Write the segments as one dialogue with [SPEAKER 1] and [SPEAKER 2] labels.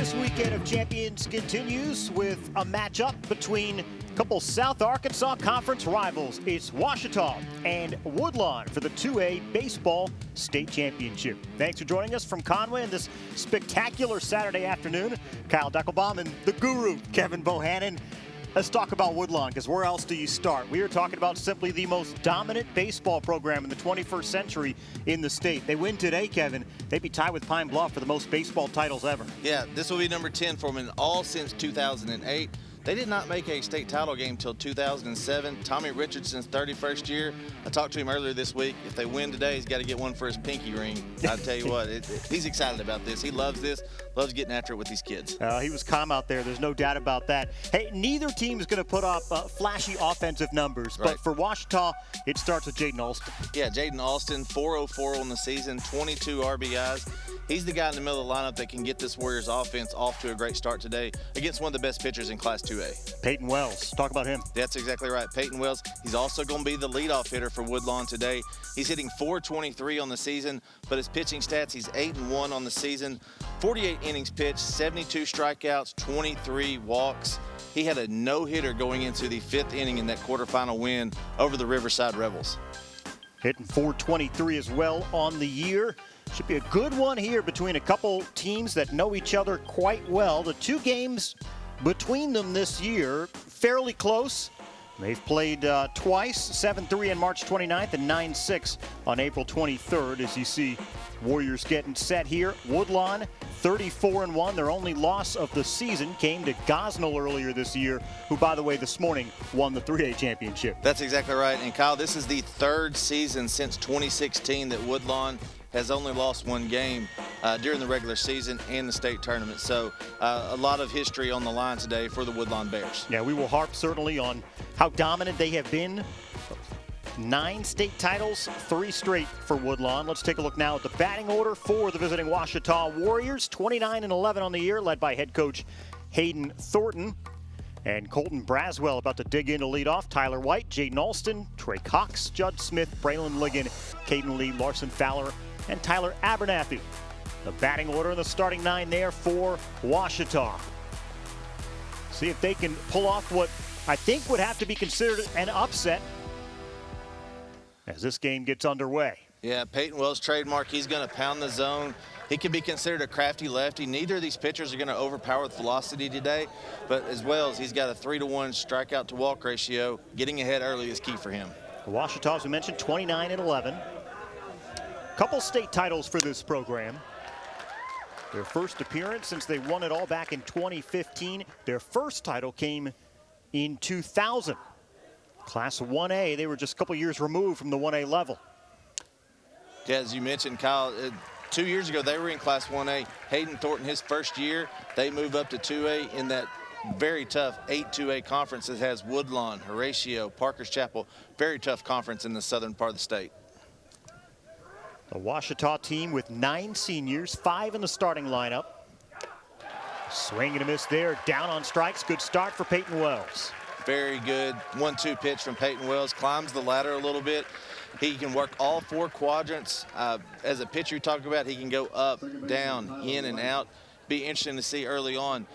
[SPEAKER 1] This weekend of champions continues with a matchup between a couple South Arkansas Conference rivals. It's Ouachita and Woodlawn for the 2A Baseball State Championship. Thanks for joining us from Conway on this spectacular Saturday afternoon. Kyle Deckelbaum and the guru, Kevin Bohannon. Let's talk about Woodlawn, because where else do you start? We are talking about simply the most dominant baseball program in the 21st century in the state. They win today, Kevin. They'd be tied with Pine Bluff for the most baseball titles ever.
[SPEAKER 2] Yeah, this will be number 10 for them in all since 2008. They did not make a state title game until 2007. Tommy Richardson's 31st year. I talked to him earlier this week. If they win today, he's got to get one for his pinky ring. I'll tell you what, he's excited about this. He loves this, loves getting after it with these kids.
[SPEAKER 1] He was calm out there. There's no doubt about that. Hey, neither team is going to put up flashy offensive numbers,
[SPEAKER 2] right.
[SPEAKER 1] But for Ouachita, it starts with Jaden Alston.
[SPEAKER 2] Yeah, Jaden Alston, 404 on the season, 22 RBIs. He's the guy in the middle of the lineup that can get this Warriors offense off to a great start today against one of the best pitchers in Class 2A.
[SPEAKER 1] Peyton Wells, talk about him.
[SPEAKER 2] That's exactly right, Peyton Wells. He's also going to be the leadoff hitter for Woodlawn today. He's hitting .423 on the season, but his pitching stats, he's 8-1 on the season, 48 innings pitched, 72 strikeouts, 23 walks. He had a no-hitter going into the 5th inning in that quarterfinal win over the Riverside Rebels.
[SPEAKER 1] Hitting .423 as well on the year. Should be a good one here between a couple teams that know each other quite well. The two games between them this year, fairly close. They've played twice, 7-3 on March 29th and 9-6 on April 23rd. As you see, Warriors getting set here. Woodlawn, 34-1. Their only loss of the season came to Gosnell earlier this year, who, by the way, this morning won the 3A championship.
[SPEAKER 2] That's exactly right. And, Kyle, this is the 3rd season since 2016 that Woodlawn has only lost one game during the regular season and the state tournament. So a lot of history on the line today for the Woodlawn Bears.
[SPEAKER 1] Yeah, we will harp certainly on how dominant they have been. 9 state titles, 3 straight for Woodlawn. Let's take a look now at the batting order for the visiting Ouachita Warriors. 29-11 on the year, led by head coach Hayden Thornton. And Colton Braswell about to dig in to lead off. Tyler White, Jaden Alston, Trey Cox, Judd Smith, Braylon Ligon, Caden Lee, Larson Fowler, and Tyler Abernathy. The batting order and the starting 9 there for Ouachita. See if they can pull off what I think would have to be considered an upset as this game gets underway.
[SPEAKER 2] Yeah, Peyton Wells' trademark, he's going to pound the zone. He can be considered a crafty lefty. Neither of these pitchers are going to overpower with velocity today, but as well as he's got a 3-to-1 strikeout to walk ratio. Getting ahead early is key for him.
[SPEAKER 1] Ouachita, as we mentioned, 29-11. Couple state titles for this program. Their first appearance since they won it all back in 2015. Their first title came in 2000. Class 1A, they were just a couple years removed from the 1A level.
[SPEAKER 2] Yeah, as you mentioned, Kyle, 2 years ago they were in Class 1A. Hayden Thornton, his first year, they move up to 2A in that very tough 8-2A conference that has Woodlawn, Horatio, Parker's Chapel. Very tough conference in the southern part of the state.
[SPEAKER 1] The Ouachita team with 9 seniors, 5 in the starting lineup. Swing and a miss there, down on strikes. Good start for Peyton Wells.
[SPEAKER 2] Very good 1-2 pitch from Peyton Wells. Climbs the ladder a little bit. He can work all 4 quadrants. As a pitcher you talk about, he can go up, down, in, and out. Be interesting to see early on.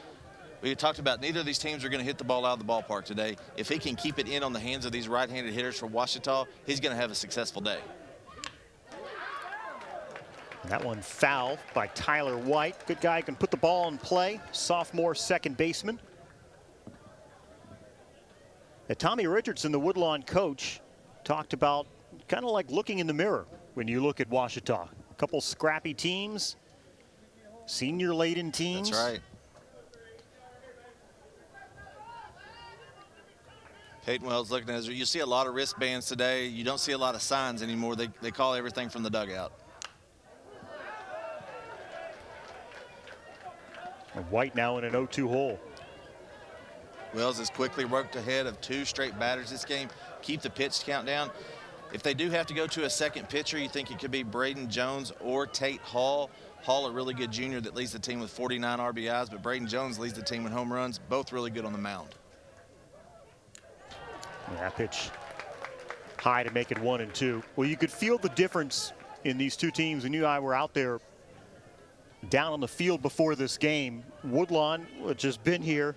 [SPEAKER 2] We talked about neither of these teams are going to hit the ball out of the ballpark today. If he can keep it in on the hands of these right-handed hitters for Ouachita, he's going to have a successful day.
[SPEAKER 1] That one foul by Tyler White. Good guy, can put the ball in play. Sophomore second baseman. Tommy Richardson, the Woodlawn coach, talked about kind of like looking in the mirror when you look at Ouachita. A couple scrappy teams, senior-laden teams.
[SPEAKER 2] That's right. Peyton Wells looking at it. You see a lot of wristbands today. You don't see a lot of signs anymore. They call everything from the dugout.
[SPEAKER 1] And White now in an 0-2 hole.
[SPEAKER 2] Wells has quickly worked ahead of 2 straight batters this game. Keep the pitch count down. If they do have to go to a second pitcher, you think it could be Braden Jones or Tate Hall. Hall, a really good junior that leads the team with 49 RBIs, but Braden Jones leads the team in home runs. Both really good on the mound.
[SPEAKER 1] That pitch high to make it 1-2. Well, you could feel the difference in these two teams, and you and I were out there down on the field before this game. Woodlawn, which has been here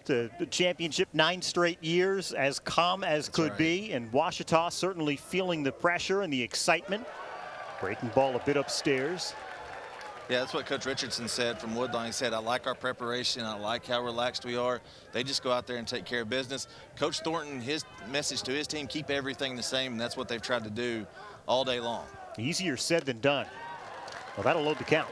[SPEAKER 1] to the championship 9 straight years, as calm as could be, and Ouachita certainly feeling the pressure and the excitement. Breaking ball a bit upstairs.
[SPEAKER 2] Yeah, that's what Coach Richardson said from Woodlawn. He said, I like our preparation. I like how relaxed we are. They just go out there and take care of business. Coach Thornton, his message to his team, keep everything the same, and that's what they've tried to do all day long.
[SPEAKER 1] Easier said than done. Well, that'll load the count.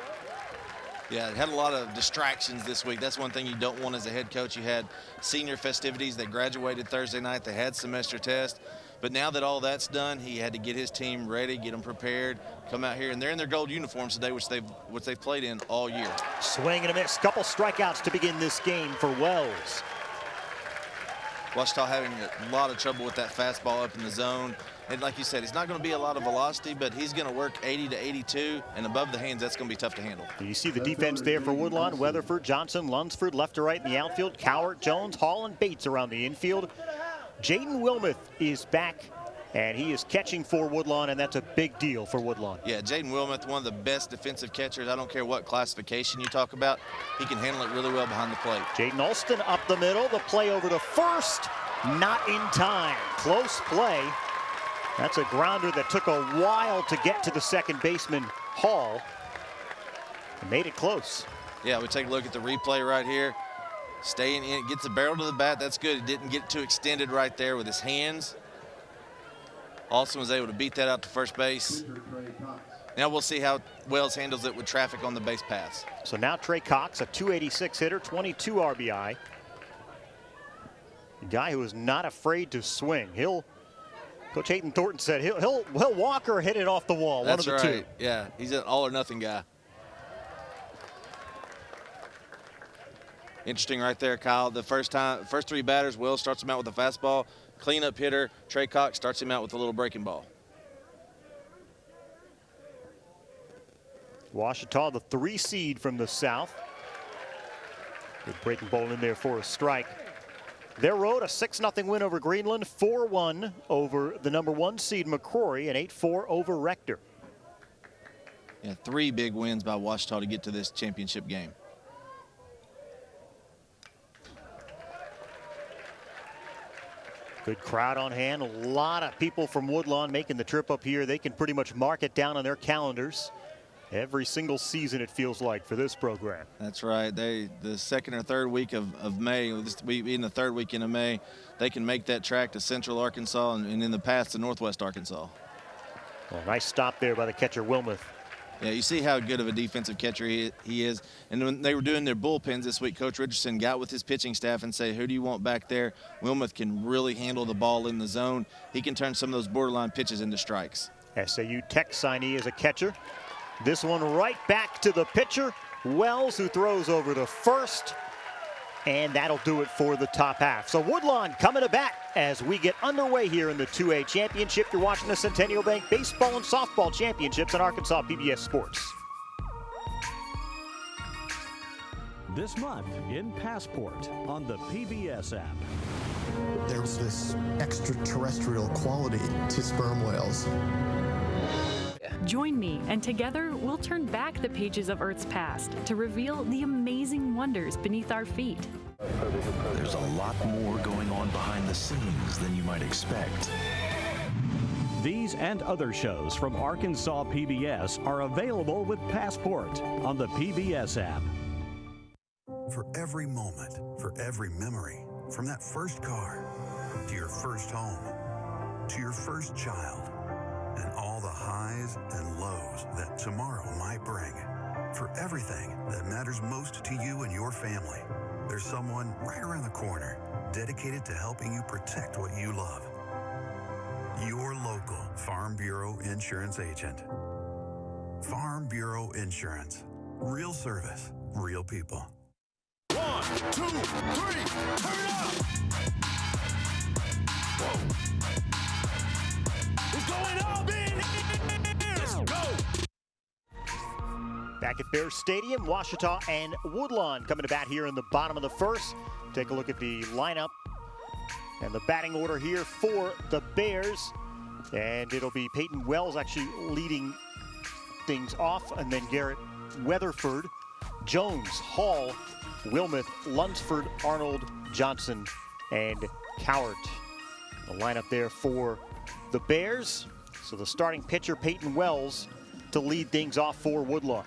[SPEAKER 2] Yeah, it had a lot of distractions this week. That's one thing you don't want as a head coach. You had senior festivities. They graduated Thursday night. They had semester tests. But now that all that's done, he had to get his team ready, get them prepared, come out here. And they're in their gold uniforms today, which they've played in all year.
[SPEAKER 1] Swing and a miss. Couple strikeouts to begin this game for Wells.
[SPEAKER 2] Ouachita having a lot of trouble with that fastball up in the zone. And like you said, it's not going to be a lot of velocity, but he's going to work 80 to 82, and above the hands, that's going to be tough to handle.
[SPEAKER 1] You see the defense there for Woodlawn. Weatherford, Johnson, Lunsford, left to right in the outfield. Cowart, Jones, Hall, and Bates around the infield. Jaden Wilmoth is back, and he is catching for Woodlawn, and that's a big deal for Woodlawn.
[SPEAKER 2] Yeah, Jaden Wilmoth, one of the best defensive catchers. I don't care what classification you talk about. He can handle it really well behind the plate.
[SPEAKER 1] Jaden Alston up the middle. The play over to first. Not in time. Close play. That's a grounder that took a while to get to the second baseman, Hall. Made it close.
[SPEAKER 2] Yeah, we take a look at the replay right here. Staying in, gets the barrel to the bat. That's good. He didn't get too extended right there with his hands. Alston was able to beat that out to first base. Now we'll see how Wells handles it with traffic on the base paths.
[SPEAKER 1] So now Trey Cox, a 286 hitter, 22 RBI. A guy who is not afraid to swing. Coach Hayden Thornton said he'll walk or hit it off the wall.
[SPEAKER 2] That's
[SPEAKER 1] one of the
[SPEAKER 2] right.
[SPEAKER 1] two.
[SPEAKER 2] Yeah, he's an all or nothing guy. Interesting right there, Kyle. The first 3 batters, Wells starts him out with a fastball. Cleanup hitter, Trey Cox, starts him out with a little breaking ball.
[SPEAKER 1] Ouachita, the 3 seed from the south. Good breaking ball in there for a strike. Their road, a 6-0 win over Greenland, 4-1 over the number 1 seed McCrory, and 8-4 over Rector.
[SPEAKER 2] Yeah, 3 big wins by Ouachita to get to this championship game.
[SPEAKER 1] Good crowd on hand. A lot of people from Woodlawn making the trip up here. They can pretty much mark it down on their calendars every single season, it feels like, for this program.
[SPEAKER 2] That's right. The second or third week of May, in the third weekend of May, they can make that track to Central Arkansas and in the past to Northwest Arkansas.
[SPEAKER 1] Well, nice stop there by the catcher, Wilmoth.
[SPEAKER 2] Yeah, you see how good of a defensive catcher he is. And when they were doing their bullpens this week, Coach Richardson got with his pitching staff and said, who do you want back there? Wilmoth can really handle the ball in the zone. He can turn some of those borderline pitches into strikes.
[SPEAKER 1] SAU Tech signee as a catcher. This one right back to the pitcher, Wells, who throws over to first. And that'll do it for the top half. So Woodlawn coming to bat as we get underway here in the 2A championship. You're watching the Centennial Bank Baseball and Softball Championships on Arkansas PBS Sports.
[SPEAKER 3] This month in Passport on the PBS app.
[SPEAKER 4] There's this extraterrestrial quality to sperm whales.
[SPEAKER 5] Join me, and together we'll turn back the pages of Earth's past to reveal the amazing wonders beneath our feet.
[SPEAKER 6] There's a lot more going on behind the scenes than you might expect.
[SPEAKER 3] These and other shows from Arkansas PBS are available with Passport on the PBS app.
[SPEAKER 7] For every moment, for every memory, from that first car to your first home to your first child, and all the highs and lows that tomorrow might bring. For everything that matters most to you and your family, there's someone right around the corner dedicated to helping you protect what you love. Your local Farm Bureau Insurance agent. Farm Bureau Insurance. Real service, real people.
[SPEAKER 6] 1, 2, 3, turn up! Whoa. It's going up in here! Let's go!
[SPEAKER 1] Back at Bears Stadium, Ouachita and Woodlawn coming to bat here in the bottom of the first. Take a look at the lineup and the batting order here for the Bears. And it'll be Peyton Wells actually leading things off, and then Garrett Weatherford, Jones, Hall, Wilmeth, Lunsford, Arnold, Johnson, and Cowart. The lineup there for the Bears. So the starting pitcher, Peyton Wells, to lead things off for Woodlawn.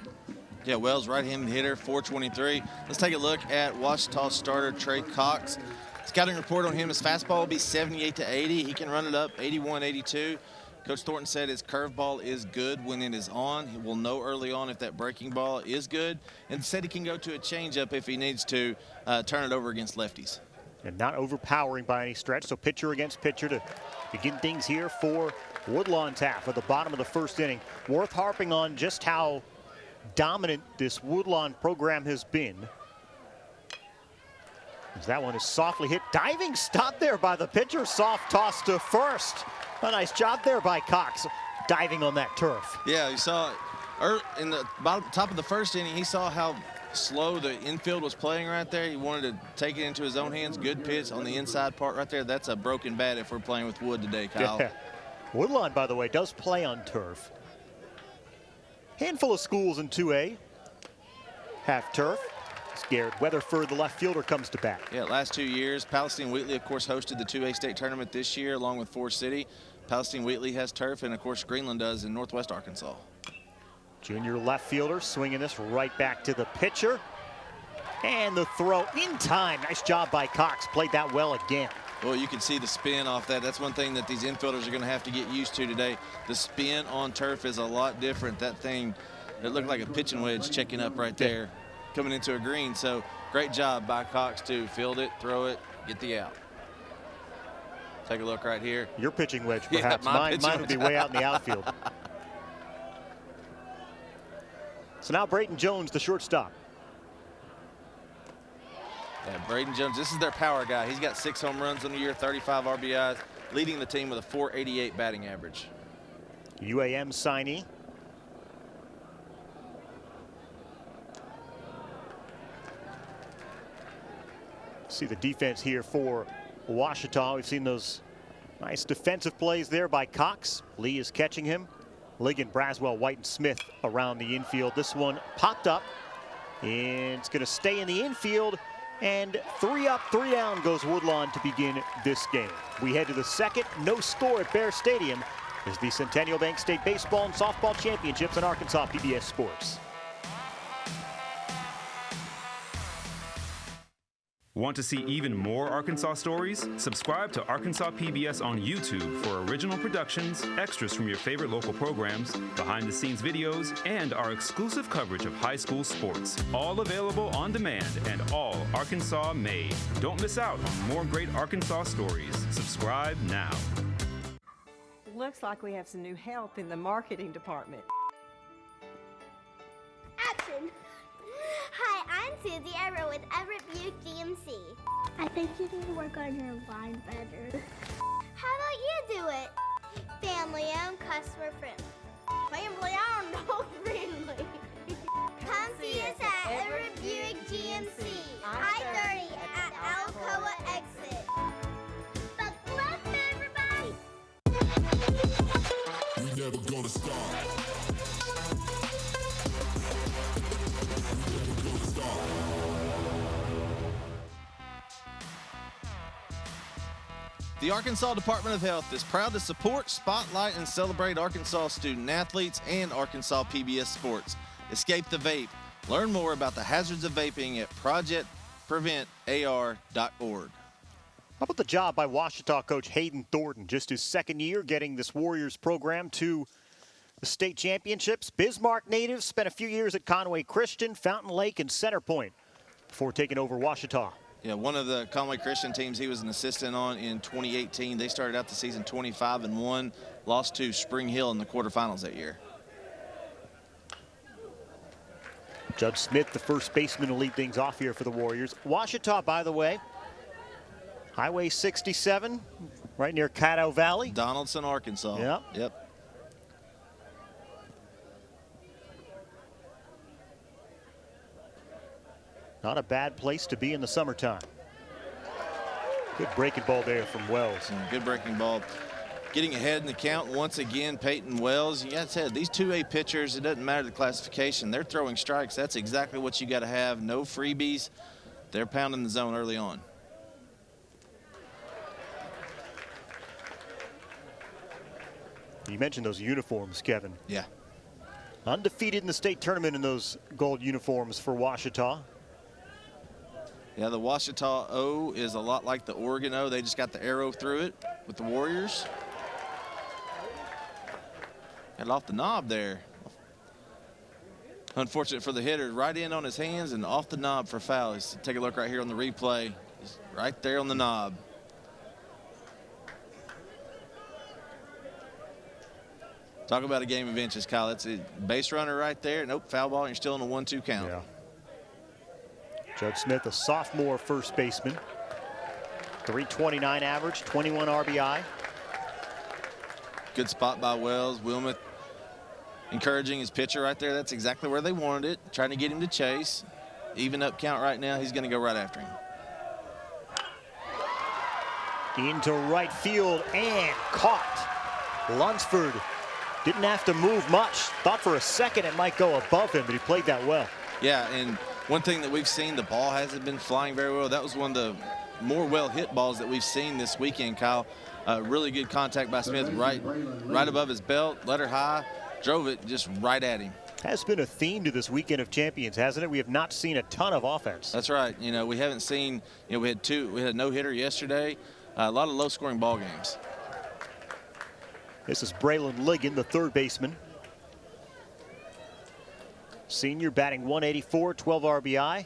[SPEAKER 2] Yeah, Wells, right-handed hitter, 423. Let's take a look at Ouachita starter Trey Cox. Scouting report on him, his fastball will be 78 to 80. He can run it up 81, 82. Coach Thornton said his curveball is good when it is on. He will know early on if that breaking ball is good, and said he can go to a changeup if he needs to turn it over against lefties.
[SPEAKER 1] And not overpowering by any stretch, so pitcher against pitcher to begin things here for Woodlawn's half at the bottom of the first inning. Worth harping on just how dominant this Woodlawn program has been. As that one is softly hit. Diving stop there by the pitcher. Soft toss to first. A nice job there by Cox, diving on that turf.
[SPEAKER 2] Yeah, you saw in the top of the first inning, he saw how slow the infield was playing right there. He wanted to take it into his own hands. Good pitch on the inside part right there. That's a broken bat if we're playing with wood today, Kyle.
[SPEAKER 1] Yeah. Woodlawn, by the way, does play on turf. Handful of schools in 2A have turf. Scared Weatherford, the left fielder, comes to bat.
[SPEAKER 2] Yeah, last 2 years, Palestine Wheatley, of course, hosted the 2A state tournament this year along with Forrest City. Palestine Wheatley has turf, and of course Greenland does in northwest Arkansas.
[SPEAKER 1] Junior left fielder swinging this right back to the pitcher. And the throw in time. Nice job by Cox. Played that well again.
[SPEAKER 2] Well, you can see the spin off that. That's one thing that these infielders are going to have to get used to today. The spin on turf is a lot different. That thing, it looked like a pitching wedge checking up right there, coming into a green. So great job by Cox to field it, throw it, get the out. Take a look right here.
[SPEAKER 1] Your pitching wedge, perhaps. Yeah, mine would be way out in the outfield. So now Braden Jones, the shortstop.
[SPEAKER 2] Yeah, Braden Jones, this is their power guy. He's got 6 home runs on the year, 35 RBIs, leading the team with a .488 batting average.
[SPEAKER 1] UAM signee. See the defense here for Ouachita. We've seen those nice defensive plays there by Cox. Lee is catching him. Ligon, Braswell, White, and Smith around the infield. This one popped up, and it's going to stay in the infield. And 3 up, 3 down goes Woodlawn to begin this game. We head to the second, no score at Bear Stadium as the Centennial Bank State Baseball and Softball Championships on Arkansas PBS Sports.
[SPEAKER 8] Want to see even more Arkansas stories? Subscribe to Arkansas PBS on YouTube for original productions, extras from your favorite local programs, behind-the-scenes videos, and our exclusive coverage of high school sports. All available on demand and all Arkansas made. Don't miss out on more great Arkansas stories. Subscribe now.
[SPEAKER 9] Looks like we have some new help in the marketing department.
[SPEAKER 10] Action! Hi, I'm Susie Everett with Everett Buick GMC. I think you need to work on your line better. How about you do it? Family owned, customer friendly. Family owned, no friendly. Come see us at Everett Buick GMC, I-30 at Alcoa exit. Buckle up, everybody! We never gonna stop.
[SPEAKER 2] The Arkansas Department of Health is proud to support, spotlight, and celebrate Arkansas student athletes and Arkansas PBS Sports. Escape the vape. Learn more about the hazards of vaping at projectpreventar.org.
[SPEAKER 1] How about the job by Ouachita coach Hayden Thornton? Just his second year getting this Warriors program to the state championships. Bismarck native, spent a few years at Conway Christian, Fountain Lake, and Center Point before taking over Ouachita.
[SPEAKER 2] Yeah, one of the Conway Christian teams he was an assistant on in 2018. They started out the season 25-1, lost to Spring Hill in the quarterfinals that year.
[SPEAKER 1] Judge Smith, the first baseman, to lead things off here for the Warriors. Ouachita, by the way, Highway 67, right near Caddo Valley.
[SPEAKER 2] Donaldson, Arkansas. Yep.
[SPEAKER 1] Not a bad place to be in the summertime. Good breaking ball there from Wells.
[SPEAKER 2] Good breaking ball. getting ahead in the count once again, Peyton Wells. You got to say, these 2A pitchers, it doesn't matter the classification. They're throwing strikes. That's exactly what you got to have. No freebies. They're pounding the zone early on.
[SPEAKER 1] You mentioned those uniforms, Kevin.
[SPEAKER 2] Yeah.
[SPEAKER 1] Undefeated in the state tournament in those gold uniforms for Ouachita.
[SPEAKER 2] Yeah, the Ouachita O is a lot like the Oregon O. They just got the arrow through it with the Warriors. Got it off the knob there. Unfortunate for the hitter. Right in on his hands and off the knob for foul. Let's take a look right here on the replay. Just right there on the knob. Talk about a game of inches, Kyle. That's a base runner right there. Nope, foul ball, and you're still in a 1-2 count.
[SPEAKER 1] Yeah. Judd Smith, a sophomore first baseman. 329 average, 21 RBI.
[SPEAKER 2] Good spot by Wells. Wilmoth encouraging his pitcher right there. That's exactly where they wanted it. Trying to get him to chase. Even up count right now. He's going to go right after him.
[SPEAKER 1] Into right field and caught. Lunsford didn't have to move much. Thought for a second it might go above him, but he played that well.
[SPEAKER 2] Yeah, and one thing that we've seen, the ball hasn't been flying very well. That was one of the more well-hit balls that we've seen this weekend, Kyle. Really good contact by Smith right above his belt, let her high, drove it just right at him.
[SPEAKER 1] Has been a theme to this weekend of champions, hasn't it? We have not seen a ton of offense.
[SPEAKER 2] That's right. You know, we haven't seen, you know, we had a no-hitter yesterday, a lot of low-scoring ball games.
[SPEAKER 1] This is Braylon Ligon, the third baseman. Senior batting 184, 12 RBI.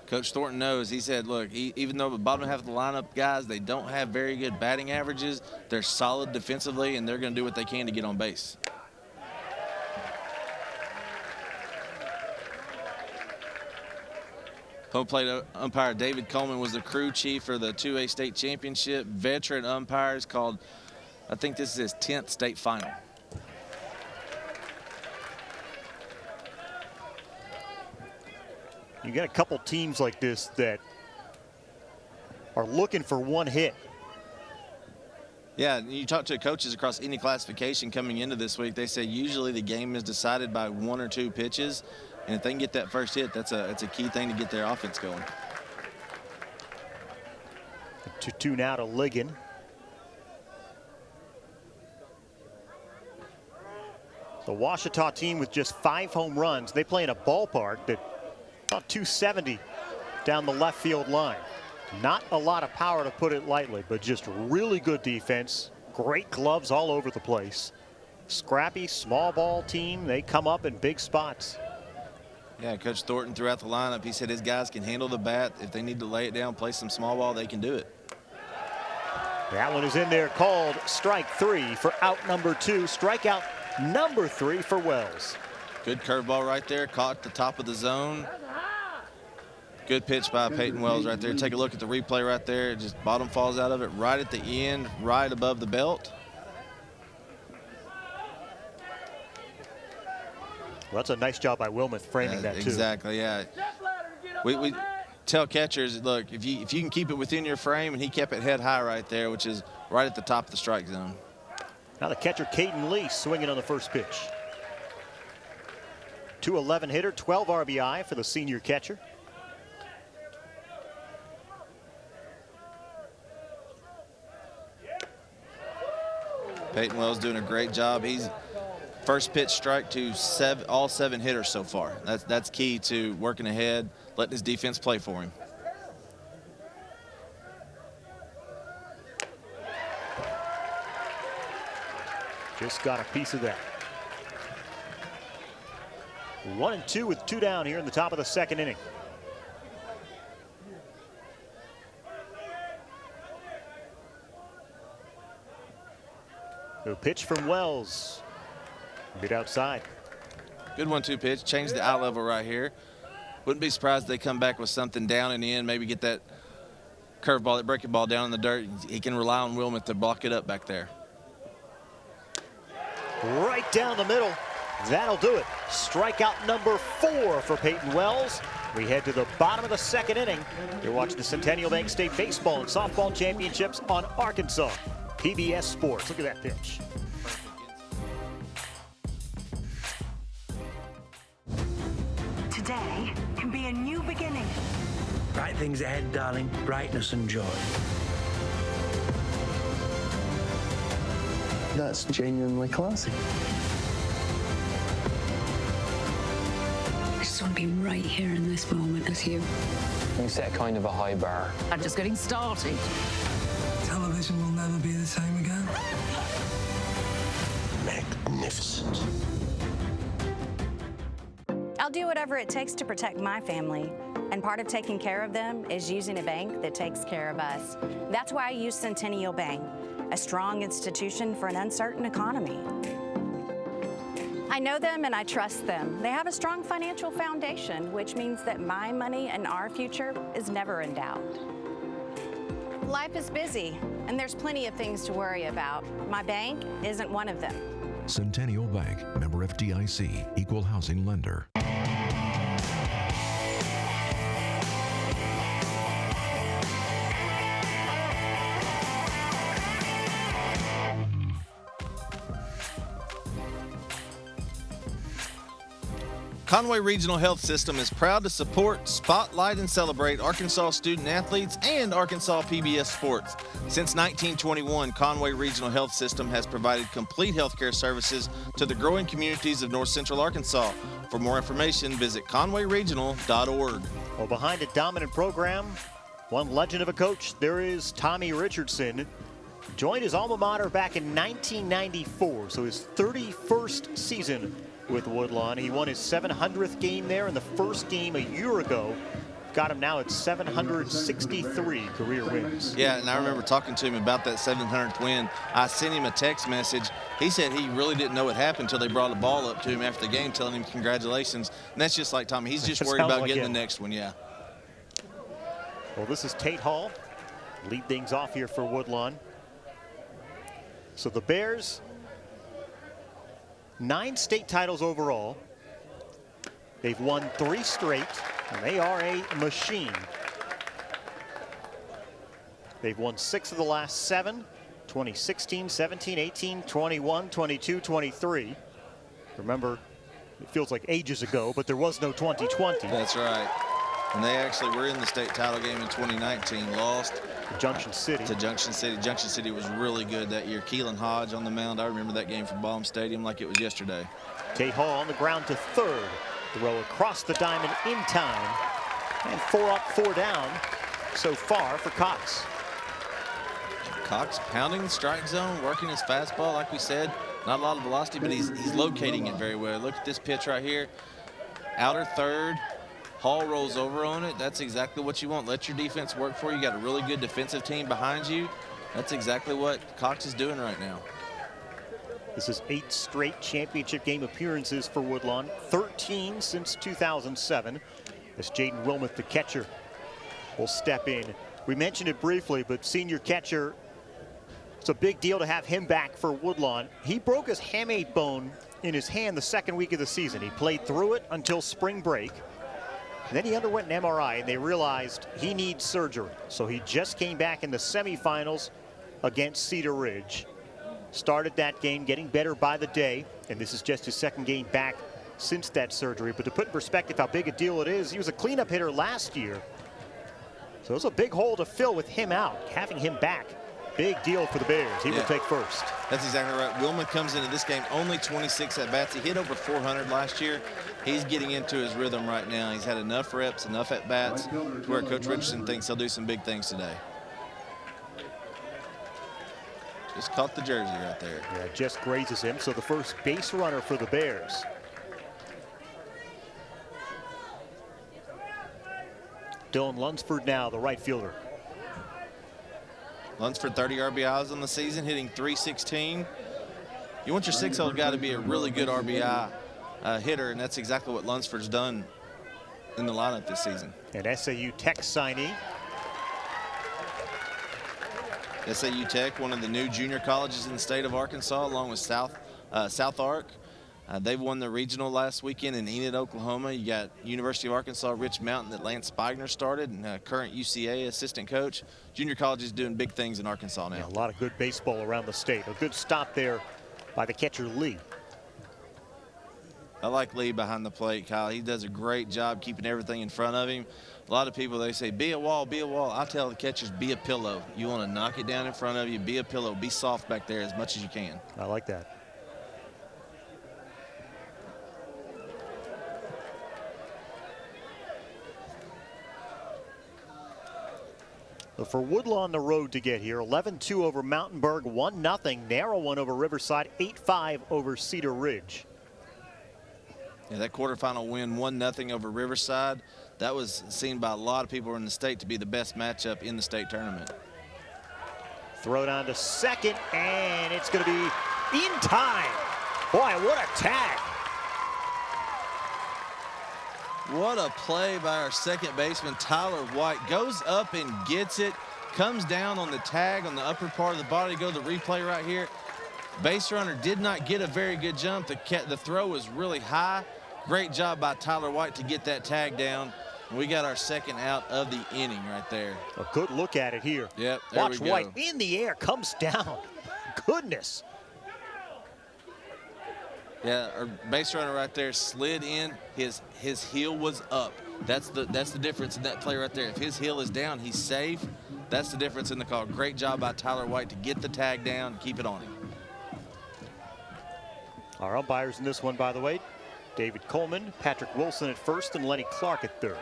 [SPEAKER 2] Coach Thornton knows. He said, look, even though the bottom half of the lineup guys, they don't have very good batting averages, they're solid defensively, and they're going to do what they can to get on base. Home plate umpire David Coleman was the crew chief for the 2A state championship. Veteran umpires called, I think this is his 10th state final.
[SPEAKER 1] You got a couple teams like this that are looking for one hit.
[SPEAKER 2] Yeah, you talk to coaches across any classification coming into this week, they say usually the game is decided by 1 or 2 pitches. And if they can get that first hit, that's a key thing to get their offense going.
[SPEAKER 1] 2-2 now to Ligon. The Ouachita team with just 5 home runs. They play in a ballpark that about 270 down the left field line. Not a lot of power, to put it lightly, but just really good defense. Great gloves all over the place. Scrappy, small ball team. They come up in big spots.
[SPEAKER 2] Yeah, Coach Thornton throughout the lineup, he said his guys can handle the bat. If they need to lay it down, play some small ball, they can do it.
[SPEAKER 1] That one is in there, called strike 3 for out number 2. Strikeout number 3 for Wells.
[SPEAKER 2] Good curveball right there, caught at the top of the zone. Good pitch by Peyton Wells right there. Take a look at the replay right there. Just bottom falls out of it right at the end, right above the belt.
[SPEAKER 1] Well, that's a nice job by Wilmoth framing that too.
[SPEAKER 2] Exactly, yeah. We tell catchers, look, if you can keep it within your frame, and he kept it head high right there, which is right at the top of the strike zone.
[SPEAKER 1] Now the catcher, Caden Lee, swinging on the first pitch. 211 hitter, 12 RBI for the senior catcher.
[SPEAKER 2] Peyton Wells doing a great job. He's first pitch strike to all 7 hitters so far. That's key to working ahead, letting his defense play for him.
[SPEAKER 1] Just got a piece of that. 1-2 with 2 down here in the top of the second inning. The pitch from Wells. Bit outside.
[SPEAKER 2] Good 1-2 pitch. Change the eye level right here. Wouldn't be surprised if they come back with something down and in. Maybe get that curveball, that breaking ball down in the dirt. He can rely on Wilmoth to block it up back there.
[SPEAKER 1] Right down the middle. That'll do it. Strikeout number 4 for Peyton Wells. We head to the bottom of the second inning. You're watching the Centennial Bank State Baseball and Softball Championships on Arkansas PBS Sports. Look at that pitch.
[SPEAKER 11] Today can be a new beginning.
[SPEAKER 12] Bright things ahead, darling. Brightness and joy.
[SPEAKER 13] That's genuinely classy.
[SPEAKER 14] I just want to be right here in this moment with you.
[SPEAKER 15] You set kind of a high bar.
[SPEAKER 14] I'm just getting started.
[SPEAKER 12] Television will never be the same again.
[SPEAKER 13] Magnificent.
[SPEAKER 16] I'll do whatever it takes to protect my family. And part of taking care of them is using a bank that takes care of us. That's why I use Centennial Bank, a strong institution for an uncertain economy. I know them and I trust them. They have a strong financial foundation, which means that my money and our future is never in doubt. Life is busy, and there's plenty of things to worry about. My bank isn't one of them.
[SPEAKER 6] Centennial Bank, member FDIC, equal housing lender.
[SPEAKER 2] Conway Regional Health System is proud to support, spotlight, and celebrate Arkansas student athletes and Arkansas PBS sports. Since 1921, Conway Regional Health System has provided complete healthcare services to the growing communities of North Central Arkansas. For more information, visit conwayregional.org.
[SPEAKER 1] Well, behind a dominant program, one legend of a coach, there is Tommy Richardson. Joined his alma mater back in 1994, so his 31st season with Woodlawn. He won his 700th game there in the first game a year ago. Got him now at 763 career wins.
[SPEAKER 2] Yeah, and I remember talking to him about that 700th win. I sent him a text message. He said he really didn't know what happened until they brought a ball up to him after the game telling him congratulations. And that's just like Tommy. He's just worried about
[SPEAKER 1] like
[SPEAKER 2] getting the next one, yeah.
[SPEAKER 1] Well, this is Tate Hall. Lead things off here for Woodlawn. So the Bears, 9 state titles overall. They've won 3 straight, and they are a machine. They've won 6 of the last 7, 2016, 17, 18, 21, 22, 23. Remember, it feels like ages ago, but there was no 2020.
[SPEAKER 2] That's right. And they actually were in the state title game in 2019, lost
[SPEAKER 1] to Junction City.
[SPEAKER 2] Junction City was really good that year. Keelan Hodge on the mound. I remember that game from Baum Stadium like it was yesterday.
[SPEAKER 1] Tate Hall on the ground to third. Throw across the diamond in time. And 4 up, 4 down so far for Cox.
[SPEAKER 2] Cox pounding the strike zone, working his fastball, like we said. Not a lot of velocity, but he's locating it very well. Look at this pitch right here. Outer third. Hall rolls over on it. That's exactly what you want. Let your defense work for you. You got a really good defensive team behind you. That's exactly what Cox is doing right now.
[SPEAKER 1] This is 8 straight championship game appearances for Woodlawn, 13 since 2007. As Jaden Wilmoth, the catcher, will step in. We mentioned it briefly, but senior catcher, it's a big deal to have him back for Woodlawn. He broke his hamate bone in his hand the second week of the season. He played through it until spring break. And then he underwent an MRI, and they realized he needs surgery. So he just came back in the semifinals against Cedar Ridge. Started that game, getting better by the day, and this is just his second game back since that surgery. But to put in perspective how big a deal it is, he was a cleanup hitter last year. So it was a big hole to fill with him out. Having him back, big deal for the Bears. He will take first.
[SPEAKER 2] That's exactly right. Wilmoth comes into this game only 26 at-bats. He hit over 400 last year. He's getting into his rhythm right now. He's had enough reps, enough at-bats to where Coach Richardson thinks he'll do some big things today. Just caught the jersey right there.
[SPEAKER 1] Yeah, it just grazes him. So the first base runner for the Bears. Dylan Lunsford now, the right fielder.
[SPEAKER 2] Lunsford 30 RBIs on the season, hitting .316. You want your 6-hole guy to be a really good RBI hitter, and that's exactly what Lunsford's done in the lineup this season.
[SPEAKER 1] And SAU Tech signee.
[SPEAKER 2] SAU Tech, one of the new junior colleges in the state of Arkansas, along with South Ark. They've won the regional last weekend in Enid, Oklahoma. You got University of Arkansas, Rich Mountain that Lance Spigner started, and current UCA assistant coach. Junior college is doing big things in Arkansas now.
[SPEAKER 1] Yeah, a lot of good baseball around the state. A good stop there by the catcher, Lee.
[SPEAKER 2] I like Lee behind the plate, Kyle. He does a great job keeping everything in front of him. A lot of people, they say, be a wall, be a wall. I tell the catchers, be a pillow. You want to knock it down in front of you, be a pillow, be soft back there as much as you can.
[SPEAKER 1] I like that. For Woodlawn, the road to get here, 11-2 over Mountainburg, 1-0, narrow one over Riverside, 8-5 over Cedar Ridge.
[SPEAKER 2] Yeah, that quarterfinal win, 1-0 over Riverside, that was seen by a lot of people in the state to be the best matchup in the state tournament.
[SPEAKER 1] Throw down to second, and it's going to be in time. Boy, what a tag.
[SPEAKER 2] What a play by our second baseman, Tyler White. Goes up and gets it, comes down on the tag on the upper part of the body. Go to the replay right here. Base runner did not get a very good jump. The throw was really high. Great job by Tyler White to get that tag down. We got our second out of the inning right there.
[SPEAKER 1] A good look at it here.
[SPEAKER 2] Yep, there
[SPEAKER 1] Watch
[SPEAKER 2] we go.
[SPEAKER 1] White in the air, comes down. Goodness.
[SPEAKER 2] Yeah, our base runner right there slid in. His heel was up. That's the difference in that play right there. If his heel is down, he's safe. That's the difference in the call. Great job by Tyler White to get the tag down and keep it on him.
[SPEAKER 1] Our umpires in this one, by the way, David Coleman, Patrick Wilson at first, and Lenny Clark at third.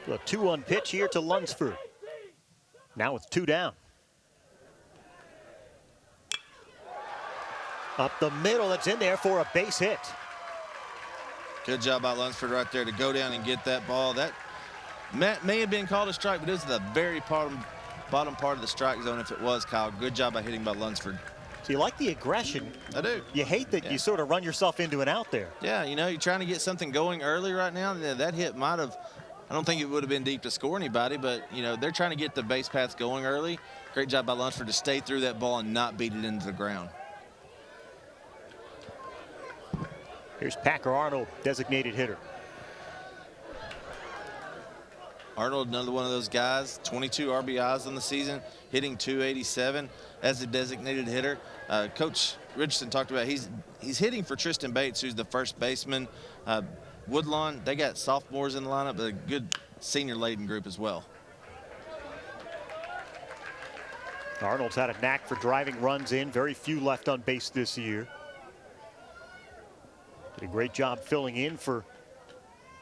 [SPEAKER 1] A 2-1 pitch here to Lunsford. Now with 2 down. Up the middle, that's in there for a base hit.
[SPEAKER 2] Good job by Lunsford right there to go down and get that ball. That may have been called a strike, but it was the very bottom part of the strike zone if it was, Kyle. Good job by hitting by Lunsford.
[SPEAKER 1] So you like the aggression.
[SPEAKER 2] I do.
[SPEAKER 1] You hate that you sort of run yourself into an out there.
[SPEAKER 2] Yeah, you know, you're trying to get something going early right now. That hit might have, I don't think it would have been deep to score anybody, but, you know, they're trying to get the base paths going early. Great job by Lunsford to stay through that ball and not beat it into the ground.
[SPEAKER 1] Here's Packer Arnold, designated hitter.
[SPEAKER 2] Arnold, another one of those guys, 22 RBIs on the season, hitting .287 as a designated hitter. Coach Richardson talked about he's hitting for Tristan Bates, who's the first baseman. Woodlawn, they got sophomores in the lineup, but a good senior-laden group as well.
[SPEAKER 1] Arnold's had a knack for driving runs in, very few left on base this year. Did a great job filling in for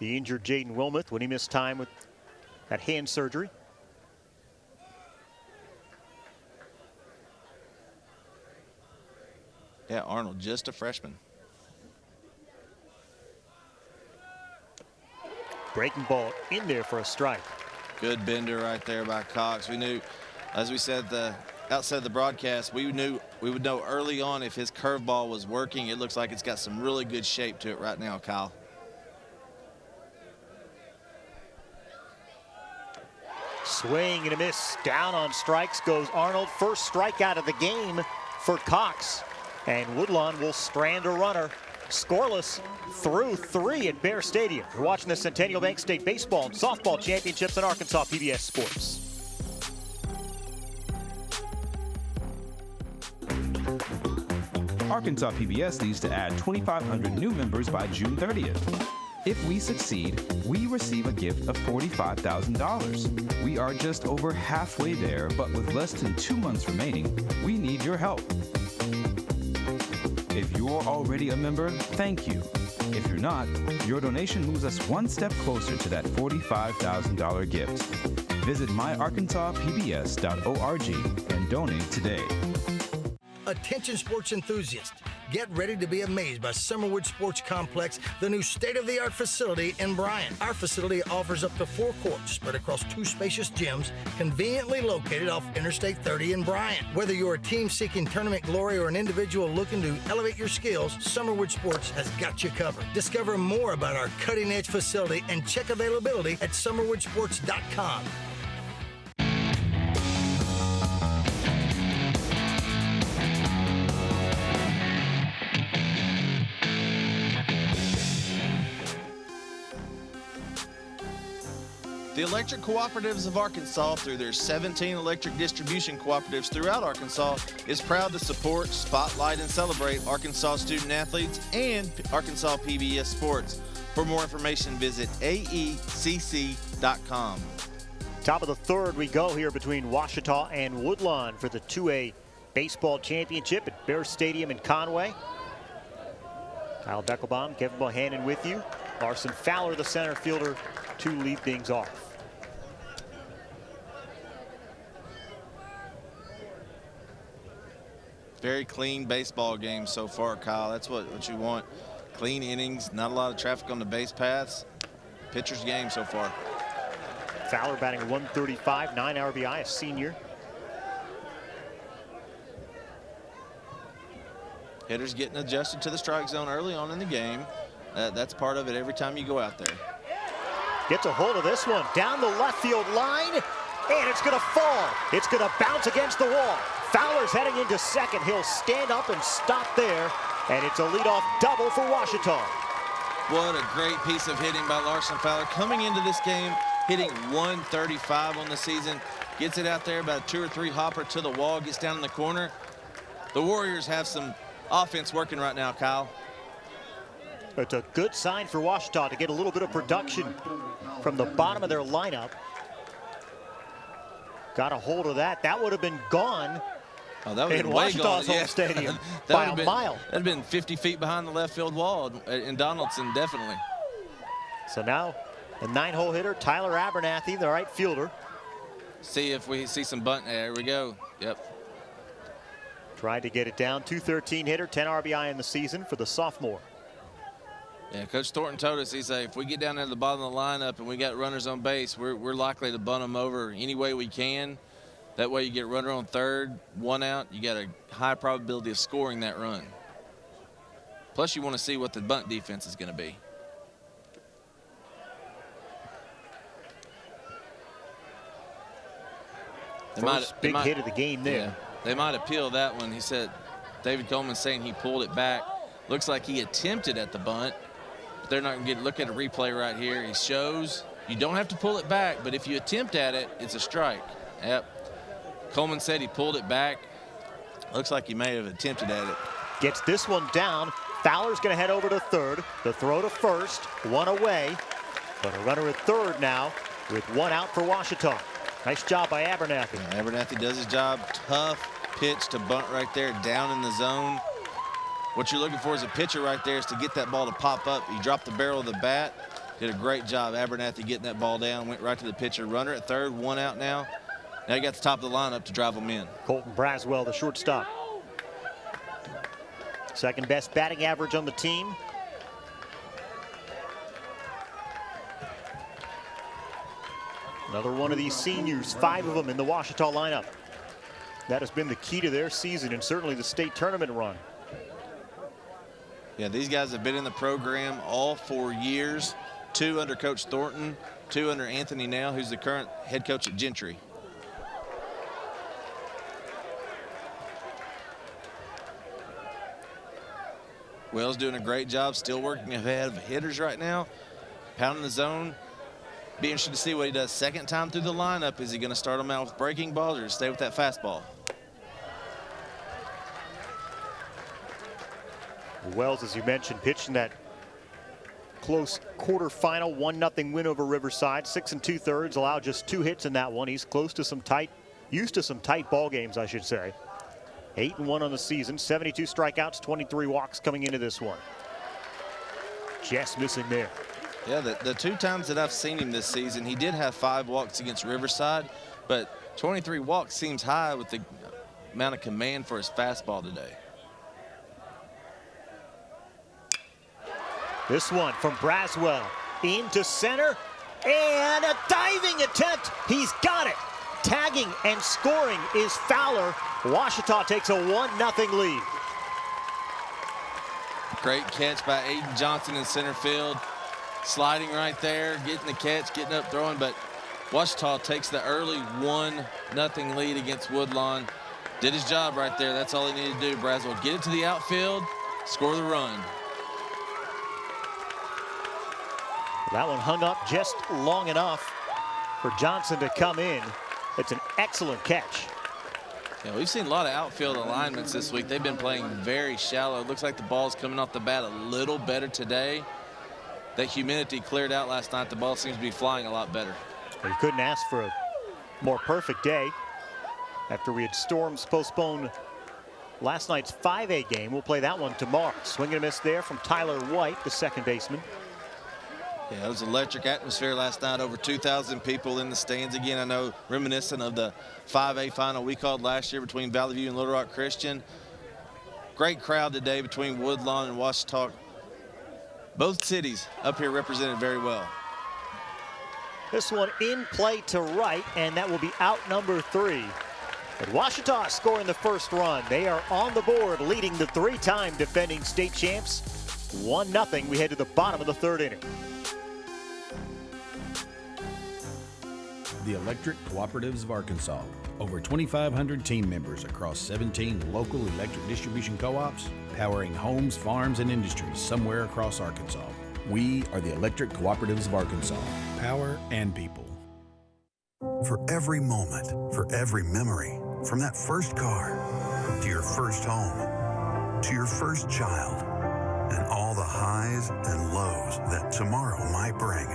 [SPEAKER 1] the injured Jaden Wilmoth when he missed time with that hand surgery.
[SPEAKER 2] Yeah, Arnold, just a freshman.
[SPEAKER 1] Breaking ball in there for a strike.
[SPEAKER 2] Good bender right there by Cox. We knew, as we said outside the broadcast, we would know early on if his curveball was working. It looks like it's got some really good shape to it right now, Kyle.
[SPEAKER 1] Swing and a miss. Down on strikes goes Arnold. First strikeout of the game for Cox. And Woodlawn will strand a runner. Scoreless through 3 at Bear Stadium. You're watching the Centennial Bank State Baseball and Softball Championships on Arkansas PBS Sports.
[SPEAKER 8] Arkansas PBS needs to add 2,500 new members by June 30th. If we succeed, we receive a gift of $45,000. We are just over halfway there, but with less than 2 months remaining, we need your help. If you're already a member, thank you. If you're not, your donation moves us one step closer to that $45,000 gift. Visit myarkansaspbs.org and donate today.
[SPEAKER 17] Attention sports enthusiasts, get ready to be amazed by Summerwood Sports Complex, the new state-of-the-art facility in Bryan. Our facility offers up to 4 courts spread across 2 spacious gyms, conveniently located off Interstate 30 in Bryan. Whether you're a team seeking tournament glory or an individual looking to elevate your skills, Summerwood Sports has got you covered. Discover more about our cutting-edge facility and check availability at summerwoodsports.com.
[SPEAKER 2] The Electric Cooperatives of Arkansas, through their 17 electric distribution cooperatives throughout Arkansas, is proud to support, spotlight, and celebrate Arkansas student athletes and Arkansas PBS sports. For more information, visit aecc.com.
[SPEAKER 1] Top of the third we go here between Ouachita and Woodlawn for the 2A baseball championship at Bear Stadium in Conway. Kyle Beckelbaum, Kevin Bohannon with you. Larson Fowler, the center fielder, to lead things off.
[SPEAKER 2] Very clean baseball game so far, Kyle. That's what you want. Clean innings, not a lot of traffic on the base paths. Pitcher's game so far.
[SPEAKER 1] Fowler batting 135, 9 RBI, a senior.
[SPEAKER 2] Hitters getting adjusted to the strike zone early on in the game. That's part of it every time you go out there.
[SPEAKER 1] Gets a hold of this one down the left field line, and it's going to fall. It's going to bounce against the wall. Fowler's heading into second. He'll stand up and stop there, and it's a leadoff double for Ouachita.
[SPEAKER 2] What a great piece of hitting by Larson Fowler. Coming into this game, hitting 135 on the season. Gets it out there, about a 2 or 3 hopper to the wall, gets down in the corner. The Warriors have some offense working right now, Kyle.
[SPEAKER 1] It's a good sign for Ouachita to get a little bit of production from the bottom of their lineup. Got a hold of that. That would have been gone in Ouachita's home stadium by a mile.
[SPEAKER 2] That'd have been 50 feet behind the left field wall in Donaldson, definitely.
[SPEAKER 1] So now the 9-hole hitter, Tyler Abernathy, the right fielder.
[SPEAKER 2] See if we see some bunt. There we go. Yep.
[SPEAKER 1] Tried to get it down. 213 hitter, 10 RBI in the season for the sophomore.
[SPEAKER 2] Yeah, Coach Thornton told us, he said, if we get down there to the bottom of the lineup and we got runners on base, we're likely to bunt them over any way we can. That way you get a runner on third, 1 out, you got a high probability of scoring that run. Plus you want to see what the bunt defense is going to be.
[SPEAKER 1] First big hit of the game there.
[SPEAKER 2] Yeah, they might appeal that one. He said, David Coleman saying he pulled it back. Looks like he attempted at the bunt. But they're not going to look at a replay right here. He shows you don't have to pull it back, but if you attempt at it, it's a strike. Yep. Coleman said he pulled it back. Looks like he may have attempted at it.
[SPEAKER 1] Gets this one down. Fowler's going to head over to third. The throw to first, 1 away. But a runner at third now with 1 out for Ouachita. Nice job by Abernathy.
[SPEAKER 2] Yeah, Abernathy does his job. Tough pitch to bunt right there, down in the zone. What you're looking for as a pitcher right there is to get that ball to pop up. He dropped the barrel of the bat. Did a great job, Abernathy, getting that ball down. Went right to the pitcher. Runner at third, 1 out now. Now you got the top of the lineup to drive them in.
[SPEAKER 1] Colton Braswell, the shortstop. Second best batting average on the team. Another one of these seniors, 5 of them in the Ouachita lineup. That has been the key to their season and certainly the state tournament run.
[SPEAKER 2] Yeah, these guys have been in the program all 4 years. 2 under Coach Thornton, 2 under Anthony Now, who's the current head coach at Gentry. Wells doing a great job, still working ahead of hitters right now. Pounding the zone. Be interested to see what he does second time through the lineup. Is he going to start them out with breaking balls or stay with that fastball?
[SPEAKER 1] Wells, as you mentioned, pitching that close quarterfinal 1-0 win over Riverside. 6 2/3, allowed just 2 hits in that one. He's close to some tight, used to some tight ball games, I should say. 8-1 on the season, 72 strikeouts, 23 walks coming into this one. Just missing there.
[SPEAKER 2] Yeah, the 2 times that I've seen him this season, he did have 5 walks against Riverside, but 23 walks seems high with the amount of command for his fastball today.
[SPEAKER 1] This one from Braswell into center, and a diving attempt. He's got it. Tagging and scoring is Fowler. Ouachita takes a 1-0 lead.
[SPEAKER 2] Great catch by Aiden Johnson in center field. Sliding right there, getting the catch, getting up, throwing, but Ouachita takes the early 1-0 lead against Woodlawn. Did his job right there. That's all he needed to do, Braswell. Get it to the outfield, score the run.
[SPEAKER 1] That one hung up just long enough. for Johnson to come in. It's an excellent catch.
[SPEAKER 2] Yeah, we've seen a lot of outfield alignments this week. They've been playing very shallow. It looks like the ball's coming off the bat a little better today. That humidity cleared out last night. The ball seems to be flying a lot better.
[SPEAKER 1] You couldn't ask for a more perfect day. After we had storms postpone last night's 5A game, we'll play that one tomorrow. Swing and a miss there from Tyler White, the second baseman.
[SPEAKER 2] Yeah, it was an electric atmosphere last night. Over 2,000 people in the stands again. I know, reminiscent of the 5A final we called last year between Valley View and Little Rock Christian. Great crowd today between Woodlawn and Ouachita. Both cities up here represented very well.
[SPEAKER 1] This one in play to right, and that will be out number 3. But Ouachita scoring the first run. They are on the board, leading the 3-time defending state champs 1-0. We head to the bottom of the 3rd inning.
[SPEAKER 18] The Electric Cooperatives of Arkansas. Over 2,500 team members across 17 local electric distribution co-ops, powering homes, farms, and industries somewhere across Arkansas. We are the Electric Cooperatives of Arkansas. Power and people.
[SPEAKER 7] For every moment, for every memory, from that first car, to your first home, to your first child, and all the highs and lows that tomorrow might bring.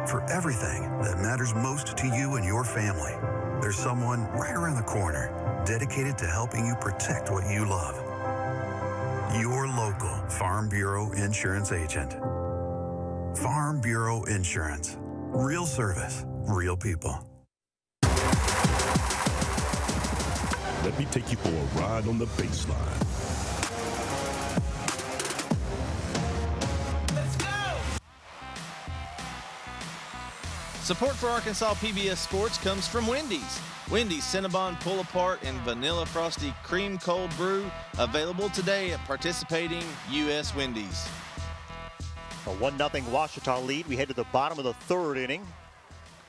[SPEAKER 7] For everything that matters most to you and your family, there's someone right around the corner dedicated to helping you protect what you love. Your local Farm Bureau insurance agent. Farm Bureau Insurance. Real service, real people.
[SPEAKER 19] Let me take you for a ride on the baseline.
[SPEAKER 2] Support for Arkansas PBS Sports comes from Wendy's. Wendy's Cinnabon Pull Apart and Vanilla Frosty Cream Cold Brew, available today at participating U.S. Wendy's.
[SPEAKER 1] A 1-0 Ouachita lead. We head to the bottom of the 3rd inning.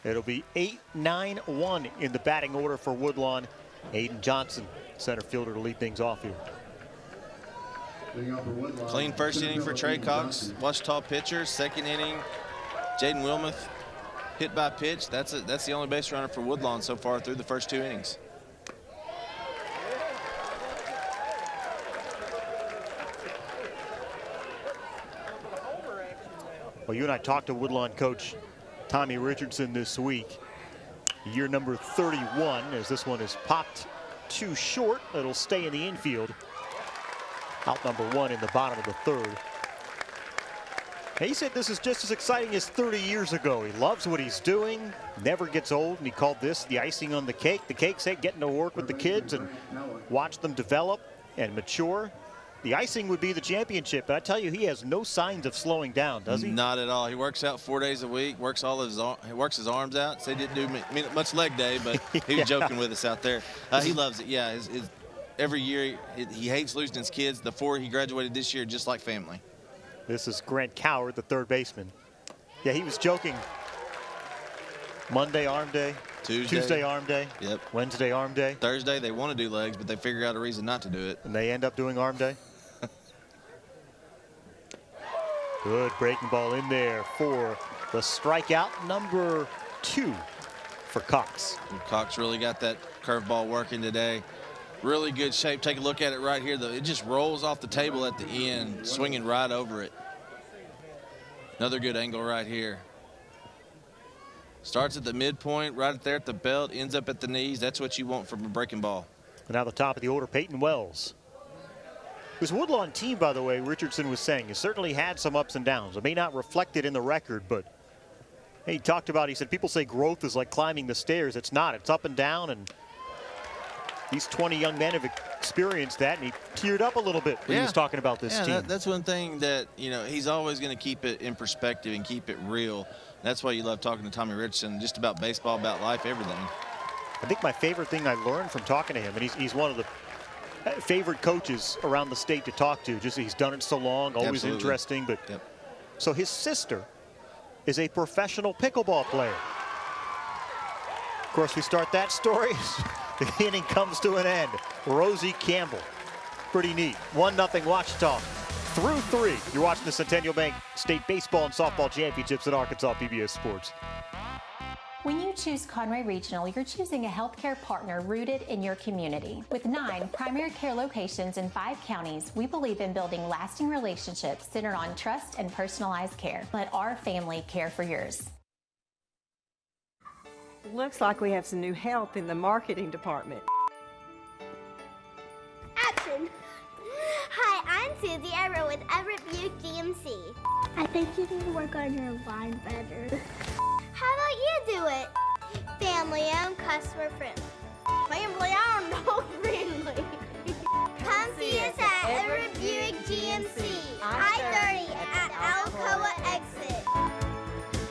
[SPEAKER 1] It'll be 8-9-1 in the batting order for Woodlawn. Aiden Johnson, center fielder, to lead things off here.
[SPEAKER 2] Clean first inning for Trey Cox, Ouachita pitcher. Second inning, Jaden Wilmuth. Hit by pitch. That's the only base runner for Woodlawn so far through the first 2 innings.
[SPEAKER 1] Well, you and I talked to Woodlawn coach Tommy Richardson this week. Year number 31, as this one is popped too short. It'll stay in the infield. Out number 1 in the bottom of the 3rd. He said this is just as exciting as 30 years ago. He loves what he's doing, never gets old, and he called this the icing on the cake. The cake's getting to work with the kids and watch them develop and mature. The icing would be the championship, but I tell you, he has no signs of slowing down, does he?
[SPEAKER 2] Not at all. He works out 4 days a week, works his arms out. So he didn't do much leg day, but he was joking with us out there. He loves it. Yeah, every year he hates losing his kids. The 4 he graduated this year, just like family.
[SPEAKER 1] This is Grant Coward, the 3rd baseman. Yeah, he was joking. Monday, arm day. Tuesday, arm day.
[SPEAKER 2] Yep.
[SPEAKER 1] Wednesday, arm day.
[SPEAKER 2] Thursday, they want to do legs, but they figure out a reason not to do it.
[SPEAKER 1] And they end up doing arm day. Good breaking ball in there for the strikeout number 2 for Cox.
[SPEAKER 2] And Cox really got that curveball working today. Really good shape. Take a look at it right here. It just rolls off the table at the end, swinging right over it. Another good angle right here. Starts at the midpoint, right there at the belt, ends up at the knees. That's what you want from a breaking ball.
[SPEAKER 1] And now the top of the order, Peyton Wells. This Woodlawn team, by the way, Richardson was saying, has certainly had some ups and downs. It may not reflect it in the record, but he talked about, he said, people say growth is like climbing the stairs. It's not. It's up and down, and these 20 young men have experienced that, and he teared up a little bit when he was talking about this team.
[SPEAKER 2] That's one thing that, he's always going to keep it in perspective and keep it real. That's why you love talking to Tommy Richardson, just about baseball, about life, everything.
[SPEAKER 1] I think my favorite thing I learned from talking to him, and he's one of the favorite coaches around the state to talk to. Just he's done it so long, always interesting. But so his sister is a professional pickleball player. Of course, we start that story. The inning comes to an end. Rosie Campbell. Pretty neat. 1-0 Ouachita through 3. You're watching the Centennial Bank State Baseball and Softball Championships at Arkansas PBS Sports.
[SPEAKER 20] When you choose Conway Regional, you're choosing a healthcare partner rooted in your community. With 9 primary care locations in 5 counties, we believe in building lasting relationships centered on trust and personalized care. Let our family care for yours.
[SPEAKER 9] Looks like we have some new help in the marketing department.
[SPEAKER 10] Action! Hi, I'm Susie Everett with Everett Buick GMC. I think you need to work on your line better. How about you do it? Family owned, customer friendly. Family owned, no friendly. Come see us at Everett Buick GMC, I-30 at Alcoa exit.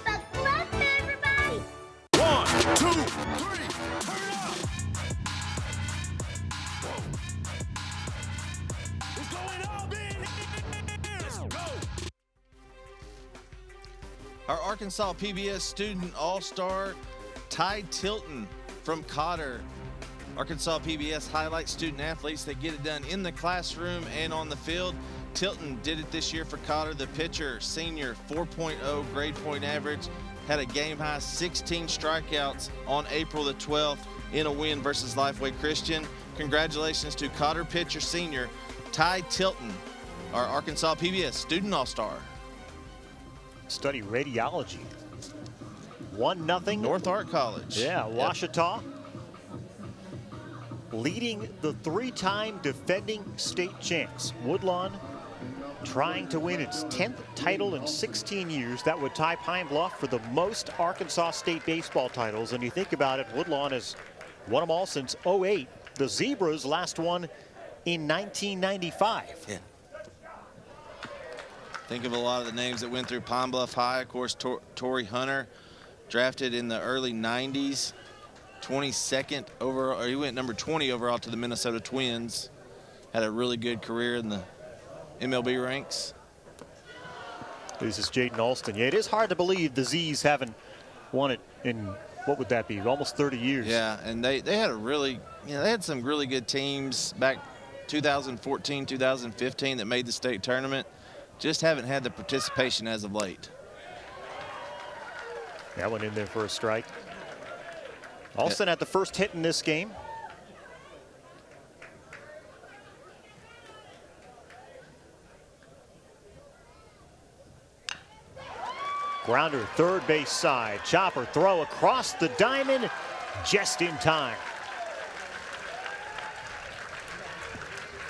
[SPEAKER 10] Buckle up, everybody!
[SPEAKER 19] 1, 2, 3, turn it up! What's going on, man? Let's go!
[SPEAKER 2] Our Arkansas PBS Student All-Star, Ty Tilton from Cotter. Arkansas PBS highlights student athletes that get it done in the classroom and on the field. Tilton did it this year for Cotter. The pitcher, senior, 4.0 grade point average, had a game-high 16 strikeouts on April the 12th in a win versus Lifeway Christian. Congratulations to Cotter pitcher senior Ty Tilton, our Arkansas PBS Student All-Star.
[SPEAKER 1] Study radiology. 1-0.
[SPEAKER 2] North Art College.
[SPEAKER 1] Yeah, Ouachita. Leading the 3-time defending state champs. Woodlawn trying to win its 10th title in 16 years. That would tie Pine Bluff for the most Arkansas State baseball titles. And you think about it, Woodlawn has won them all since '08. The Zebras last one in 1995.
[SPEAKER 2] Yeah. Think of a lot of the names that went through Pine Bluff High. Of course, Torrey Hunter, drafted in the early 90s, 22nd overall, or he went number 20 overall to the Minnesota Twins. Had a really good career in the MLB ranks.
[SPEAKER 1] This is Jaden Alston. Yeah, it is hard to believe the Z's haven't won it in, what would that be, almost 30 years.
[SPEAKER 2] Yeah, and they had a really, they had some really good teams back 2014, 2015 that made the state tournament. Just haven't had the participation as of late.
[SPEAKER 1] That went in there for a strike. Alston had the first hit in this game. Grounder, third base side. Chopper throw across the diamond, just in time.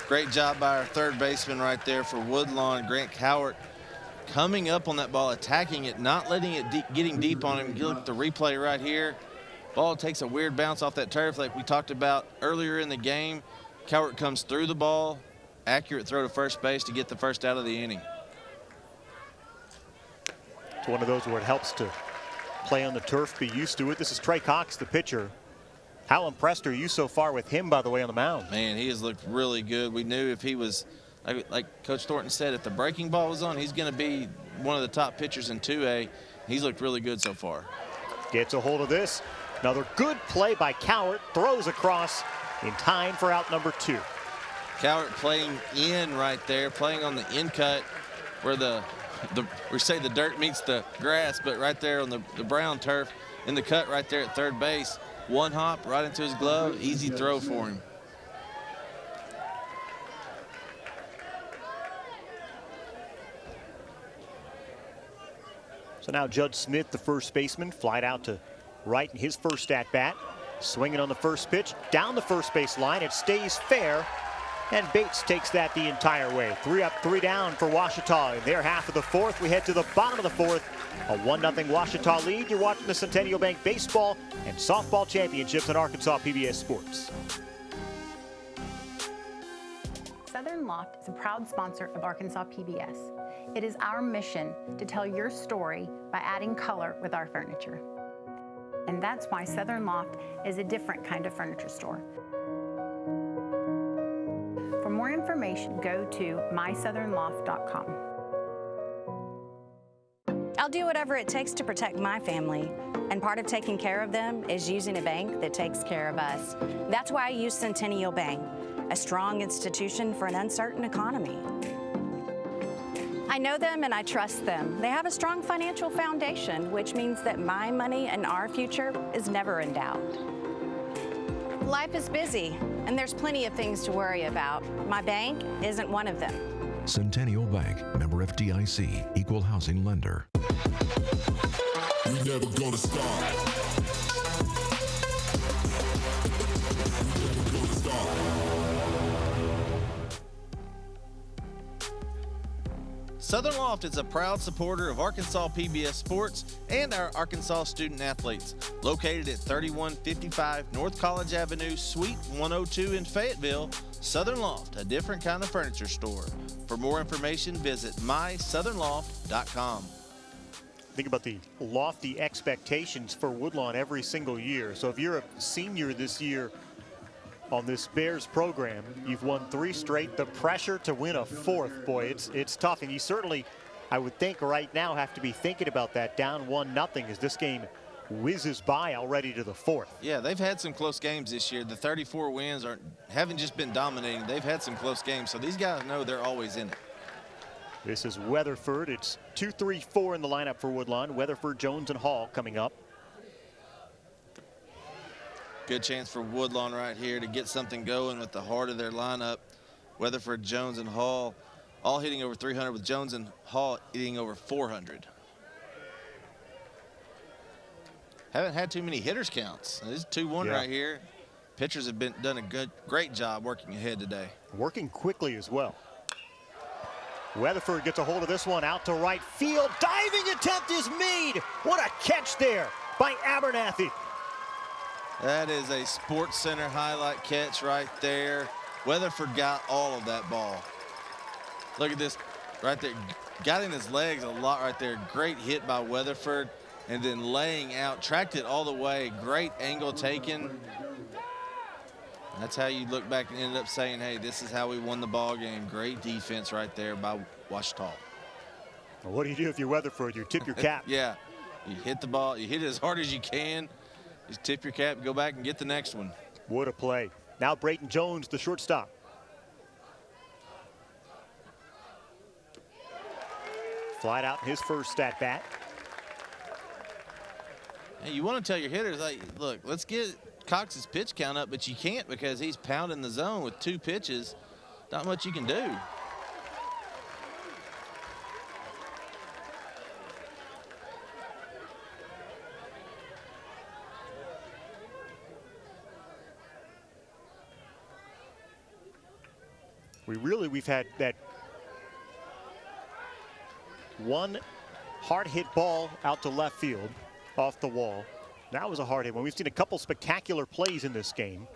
[SPEAKER 2] Great job by our third baseman right there for Woodlawn, Grant Cowart, coming up on that ball, attacking it, not letting it getting deep on him. Look at the replay right here. Ball takes a weird bounce off that turf like we talked about earlier in the game. Cowart comes through the ball, accurate throw to first base to get the first out of the inning.
[SPEAKER 1] It's one of those where it helps to play on the turf, be used to it. This is Trey Cox, the pitcher. How impressed are you so far with him, by the way, on the mound?
[SPEAKER 2] Man, he has looked really good. We knew if he was, like Coach Thornton said, if the breaking ball was on, he's going to be one of the top pitchers in 2A. He's looked really good so far.
[SPEAKER 1] Gets a hold of this. Another good play by Cowart. Throws across in time for out number 2.
[SPEAKER 2] Cowart playing in right there, playing on the in cut where we say the dirt meets the grass, but right there on the brown turf in the cut right there at third base. One hop right into his glove, easy throw for him.
[SPEAKER 1] So now Judd Smith, the first baseman, flied out to right in his first at bat. Swinging on the first pitch, down the first base line. It stays fair, and Bates takes that the entire way. 3 up, 3 down for Ouachita in their half of the fourth. We head to the bottom of the fourth. A 1-0 Ouachita lead. You're watching the Centennial Bank Baseball and Softball Championships on Arkansas PBS Sports.
[SPEAKER 21] Southern Loft is a proud sponsor of Arkansas PBS. It is our mission to tell your story by adding color with our furniture. And that's why Southern Loft is a different kind of furniture store. For more information, go to mysouthernloft.com.
[SPEAKER 16] I'll do whatever it takes to protect my family, and part of taking care of them is using a bank that takes care of us. That's why I use Centennial Bank, a strong institution for an uncertain economy. I know them and I trust them. They have a strong financial foundation, which means that my money and our future is never in doubt. Life is busy, and there's plenty of things to worry about. My bank isn't one of them.
[SPEAKER 4] Centennial Bank, member FDIC, equal housing lender.
[SPEAKER 19] We never gonna stop.
[SPEAKER 2] Southern Loft is a proud supporter of Arkansas PBS Sports and our Arkansas student athletes. Located at 3155 North College Avenue, Suite 102 in Fayetteville, Southern Loft, a different kind of furniture store. For more information, visit mysouthernloft.com.
[SPEAKER 1] Think about the lofty expectations for Woodlawn every single year. So if you're a senior this year on this Bears program, you've won 3 straight. The pressure to win a 4th, boy, it's tough. And you certainly, I would think right now, have to be thinking about that, down 1-0 as this game whizzes by already to the 4th.
[SPEAKER 2] Yeah, they've had some close games this year. The 34 wins haven't just been dominating. They've had some close games, so these guys know they're always in it.
[SPEAKER 1] This is Weatherford. It's 2-3-4 in the lineup for Woodlawn. Weatherford, Jones, and Hall coming up.
[SPEAKER 2] Good chance for Woodlawn right here to get something going with the heart of their lineup. Weatherford, Jones, and Hall all hitting over 300, with Jones and Hall hitting over 400. Haven't had too many hitters counts. This is 2-1 right here. Pitchers have done a great job working ahead today.
[SPEAKER 1] Working quickly as well. Weatherford gets a hold of this one out to right field. Diving attempt is made. What a catch there by Abernathy.
[SPEAKER 2] That is a Sports Center highlight catch right there. Weatherford got all of that ball. Look at this right there. Got in his legs a lot right there. Great hit by Weatherford. And then laying out, tracked it all the way. Great angle taken. That's how you look back and ended up saying, hey, this is how we won the ball game. Great defense right there by Ouachita.
[SPEAKER 1] Well, what do you do if you're Weatherford? You tip your cap.
[SPEAKER 2] Yeah, you hit the ball. You hit it as hard as you can. Just tip your cap, go back and get the next one.
[SPEAKER 1] What a play. Now Brayton Jones, the shortstop. Flied out his first at bat.
[SPEAKER 2] Hey, you want to tell your hitters, like, look, let's get Cox's pitch count up, but you can't because he's pounding the zone with 2 pitches. Not much you can do.
[SPEAKER 1] We've had that one hard hit ball out to left field off the wall. That was a hard hit one. We've seen a couple spectacular plays in this game.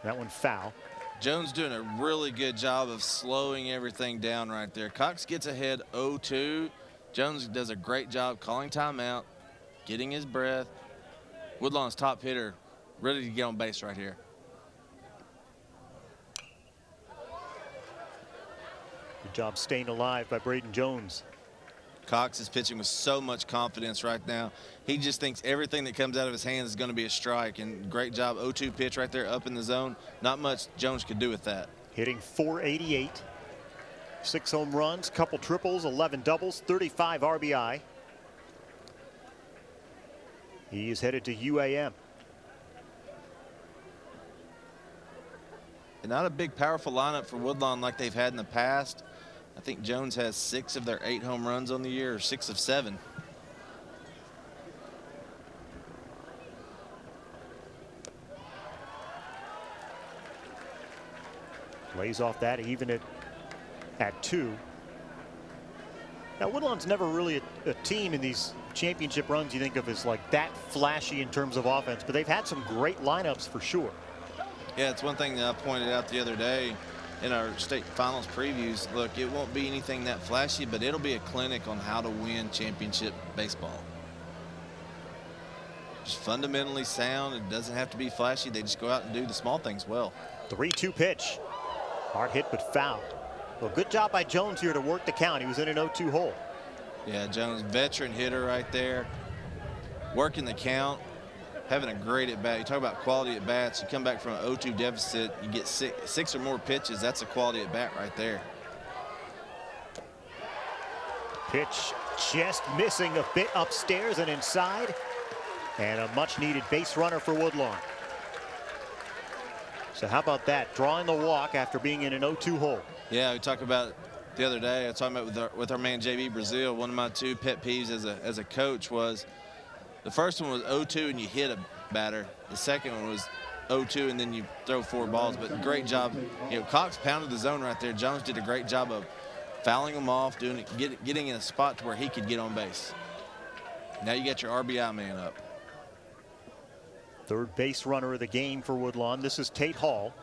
[SPEAKER 1] That one foul.
[SPEAKER 2] Jones doing a really good job of slowing everything down right there. Cox gets ahead 0-2. Jones does a great job calling timeout, getting his breath. Woodlawn's top hitter ready to get on base right here.
[SPEAKER 1] Good job staying alive by Brayton Jones.
[SPEAKER 2] Cox is pitching with so much confidence right now. He just thinks everything that comes out of his hands is going to be a strike, and great job. 0-2 pitch right there up in the zone. Not much Jones could do with that.
[SPEAKER 1] Hitting .488, 6 home runs, couple triples, 11 doubles, 35 RBI. He is headed to UAM.
[SPEAKER 2] And not a big, powerful lineup for Woodlawn like they've had in the past. I think Jones has 6 of their 8 home runs on the year, or 6 of 7.
[SPEAKER 1] Lays off that, even at 2. Now, Woodlawn's never really a team in these championship runs you think of as like that flashy in terms of offense, but they've had some great lineups for sure.
[SPEAKER 2] Yeah, it's one thing that I pointed out the other day in our state finals previews. Look, it won't be anything that flashy, but it'll be a clinic on how to win championship baseball. Just fundamentally sound. It doesn't have to be flashy. They just go out and do the small things well.
[SPEAKER 1] 3-2 pitch. Hard hit, but foul. Well, good job by Jones here to work the count. He was in an 0-2 hole.
[SPEAKER 2] Yeah, Jones, veteran hitter right there. Working the count. Having a great at-bat. You talk about quality at-bats. You come back from an 0-2 deficit, you get six or more pitches. That's a quality at-bat right there.
[SPEAKER 1] Pitch just missing a bit upstairs and inside. And a much-needed base runner for Woodlawn. So how about that? Drawing the walk after being in an 0-2 hole.
[SPEAKER 2] Yeah, we talked about it the other day. I was talking about with our man JB Brazil. One of my 2 pet peeves as a coach was the first one was 0-2 and you hit a batter. The second one was 0-2 and then you throw 4 balls. But great job. You know, Cox pounded the zone right there. Jones did a great job of fouling him off, getting in a spot to where he could get on base. Now you got your RBI man up.
[SPEAKER 1] Third base runner of the game for Woodlawn. This is Tate Hall.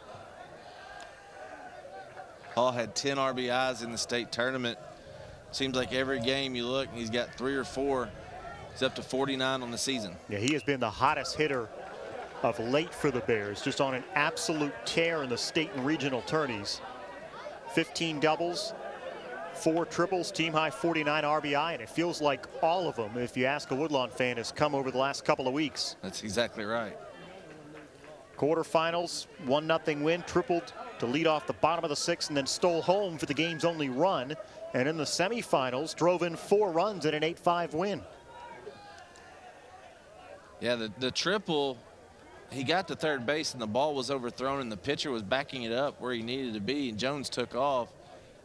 [SPEAKER 2] Hall had 10 RBIs in the state tournament. Seems like every game you look and he's got 3 or 4. He's up to 49 on the season.
[SPEAKER 1] Yeah, he has been the hottest hitter of late for the Bears, just on an absolute tear in the state and regional tourneys. 15 doubles, 4 triples, team high 49 RBI, and it feels like all of them, if you ask a Woodlawn fan, has come over the last couple of weeks.
[SPEAKER 2] That's exactly right.
[SPEAKER 1] Quarterfinals, 1-0 win, tripled to lead off the bottom of the 6th and then stole home for the game's only run. And in the semifinals, drove in 4 runs in an 8-5 win.
[SPEAKER 2] Yeah, the triple, he got to third base and the ball was overthrown and the pitcher was backing it up where he needed to be, and Jones took off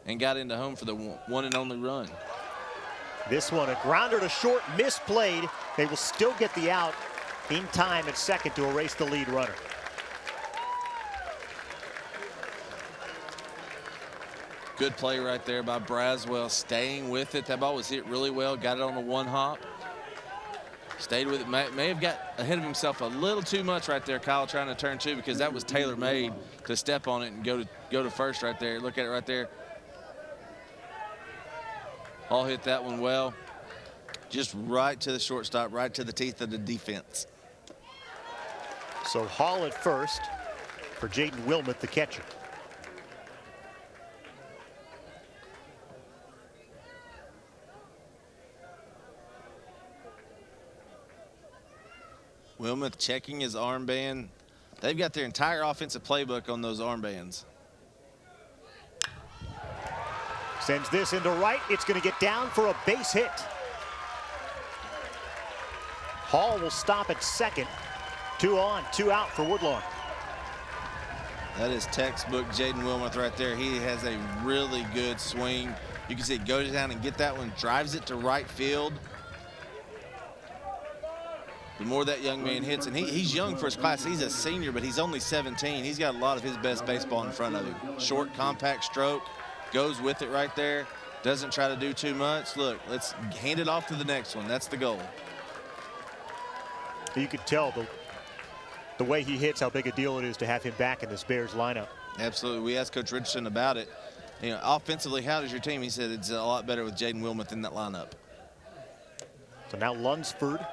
[SPEAKER 2] and got into home for the one and only run.
[SPEAKER 1] This one, a grounder to short, misplayed. They will still get the out in time at second to erase the lead runner.
[SPEAKER 2] Good play right there by Braswell, staying with it. That ball was hit really well, got it on a 1-hop. Stayed with it, may have got ahead of himself a little too much right there, Kyle, trying to turn 2, because that was tailor-made to step on it and go to first right there. Look at it right there. Hall hit that one well. Just right to the shortstop, right to the teeth of the defense.
[SPEAKER 1] So Hall at first for Jaden Wilmoth, the catcher.
[SPEAKER 2] Wilmoth checking his armband. They've got their entire offensive playbook on those armbands.
[SPEAKER 1] Sends this into right. It's going to get down for a base hit. Hall will stop at second. 2 on, 2 out for Woodlawn.
[SPEAKER 2] That is textbook Jaden Wilmoth right there. He has a really good swing. You can see it goes down and get that one, drives it to right field. The more that young man hits, and he's young for his class. He's a senior, but he's only 17. He's got a lot of his best baseball in front of him. Short, compact stroke, goes with it right there. Doesn't try to do too much. Look, let's hand it off to the next one. That's the goal.
[SPEAKER 1] You could tell the way he hits, how big a deal it is to have him back in this Bears lineup.
[SPEAKER 2] Absolutely. We asked Coach Richardson about it. You know, offensively, how does your team? He said it's a lot better with Jaden Wilmoth in that lineup.
[SPEAKER 1] So now Lunsford.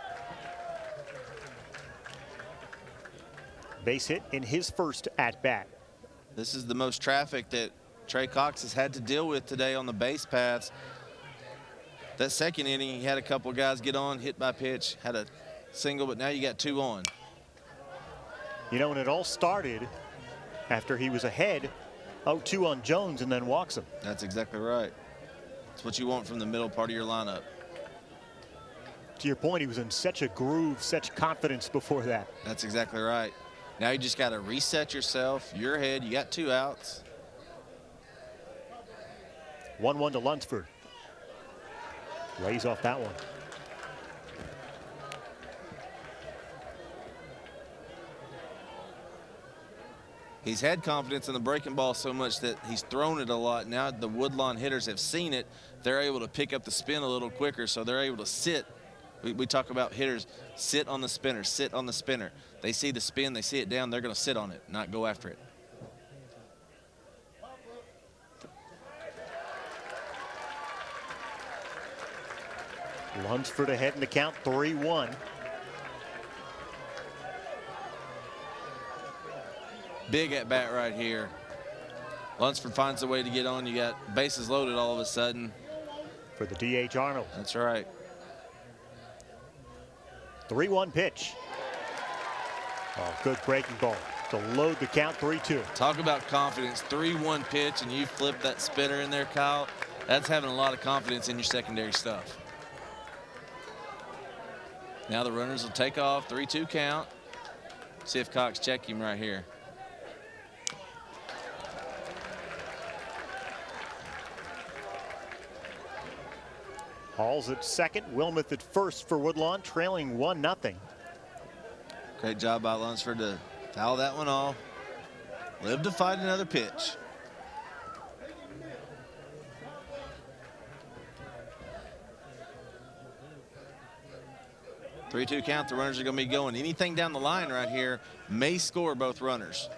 [SPEAKER 1] Base hit in his first at-bat.
[SPEAKER 2] This is the most traffic that Trey Cox has had to deal with today on the base paths. That second inning, he had a couple guys get on, hit by pitch, had a single, but now you got 2 on.
[SPEAKER 1] You know, when it all started after he was ahead 0-2 on Jones and then walks him.
[SPEAKER 2] That's exactly right. That's what you want from the middle part of your lineup.
[SPEAKER 1] To your point, he was in such a groove, such confidence before that.
[SPEAKER 2] That's exactly right. Now you just got to reset yourself. You're ahead. You got 2 outs.
[SPEAKER 1] 1-1 to Lunsford. Lays off that one.
[SPEAKER 2] He's had confidence in the breaking ball so much that he's thrown it a lot. Now the Woodlawn hitters have seen it. They're able to pick up the spin a little quicker, so they're able to sit. We talk about hitters sit on the spinner, sit on the spinner. They see the spin, they see it down, they're going to sit on it, not go after it.
[SPEAKER 1] Lunsford ahead in the count, 3-1.
[SPEAKER 2] Big at bat right here. Lunsford finds a way to get on. You got bases loaded all of a sudden.
[SPEAKER 1] For the DH Arnold.
[SPEAKER 2] That's right.
[SPEAKER 1] 3-1 pitch. Oh, good breaking ball to load the count, 3-2.
[SPEAKER 2] Talk about confidence. 3-1 pitch, and you flip that spinner in there, Kyle. That's having a lot of confidence in your secondary stuff. Now the runners will take off, 3-2 count. See if Cox check him right here.
[SPEAKER 1] Hall's at second, Wilmoth at first for Woodlawn, trailing 1-0.
[SPEAKER 2] Great job by Lunsford to foul that one off. Live to fight another pitch. Three-two count, the runners are gonna be going. Anything down the line right here may score both runners.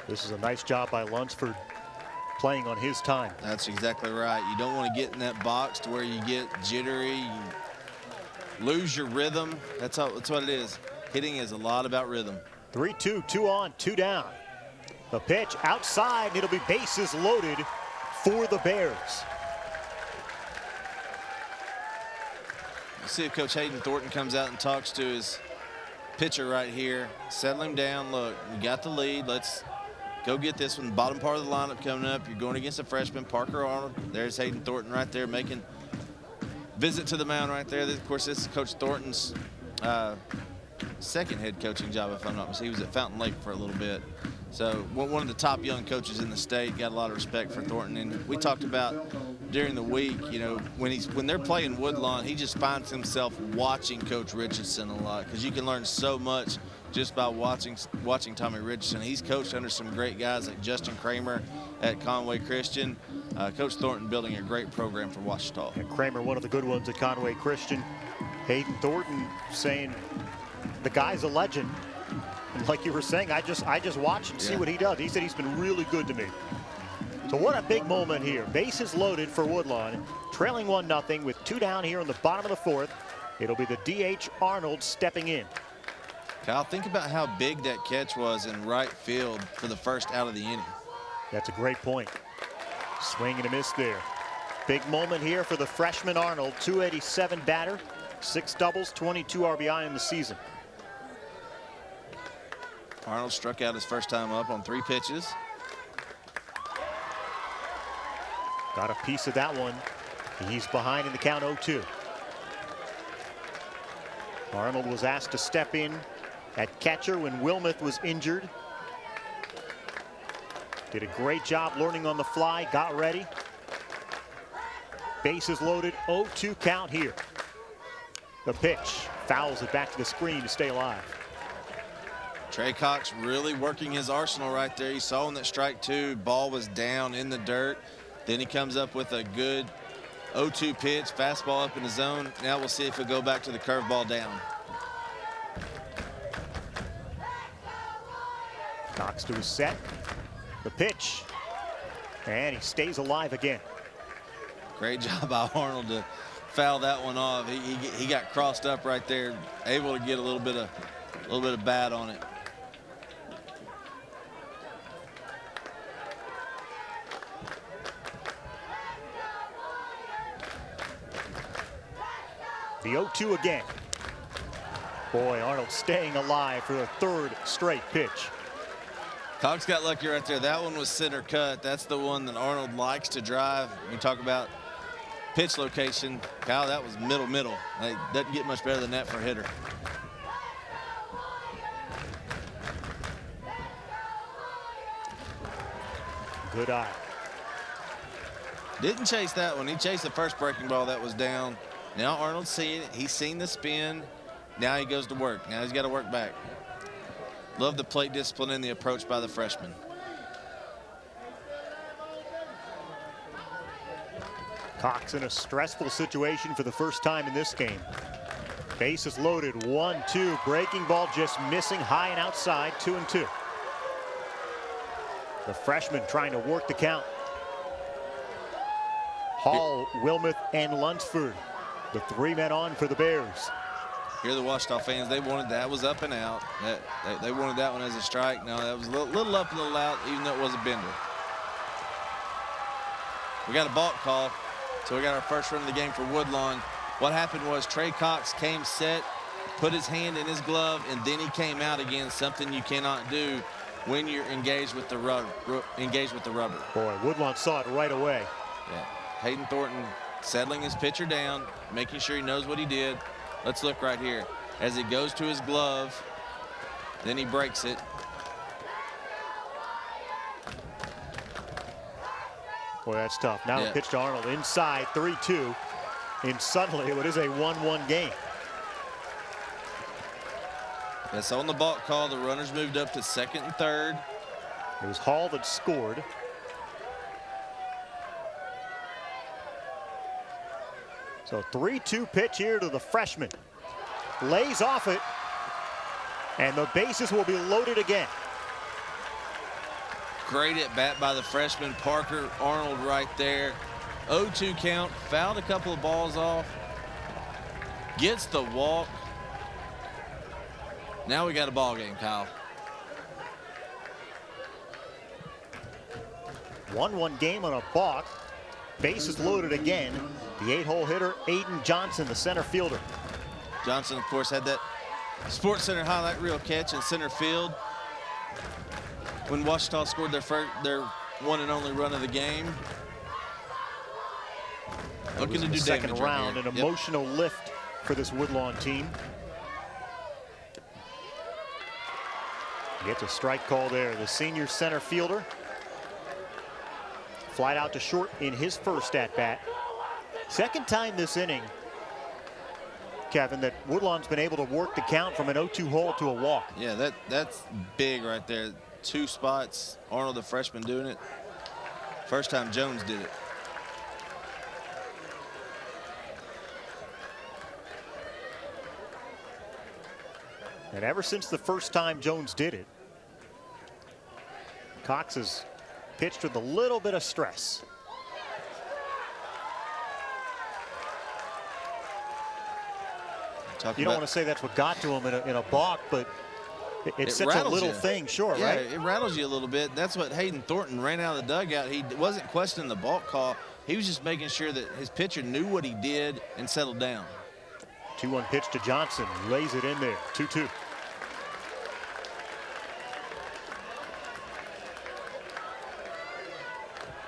[SPEAKER 1] This is a nice job by Lunsford playing on his time.
[SPEAKER 2] That's exactly right. You don't want to get in that box to where you get jittery, you lose your rhythm. That's what it is. Hitting is a lot about rhythm.
[SPEAKER 1] 3-2, 2 on, 2 down. The pitch outside, and it'll be bases loaded for the Bears.
[SPEAKER 2] Let's see if Coach Hayden Thornton comes out and talks to his pitcher right here. Settle him down. Look, you got the lead. Let's go get this one. Bottom part of the lineup coming up. You're going against a freshman, Parker Arnold. There's Hayden Thornton right there making visit to the mound right there. Of course, this is Coach Thornton's second head coaching job, if I'm not mistaken. He was at Fountain Lake for a little bit. So one of the top young coaches in the state. Got a lot of respect for Thornton. And we talked about during the week, you know, when they're playing Woodlawn, he just finds himself watching Coach Richardson a lot, because you can learn so much just by watching Tommy Richardson. He's coached under some great guys like Justin Kramer at Conway Christian. Coach Thornton building a great program for Ouachita.
[SPEAKER 1] And Kramer, one of the good ones at Conway Christian. Hayden Thornton saying the guy's a legend. And like you were saying, I just watch and see what he does. He said he's been really good to me. So what a big moment here. Bases loaded for Woodlawn, trailing 1-0 with 2 down here in the bottom of the fourth. It'll be the DH Arnold stepping in.
[SPEAKER 2] Kyle, think about how big that catch was in right field for the first out of the inning.
[SPEAKER 1] That's a great point. Swing and a miss there. Big moment here for the freshman Arnold, 287 batter, 6 doubles, 22 RBI in the season.
[SPEAKER 2] Arnold struck out his first time up on 3 pitches.
[SPEAKER 1] Got a piece of that one. He's behind in the count, 0-2. Arnold was asked to step in at catcher when Wilmoth was injured. Did a great job learning on the fly, got ready. Bases loaded, 0-2 count here. The pitch, fouls it back to the screen to stay alive.
[SPEAKER 2] Trey Cox really working his arsenal right there. You saw in that strike 2, ball was down in the dirt. Then he comes up with a good 0-2 pitch, fastball up in the zone. Now we'll see if he'll go back to the curveball down.
[SPEAKER 1] Cox to his set. The pitch. And he stays alive again.
[SPEAKER 2] Great job by Arnold to foul that one off. He got crossed up right there, able to get a little bit of bat on it.
[SPEAKER 1] The 0-2 again. Boy, Arnold staying alive for the 3rd straight pitch.
[SPEAKER 2] Cox got lucky right there. That one was center cut. That's the one that Arnold likes to drive. We talk about pitch location. Kyle, that was middle. It doesn't get much better than that for a hitter.
[SPEAKER 1] Good eye.
[SPEAKER 2] Didn't chase that one. He chased the first breaking ball that was down. Now Arnold's seeing it. He's seen the spin. Now he goes to work. Now he's got to work back. Love the plate discipline and the approach by the freshman.
[SPEAKER 1] Cox in a stressful situation for the first time in this game. Bases loaded, 1-2. Breaking ball just missing high and outside, 2-2. The freshman trying to work the count. Hall, Wilmoth, and Lunsford, the 3 men on for the Bears.
[SPEAKER 2] Here the Ouachita fans, they wanted that was up and out. They wanted that one as a strike. No, that was a little up, a little out, even though it was a bender. We got a balk call, so we got our first run of the game for Woodlawn. What happened was Trey Cox came set, put his hand in his glove, and then he came out again, something you cannot do when you're engaged with the rubber.
[SPEAKER 1] Boy, Woodlawn saw it right away.
[SPEAKER 2] Yeah. Hayden Thornton settling his pitcher down, making sure he knows what he did. Let's look right here. As it goes to his glove, then he breaks it.
[SPEAKER 1] Boy, that's tough. Now the pitch to Arnold inside, 3-2. And suddenly it is a 1-1 game.
[SPEAKER 2] That's on the balk call. The runners moved up to second and third.
[SPEAKER 1] It was Hall that scored. So 3-2 pitch here to the freshman. Lays off it. And the bases will be loaded again.
[SPEAKER 2] Great at bat by the freshman Parker Arnold right there. 0-2 count, fouled a couple of balls off. Gets the walk. Now we got a ball game, Kyle.
[SPEAKER 1] 1-1 game on a balk. Bases loaded again. The 8-hole hitter, Aiden Johnson, the center fielder.
[SPEAKER 2] Johnson, of course, had that Sports Center highlight reel catch in center field when Ouachita scored their one and only run of the game. Looking to do
[SPEAKER 1] second
[SPEAKER 2] damage
[SPEAKER 1] round,
[SPEAKER 2] right
[SPEAKER 1] an emotional lift for this Woodlawn team. Gets a strike call there. The senior center fielder. Flied out to short in his first at-bat. Second time this inning, Kevin, that Woodlawn's been able to work the count from an 0-2 hole to a walk.
[SPEAKER 2] Yeah, that's big right there. 2 spots. Arnold, the freshman, doing it. First time Jones did it.
[SPEAKER 1] And ever since the first time Jones did it, Cox has pitched with a little bit of stress. You don't want to say that's what got to him in a balk, but it's such a little thing, sure,
[SPEAKER 2] yeah,
[SPEAKER 1] right?
[SPEAKER 2] It rattles you a little bit. That's what Hayden Thornton ran out of the dugout. He wasn't questioning the balk call. He was just making sure that his pitcher knew what he did and settled down.
[SPEAKER 1] 2-1 pitch to Johnson. Lays it in there. 2-2.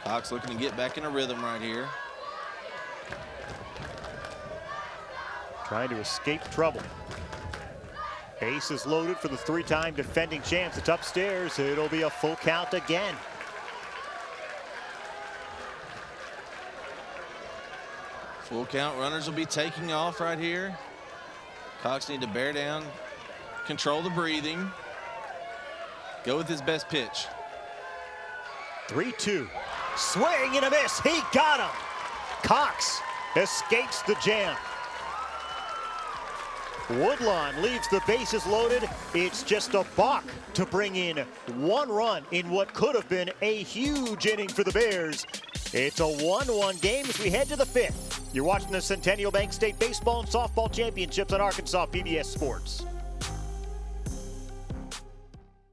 [SPEAKER 2] Cox looking to get back in a rhythm right here.
[SPEAKER 1] Trying to escape trouble. Base is loaded for the 3-time defending champs. It's upstairs. It'll be a full count again.
[SPEAKER 2] Full count. Runners will be taking off right here. Cox need to bear down, control the breathing, go with his best pitch.
[SPEAKER 1] 3-2. Swing and a miss. He got him. Cox escapes the jam. Woodlawn leaves the bases loaded. It's just a balk to bring in 1 run in what could have been a huge inning for the Bears. It's a 1-1 game as we head to the 5th. You're watching the Centennial Bank State Baseball and Softball Championships on Arkansas PBS Sports.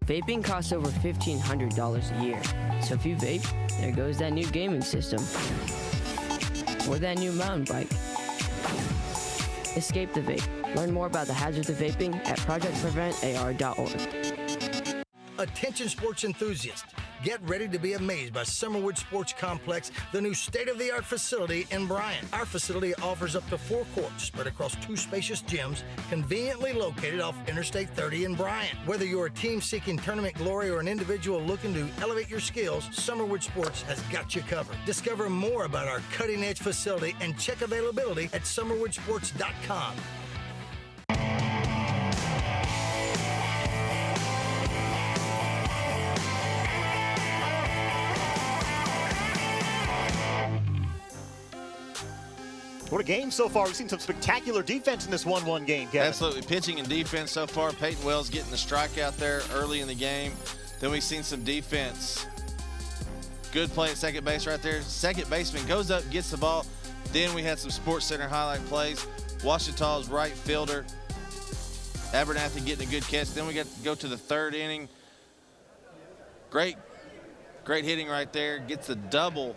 [SPEAKER 5] Vaping costs over $1,500 a year. So if you vape, there goes that new gaming system. Or that new mountain bike. Escape the vape. Learn more about the hazards of vaping at projectpreventar.org.
[SPEAKER 17] Attention sports enthusiasts. Get ready to be amazed by Summerwood Sports Complex, the new state-of-the-art facility in Bryan. Our facility offers up to 4 courts spread across 2 spacious gyms, conveniently located off Interstate 30 in Bryan. Whether you're a team seeking tournament glory or an individual looking to elevate your skills, Summerwood Sports has got you covered. Discover more about our cutting-edge facility and check availability at summerwoodsports.com.
[SPEAKER 1] What a game so far. We've seen some spectacular defense in this 1-1 game, Kevin.
[SPEAKER 2] Absolutely. Pitching and defense so far. Peyton Wells getting the strikeout there early in the game. Then we've seen some defense. Good play at second base right there. Second baseman goes up, gets the ball. Then we had some Sports Center highlight plays. Ouachita's right fielder, Abernathy, getting a good catch. Then we got to go to the 3rd inning. Great hitting right there. Gets the double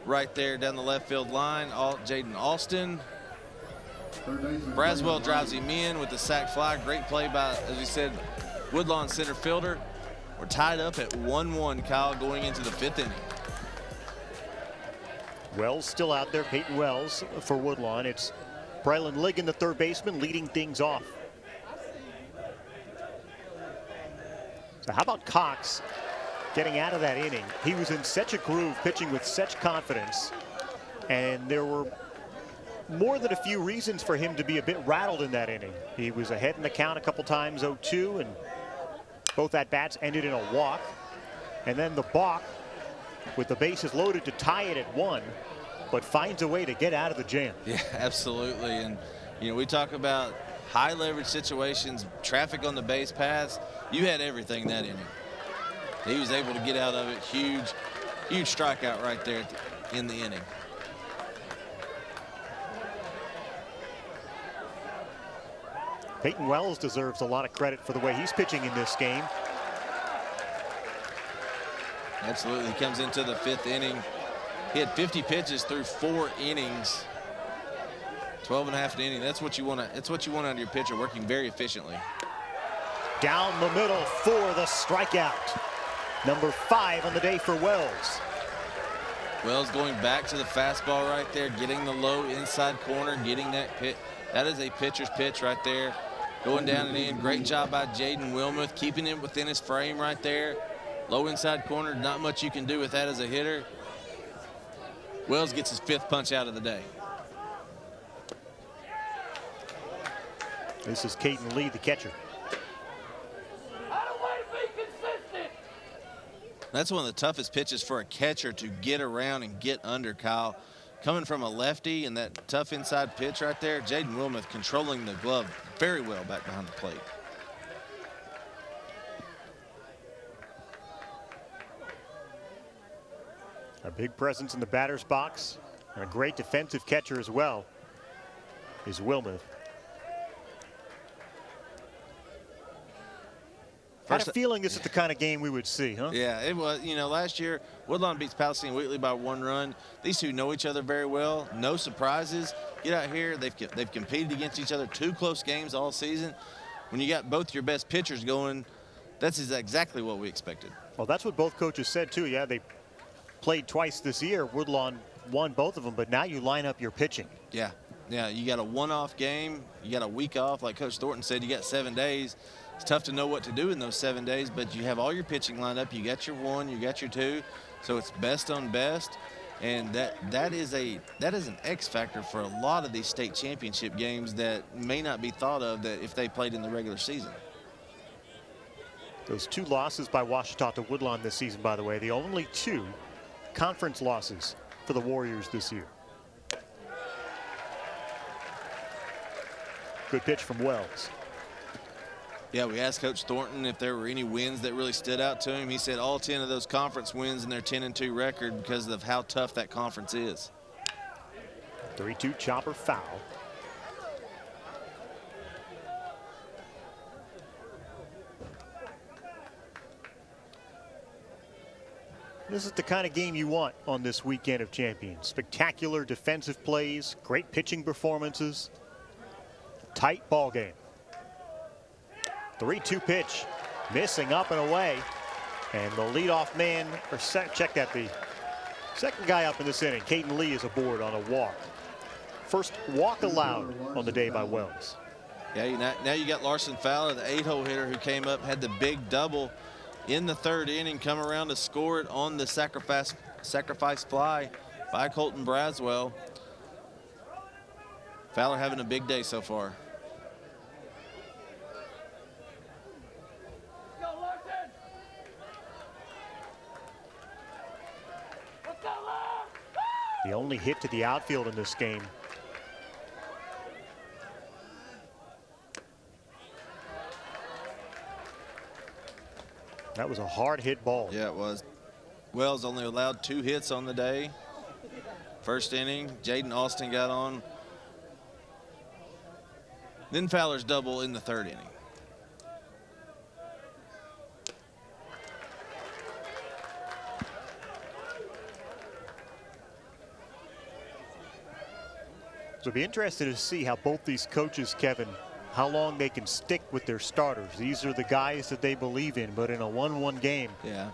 [SPEAKER 2] right there down the left field line. Jaden Alston. Braswell drives him in with the sac fly. Great play by, as we said, Woodlawn center fielder. We're tied up at 1-1, Kyle, going into the 5th inning.
[SPEAKER 1] Wells still out there, Peyton Wells for Woodlawn. It's Braylon Ligon, the third baseman, leading things off. So how about Cox getting out of that inning? He was in such a groove, pitching with such confidence, and there were more than a few reasons for him to be a bit rattled in that inning. He was ahead in the count a couple times, 0-2, and both at-bats ended in a walk. And then the balk with the bases loaded to tie it at 1, but finds a way to get out of the jam.
[SPEAKER 2] Yeah, absolutely. And, you know, we talk about high leverage situations, traffic on the base paths. You had everything that inning. He was able to get out of it. Huge strikeout right there in the inning.
[SPEAKER 1] Peyton Wells deserves a lot of credit for the way he's pitching in this game.
[SPEAKER 2] Absolutely. He comes into the 5th inning. He had 50 pitches through 4 innings. 12.5 an inning. That's what you want. It's what you want out of your pitcher, working very efficiently.
[SPEAKER 1] Down the middle for the strikeout. Number 5 on the day for Wells.
[SPEAKER 2] Wells going back to the fastball right there, getting the low inside corner, getting that pitch. That is a pitcher's pitch right there. Going down and in. Great job by Jaden Wilmuth, keeping it within his frame right there. Low inside corner, not much you can do with that as a hitter. Wells gets his 5th punch out of the day.
[SPEAKER 1] This is Caden Lee, the catcher.
[SPEAKER 2] That's one of the toughest pitches for a catcher to get around and get under, Kyle. Coming from a lefty and that tough inside pitch right there, Jaden Wilmuth controlling the glove very well back behind the plate.
[SPEAKER 1] A big presence in the batter's box and a great defensive catcher as well is Wilmuth. Had a feeling this is the kind of game we would see, huh?
[SPEAKER 2] Yeah, it was. You know, last year, Woodlawn beats Palestine Wheatley by 1 run. These two know each other very well. No surprises. Get out here. They've competed against each other 2 close games all season. When you got both your best pitchers going, that's exactly what we expected.
[SPEAKER 1] Well, that's what both coaches said, too. Yeah, they played twice this year. Woodlawn won both of them, but now you line up your pitching.
[SPEAKER 2] Yeah, you got a one-off game. You got a week off. Like Coach Thornton said, you got 7 days. It's tough to know what to do in those 7 days, but you have all your pitching lined up. You got your 1, you got your 2, so it's best on best, and that is an X factor for a lot of these state championship games that may not be thought of that if they played in the regular season.
[SPEAKER 1] Those 2 losses by Ouachita to Woodlawn this season, by the way, the only 2 conference losses for the Warriors this year. Good pitch from Wells.
[SPEAKER 2] Yeah, we asked Coach Thornton if there were any wins that really stood out to him. He said all 10 of those conference wins in their 10-2 record because of how tough that conference is.
[SPEAKER 1] 3-2 chopper foul. This is the kind of game you want on this weekend of champions. Spectacular defensive plays, great pitching performances, tight ball game. 3-2 pitch, missing up and away. And the leadoff man, or check that, the second guy up in this inning, Caden Lee, is aboard on a walk. First walk allowed on the day by Wells.
[SPEAKER 2] Yeah, now you got Larson Fowler, the 8-hole hitter who came up, had the big double in the 3rd inning, come around to score it on the sacrifice fly by Colton Braswell. Fowler having a big day so far.
[SPEAKER 1] The only hit to the outfield in this game. That was a hard hit ball.
[SPEAKER 2] Yeah, it was. Wells only allowed 2 hits on the day. First inning, Jaden Austin got on. Then Fowler's double in the 3rd inning.
[SPEAKER 1] So it'll be interesting to see how both these coaches, Kevin, how long they can stick with their starters. These are the guys that they believe in, but in a 1-1 game.
[SPEAKER 2] Yeah.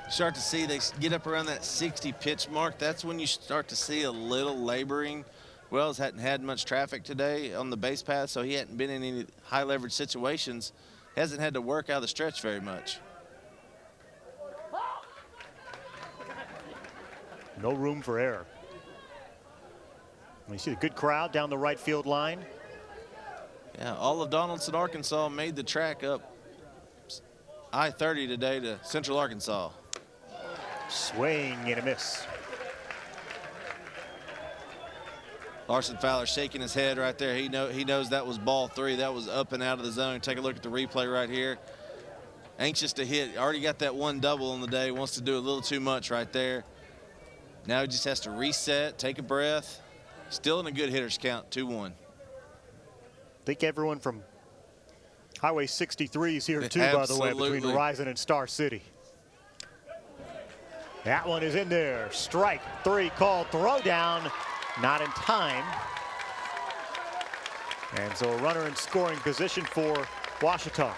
[SPEAKER 2] Start to see they get up around that 60 pitch mark. That's when you start to see a little laboring. Wells hadn't had much traffic today on the base path, so he hadn't been in any high leverage situations. Hasn't had to work out of the stretch very much.
[SPEAKER 1] No room for error. You see a good crowd down the right field line.
[SPEAKER 2] Yeah, all of Donaldson, Arkansas made the track up I-30 today to Central Arkansas.
[SPEAKER 1] Swing and a miss.
[SPEAKER 2] Larson Fowler shaking his head right there. He knows that was ball 3. That was up and out of the zone. Take a look at the replay right here. Anxious to hit. Already got that 1 double on the day. Wants to do a little too much right there. Now he just has to reset, take a breath. Still in a good hitter's count, 2-1.
[SPEAKER 1] I think everyone from Highway 63 is here too, by the way, between Horizon and Star City. That one is in there. Strike 3 called. Throw down. Not in time. And so a runner in scoring position for Ouachita.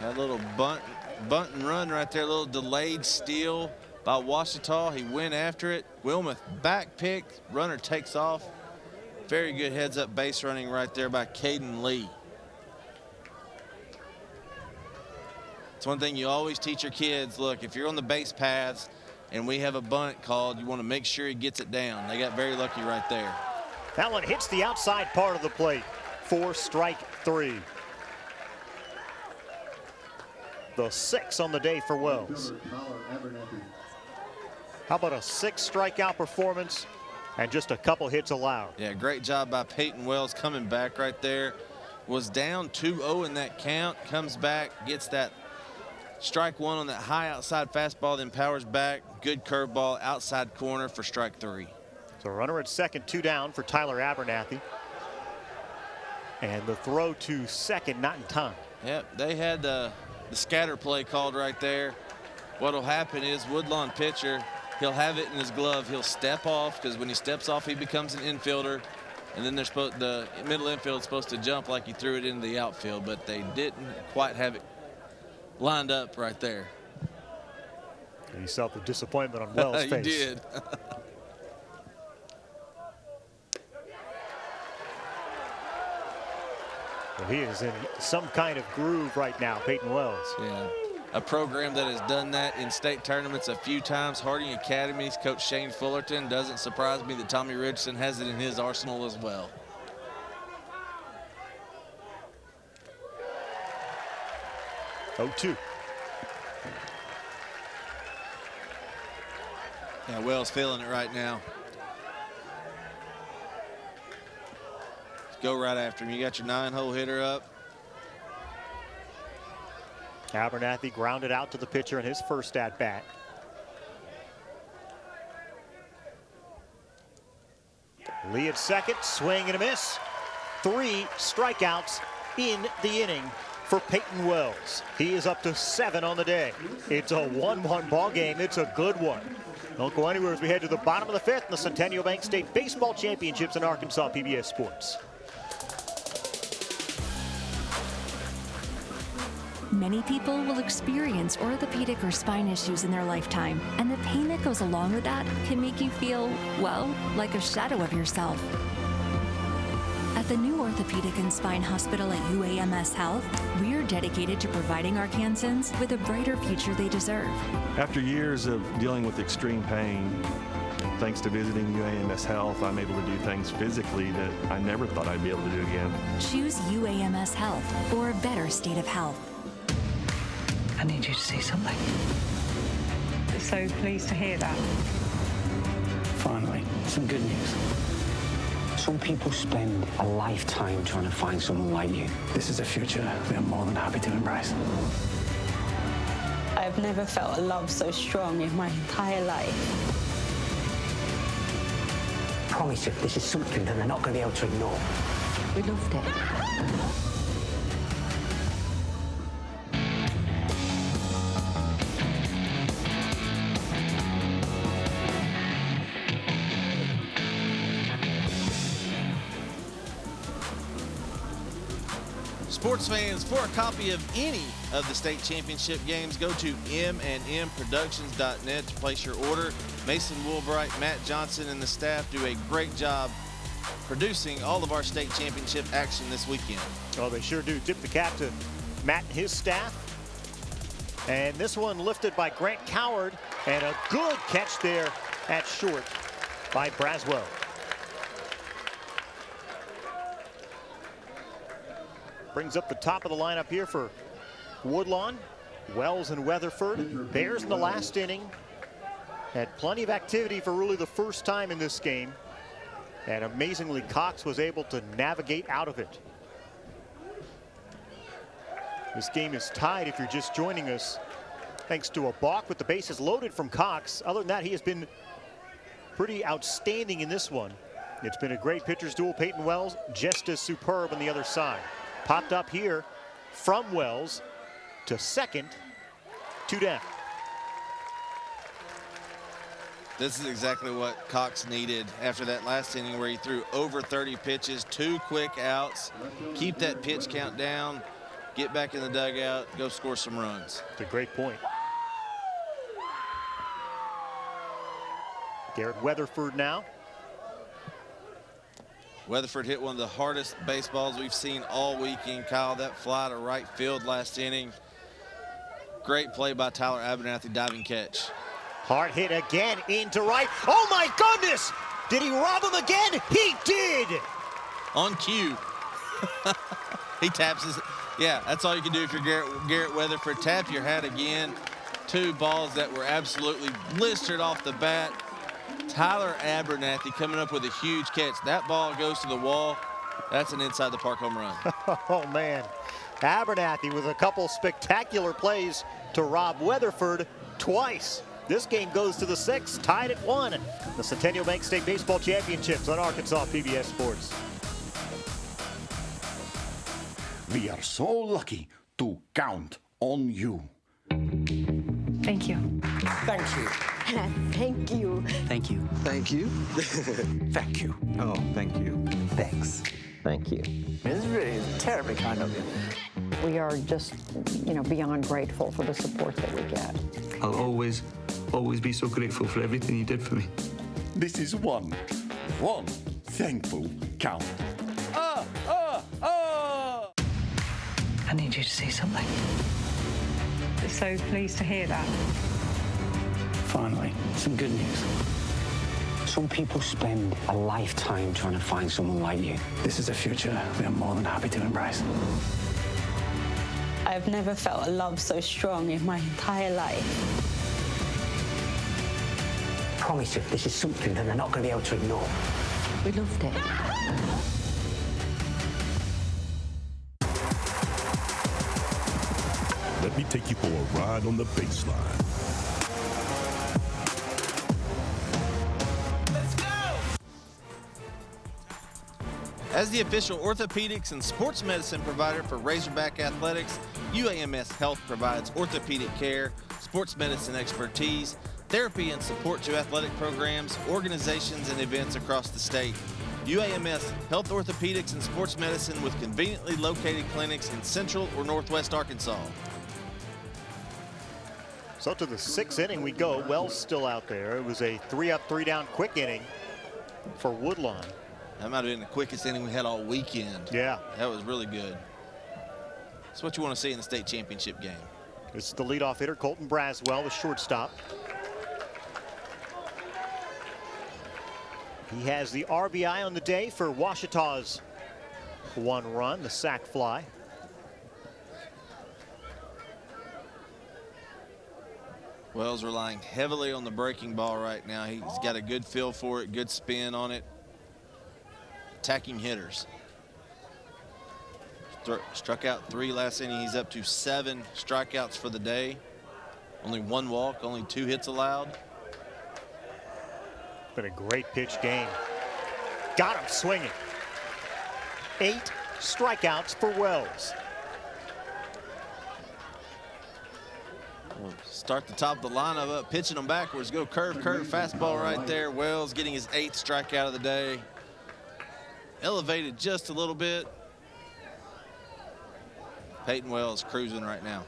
[SPEAKER 2] That little bunt and run right there, a little delayed steal by Ouachita. He went after it. Wilmoth back pick. Runner takes off. Very good heads-up base running right there by Caden Lee. It's one thing you always teach your kids. Look, if you're on the base paths and we have a bunt called, you want to make sure he gets it down. They got very lucky right there.
[SPEAKER 1] That one hits the outside part of the plate for strike 3. The 6 on the day for Wells. How about a 6 strikeout performance and just a couple hits allowed?
[SPEAKER 2] Yeah, great job by Peyton Wells coming back right there. Was down 2-0 in that count, comes back, gets that strike 1 on that high outside fastball, then powers back. Good curveball outside corner for strike 3.
[SPEAKER 1] So runner at second, 2 down for Tyler Abernathy. And the throw to second, not in time.
[SPEAKER 2] Yep, they had the scatter play called right there. What'll happen is Woodlawn pitcher, he'll have it in his glove. He'll step off, because when he steps off, he becomes an infielder. And then the middle infield is supposed to jump like he threw it into the outfield, but they didn't quite have it lined up right there.
[SPEAKER 1] And you saw the disappointment on Wells' face.
[SPEAKER 2] He did.
[SPEAKER 1] Well, he is in some kind of groove right now, Peyton Wells.
[SPEAKER 2] Yeah, a program that has done that in state tournaments a few times. Harding Academy's coach Shane Fullerton. Doesn't surprise me that Tommy Richardson has it in his arsenal as well.
[SPEAKER 1] Oh, 2.
[SPEAKER 2] Yeah, Wells feeling it right now. Go right after him. You got your 9-hole hitter up.
[SPEAKER 1] Abernathy grounded out to the pitcher in his first at bat. Lee at second, swing and a miss. 3 strikeouts in the inning for Peyton Wells. He is up to 7 on the day. It's a 1-1 ball game. It's a good one. Don't go anywhere as we head to the bottom of the 5th in the Centennial Bank State Baseball Championships in Arkansas PBS Sports.
[SPEAKER 3] Many people will experience orthopedic or spine issues in their lifetime, and the pain that goes along with that can make you feel, well, like a shadow of yourself. At the new Orthopedic and Spine Hospital at UAMS Health, we're dedicated to providing Arkansans with a brighter future they deserve.
[SPEAKER 22] After years of dealing with extreme pain, thanks to visiting UAMS Health, I'm able to do things physically that I never thought I'd be able to do again.
[SPEAKER 3] Choose UAMS Health for a better state of health.
[SPEAKER 11] I need you to see something. So pleased to hear that.
[SPEAKER 13] Finally, some good news. Some people spend a lifetime trying to find someone like you. This is a future we are more than happy to embrace.
[SPEAKER 23] I've never felt a love so strong in my entire life.
[SPEAKER 13] I promise you, this is something that they're not going to be able to ignore.
[SPEAKER 23] We loved it.
[SPEAKER 2] Sports fans, for a copy of any of the state championship games, go to mnmproductions.net to place your order. Mason Woolbright, Matt Johnson, and the staff do a great job producing all of our state championship action this weekend.
[SPEAKER 1] Oh, they sure do. Tip the cap to Matt and his staff. And this one lifted by Grant Coward, and a good catch there at short by Braswell. Brings up the top of the lineup here for Woodlawn, Wells, and Weatherford. Bears in the last inning had plenty of activity for really the first time in this game. And amazingly, Cox was able to navigate out of it. This game is tied if you're just joining us, thanks to a balk with the bases loaded from Cox. Other than that, he has been pretty outstanding in this one. It's been a great pitcher's duel. Peyton Wells just as superb on the other side. Popped up here from Wells to second, 2 down.
[SPEAKER 2] This is exactly what Cox needed after that last inning where he threw over 30 pitches, 2 quick outs, keep that pitch count down, get back in the dugout, go score some runs.
[SPEAKER 1] It's a great point. Garrett Weatherford now.
[SPEAKER 2] Weatherford hit one of the hardest baseballs we've seen all weekend. Kyle, that fly to right field last inning. Great play by Tyler Abernathy, diving catch.
[SPEAKER 1] Hard hit again into right. Oh my goodness! Did he rob him again? He did!
[SPEAKER 2] On cue. He taps his, yeah, that's all you can do if you're Garrett Weatherford. Tap your hat again. 2 balls that were absolutely blistered off the bat. Tyler Abernathy coming up with a huge catch. That ball goes to the wall. That's an inside the park home run.
[SPEAKER 1] Oh man, Abernathy with a couple spectacular plays to rob Weatherford twice. This game goes to the 6th, tied at 1. The Centennial Bank State Baseball Championships on Arkansas PBS Sports.
[SPEAKER 12] We are so lucky to count on you.
[SPEAKER 11] Thank you.
[SPEAKER 12] Thank you.
[SPEAKER 23] Thank you.
[SPEAKER 12] Thank you. Thank you. Thank you. Oh, thank you. Thanks.
[SPEAKER 14] Thank you.
[SPEAKER 12] It's really terribly kind of you.
[SPEAKER 15] We are just, beyond grateful for the support that we get.
[SPEAKER 24] I'll always be so grateful for everything you did for me.
[SPEAKER 12] This is one thankful count.
[SPEAKER 11] I need you to see something. So pleased to hear that.
[SPEAKER 13] Finally, some good news. Some people spend a lifetime trying to find someone like you. This is a future we are more than happy to embrace.
[SPEAKER 23] I've never felt a love so strong in my entire life.
[SPEAKER 13] I promise you, this is something that they're not going to be able to ignore.
[SPEAKER 15] We loved it.
[SPEAKER 19] Let me take you for a ride on the baseline.
[SPEAKER 2] As the official orthopedics and sports medicine provider for Razorback Athletics, UAMS Health provides orthopedic care, sports medicine expertise, therapy and support to athletic programs, organizations, and events across the state. UAMS Health Orthopedics and Sports Medicine with conveniently located clinics in Central or Northwest Arkansas.
[SPEAKER 1] So to the 6th inning we go. Wells still out there. It was a 3-up, 3-down quick inning for Woodlawn.
[SPEAKER 2] That might have been the quickest inning we had all weekend.
[SPEAKER 1] Yeah.
[SPEAKER 2] That was really good. That's what you want to see in the state championship game.
[SPEAKER 1] This is the leadoff hitter, Colton Braswell, the shortstop. He has the RBI on the day for Ouachita's 1 run, the sac fly.
[SPEAKER 2] Wells relying heavily on the breaking ball right now. He's got a good feel for it, good spin on it. Attacking hitters. Struck out 3 last inning. He's up to 7 strikeouts for the day. Only 1 walk, only 2 hits allowed.
[SPEAKER 1] Been a great pitch game. Got him swinging. 8 strikeouts for Wells.
[SPEAKER 2] We'll start the top of the lineup up, pitching them backwards. Go curve, fastball right there. Wells getting his 8th strikeout of the day. Elevated just a little bit. Peyton Wells cruising right now.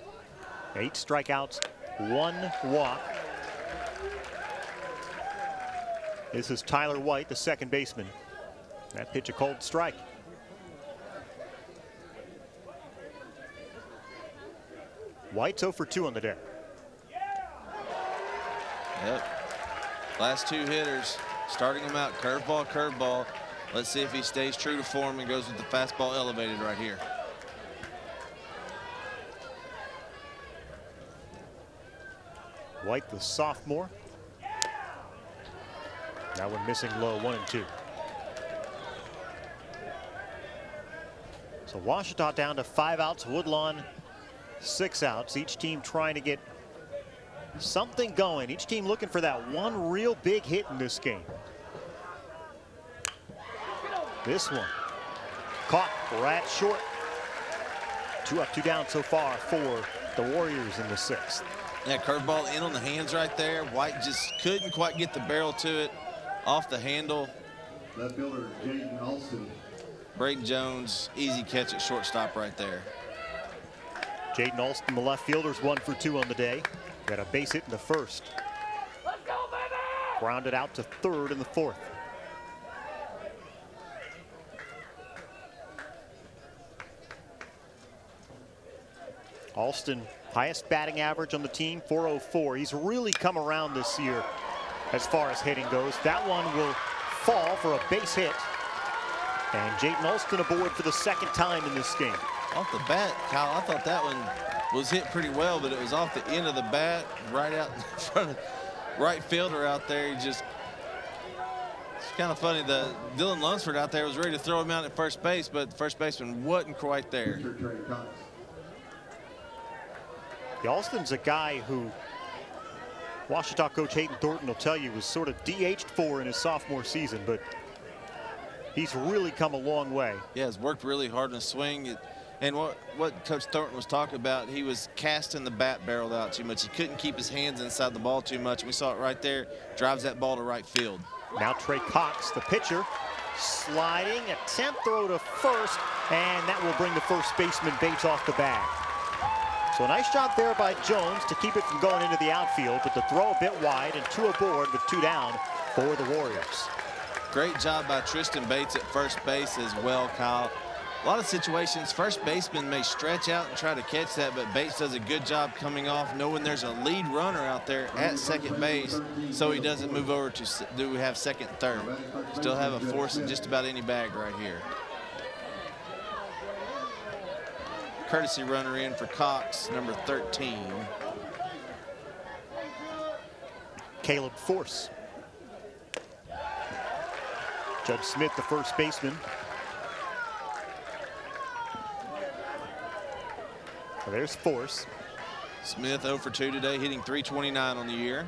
[SPEAKER 1] 8 strikeouts, 1 walk. This is Tyler White, the second baseman. That pitch a cold strike. White's 0 for 2 on the day.
[SPEAKER 2] Yep. Last 2 hitters, starting them out curveball, curveball. Let's see if he stays true to form and goes with the fastball elevated right here.
[SPEAKER 1] White, the sophomore. That one missing low, 1 and 2. So Ouachita down to 5 outs, Woodlawn 6 outs. Each team trying to get something going. Each team looking for that one real big hit in this game. This one caught right short. 2 up, 2 down so far for the Warriors in the 6th.
[SPEAKER 2] Yeah, curveball in on the hands right there. White just couldn't quite get the barrel to it off the handle.
[SPEAKER 6] Left fielder Jaden Alston.
[SPEAKER 2] Braden Jones, easy catch at shortstop right there.
[SPEAKER 1] Jaden Alston, the left fielder's 1 for 2 on the day. Got a base hit in the 1st.
[SPEAKER 6] Let's go, baby!
[SPEAKER 1] Grounded out to 3rd in the 4th. Alston, highest batting average on the team, 404. He's really come around this year as far as hitting goes. That one will fall for a base hit. And Jaden Alston aboard for the 2nd time in this game.
[SPEAKER 2] Off the bat, Kyle, I thought that one was hit pretty well, but it was off the end of the bat, right out in front of right fielder out there. He just, it's kind of funny. The Dylan Lunsford out there was ready to throw him out at first base, but the first baseman wasn't quite there.
[SPEAKER 1] Alston's a guy who Ouachita coach Hayden Thornton will tell you was sort of DH'd for in his sophomore season, but he's really come a long way.
[SPEAKER 2] Yeah, he's worked really hard in the swing. And what Coach Thornton was talking about, he was casting the bat barrel out too much. He couldn't keep his hands inside the ball too much. We saw it right there, drives that ball to right field.
[SPEAKER 1] Now Trey Cox, the pitcher, sliding, attempt throw to first, and that will bring the first baseman Bates off the bag. So a nice job there by Jones to keep it from going into the outfield, but the throw a bit wide and 2 aboard with 2 down for the Warriors.
[SPEAKER 2] Great job by Tristan Bates at first base as well, Kyle. A lot of situations, first baseman may stretch out and try to catch that, but Bates does a good job coming off, knowing there's a lead runner out there at second base, so he doesn't move over to do we have second, third. Still have a force in just about any bag right here. Courtesy runner in for Cox, number 13.
[SPEAKER 1] Caleb Force. Judge Smith, the first baseman. So there's Force.
[SPEAKER 2] Smith 0 for 2 today, hitting .329 on the year.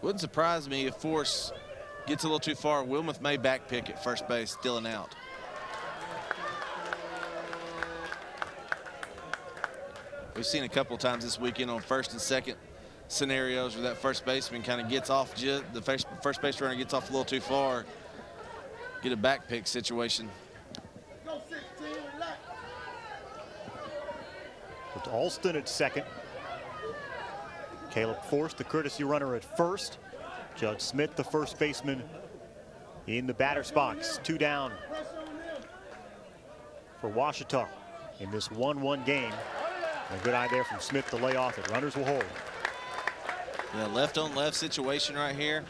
[SPEAKER 2] Wouldn't surprise me if Force gets a little too far. Wilmoth may back pick at first base, still an out. We've seen a couple times this weekend on first and second scenarios where that first baseman kind of gets off, the first base runner gets off a little too far, get a back pick situation.
[SPEAKER 1] With Alston at second. Caleb Force, the courtesy runner at first. Judge Smith, the first baseman, in the batter's box. 2 down for Ouachita in this 1-1 game. A good eye there from Smith to lay off it. Runners will hold.
[SPEAKER 2] Yeah, left on left situation right here.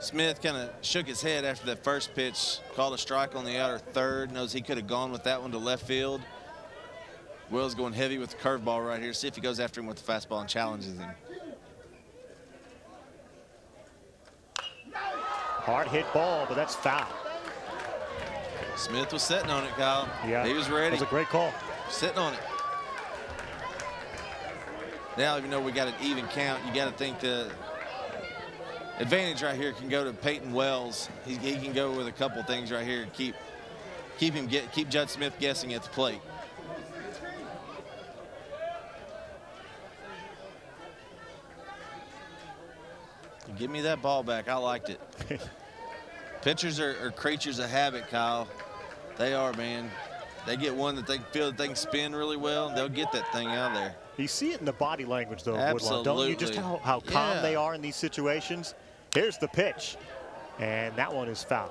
[SPEAKER 2] Smith kind of shook his head after that first pitch, called a strike on the outer third, knows he could have gone with that one to left field. Will's going heavy with the curveball right here. See if he goes after him with the fastball and challenges him.
[SPEAKER 1] Hard hit ball, but that's foul.
[SPEAKER 2] Smith was sitting on it, Kyle.
[SPEAKER 1] Yeah,
[SPEAKER 2] he was ready.
[SPEAKER 1] That was a great call.
[SPEAKER 2] Sitting on it. Now, even though we got an even count, you got to think the advantage right here can go to Peyton Wells. He can go with a couple things right here and keep Judge Smith guessing at the plate. Give me that ball back. I liked it. Pitchers are creatures of habit, Kyle. They are, man. They get one that they feel that they can spin really well, and they'll get that thing out of there.
[SPEAKER 1] You see it in the body language, though,
[SPEAKER 2] Absolutely.
[SPEAKER 1] Woodlawn, don't you? Just how calm they are in these situations. Here's the pitch, and that one is fouled.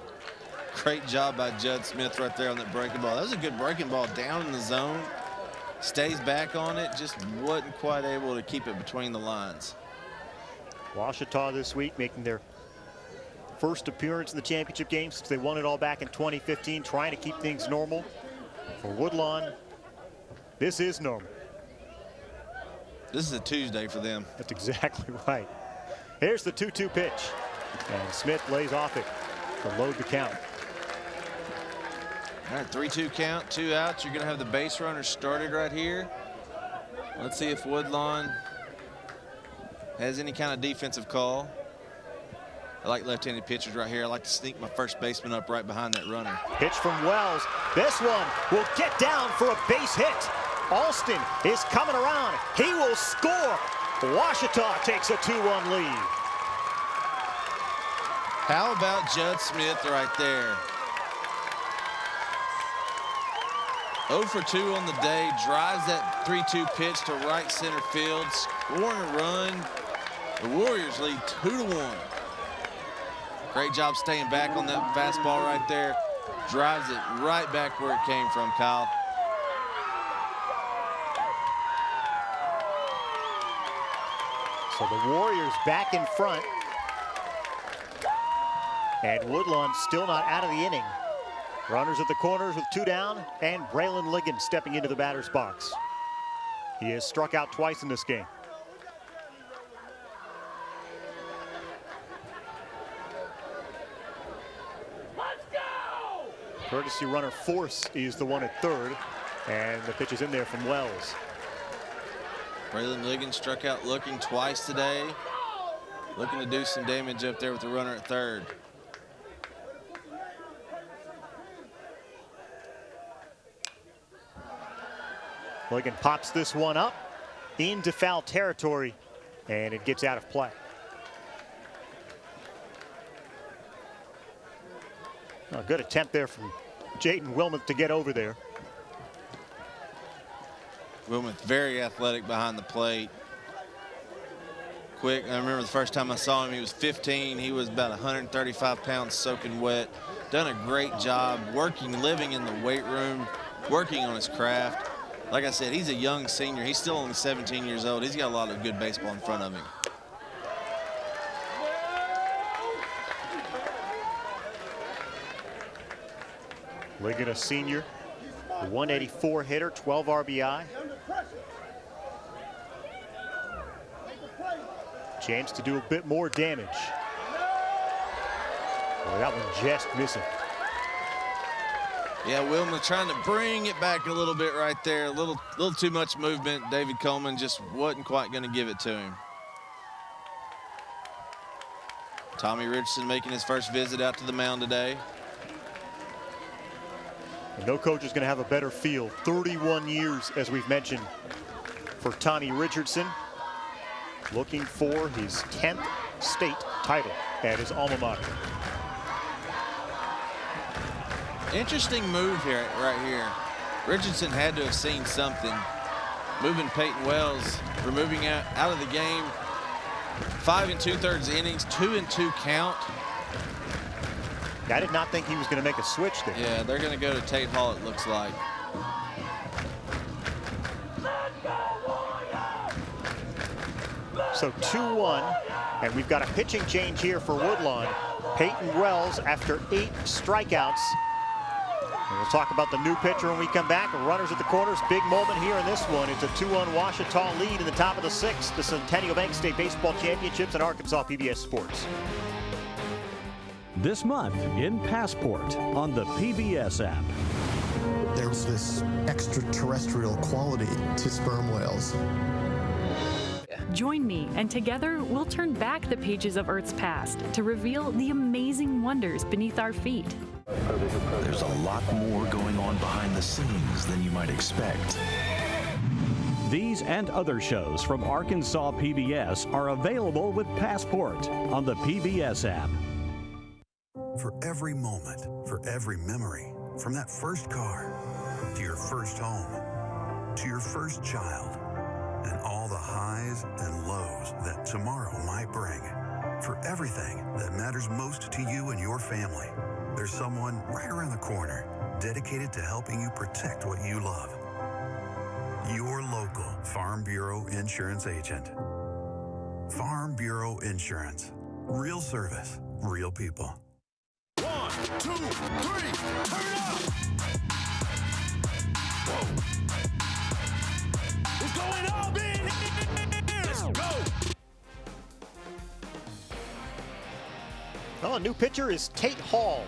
[SPEAKER 2] Great job by Judd Smith right there on that breaking ball. That was a good breaking ball down in the zone. Stays back on it, just wasn't quite able to keep it between the lines.
[SPEAKER 1] Ouachita this week making their first appearance in the championship game since they won it all back in 2015, trying to keep things normal. For Woodlawn, this is normal.
[SPEAKER 2] This is a Tuesday for them.
[SPEAKER 1] That's exactly right. Here's the 2-2 pitch, and Smith lays off it to load the count.
[SPEAKER 2] All right, 3-2 count, 2 outs. You're going to have the base runner started right here. Let's see if Woodlawn has any kind of defensive call. I like left-handed pitchers right here. I like to sneak my first baseman up right behind that runner.
[SPEAKER 1] Pitch from Wells. This one will get down for a base hit. Alston is coming around. He will score. Ouachita takes a 2-1 lead.
[SPEAKER 2] How about Judd Smith right there? 0 for 2 on the day, drives that 3-2 pitch to right center field, scoring a run. The Warriors lead 2-1. Great job staying back on that fastball right there. Drives it right back where it came from, Kyle.
[SPEAKER 1] So the Warriors back in front. And Woodlawn still not out of the inning. Runners at the corners with 2 down, and Braylon Ligon stepping into the batter's box. He has struck out twice in this game.
[SPEAKER 6] Let's go!
[SPEAKER 1] Courtesy runner Force is the one at third, and the pitch is in there from Wells.
[SPEAKER 2] Braylon Ligon struck out looking twice today. Looking to do some damage up there with the runner at third.
[SPEAKER 1] Ligon pops this one up into foul territory, and it gets out of play. A good attempt there from Jaden Wilmoth to get over there.
[SPEAKER 2] Wilmoth very athletic behind the plate. Quick, I remember the first time I saw him, he was 15. He was about 135 pounds soaking wet. Done a great job working, living in the weight room, working on his craft. Like I said, he's a young senior. He's still only 17 years old. He's got a lot of good baseball in front of him.
[SPEAKER 1] Ligon, a senior, a 184 hitter, 12 RBI. Chance to do a bit more damage. Boy, that one just missing.
[SPEAKER 2] Yeah, Wilma trying to bring it back a little bit right there. A little too much movement. David Coleman just wasn't quite going to give it to him. Tommy Richardson making his first visit out to the mound today.
[SPEAKER 1] And no coach is going to have a better feel. 31 years, as we've mentioned, for Tommy Richardson. Looking for his 10th state title at his alma mater.
[SPEAKER 2] Interesting move here, right here. Richardson had to have seen something. Moving Peyton Wells, removing out of the game. 5 2/3 innings, 2-2 count.
[SPEAKER 1] I did not think he was going to make a switch there.
[SPEAKER 2] Yeah, they're going to go to Tate Hall, it looks like.
[SPEAKER 1] So 2-1, and we've got a pitching change here for Woodlawn. Peyton Wells after 8 strikeouts. And we'll talk about the new pitcher when we come back. Runners at the corners, big moment here in this one. It's a 2-1 Ouachita lead in the top of the 6th. The Centennial Bank State Baseball Championships at Arkansas PBS Sports.
[SPEAKER 7] This month in Passport on the PBS app.
[SPEAKER 8] There's this extraterrestrial quality to sperm whales.
[SPEAKER 14] Join me, and together we'll turn back the pages of Earth's past to reveal the amazing wonders beneath our feet.
[SPEAKER 4] There's a lot more going on behind the scenes than you might expect.
[SPEAKER 7] These and other shows from Arkansas PBS are available with Passport on the PBS app.
[SPEAKER 18] For every moment, for every memory, from that first car
[SPEAKER 9] to your first home, to your first child, and all the highs and lows that tomorrow might bring. For everything that matters most to you and your family, there's someone right around the corner dedicated to helping you protect what you love. Your local Farm Bureau Insurance agent. Farm Bureau Insurance. Real service, real people.
[SPEAKER 6] 1, 2, 3, turn it up! Whoa. It's going up in here! Let's go!
[SPEAKER 1] Well, a new pitcher is Tate Hall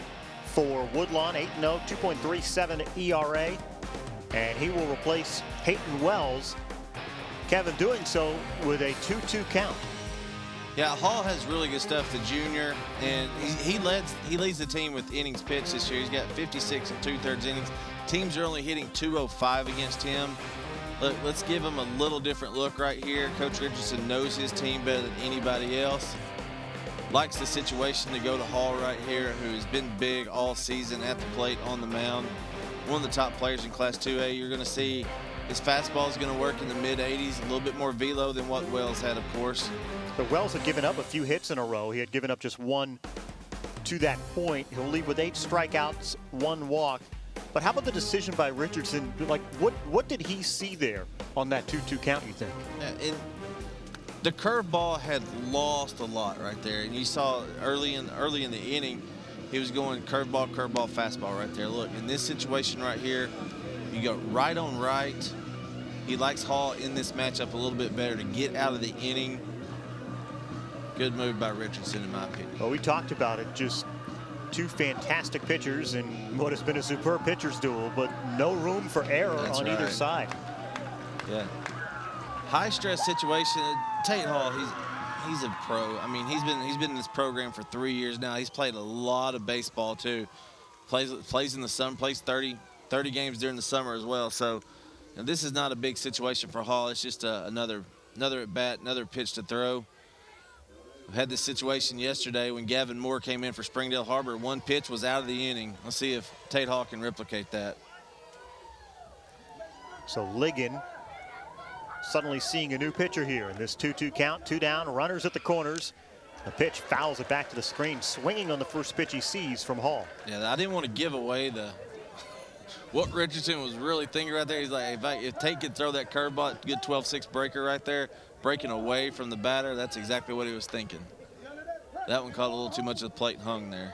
[SPEAKER 1] for Woodlawn, 8-0, 2.37 ERA. And he will replace Peyton Wells. Kevin doing so with a 2-2 count.
[SPEAKER 2] Yeah, Hall has really good stuff, the junior, and he leads the team with innings pitched this year. He's got 56 and 2/3 innings. Teams are only hitting 205 against him. Look, let's give him a little different look right here. Coach Richardson knows his team better than anybody else. Likes the situation to go to Hall right here, who's been big all season at the plate, on the mound. One of the top players in Class 2A. You're going to see his fastball is going to work in the mid-80s, a little bit more velo than what Wells had, of course.
[SPEAKER 1] But Wells had given up a few hits in a row. He had given up just one to that point. He'll leave with 8 strikeouts, 1 walk. But how about the decision by Richardson? Like, what did he see there on that 2-2 count, you think?
[SPEAKER 2] Yeah, the curveball had lost a lot right there, and you saw early in the inning, he was going curveball, fastball right there. Look, in this situation right here, you go right on right. He likes Hall in this matchup a little bit better to get out of the inning. Good move by Richardson, in my opinion.
[SPEAKER 1] Well, we talked about it, just 2 fantastic pitchers in what has been a superb pitcher's duel, but no room for error on either side.
[SPEAKER 2] Yeah. High stress situation. Tate Hall, he's a pro. I mean, he's been in this program for 3 years now. He's played a lot of baseball too. Plays in the summer, plays 30 games during the summer as well. So, you know, this is not a big situation for Hall. It's just another at bat, another pitch to throw. We had this situation yesterday when Gavin Moore came in for Springdale Harbor. 1 pitch was out of the inning. Let's see if Tate Hall can replicate that.
[SPEAKER 1] So Ligon suddenly seeing a new pitcher here in this 2-2 count. 2 down, runners at the corners. The pitch fouls it back to the screen, swinging on the first pitch he sees from Hall.
[SPEAKER 2] Yeah, I didn't want to give away what Richardson was really thinking right there. He's like, if Tate could throw that curveball, good 12-6 breaker right there, breaking away from the batter, that's exactly what he was thinking. That one caught a little too much of the plate and hung there.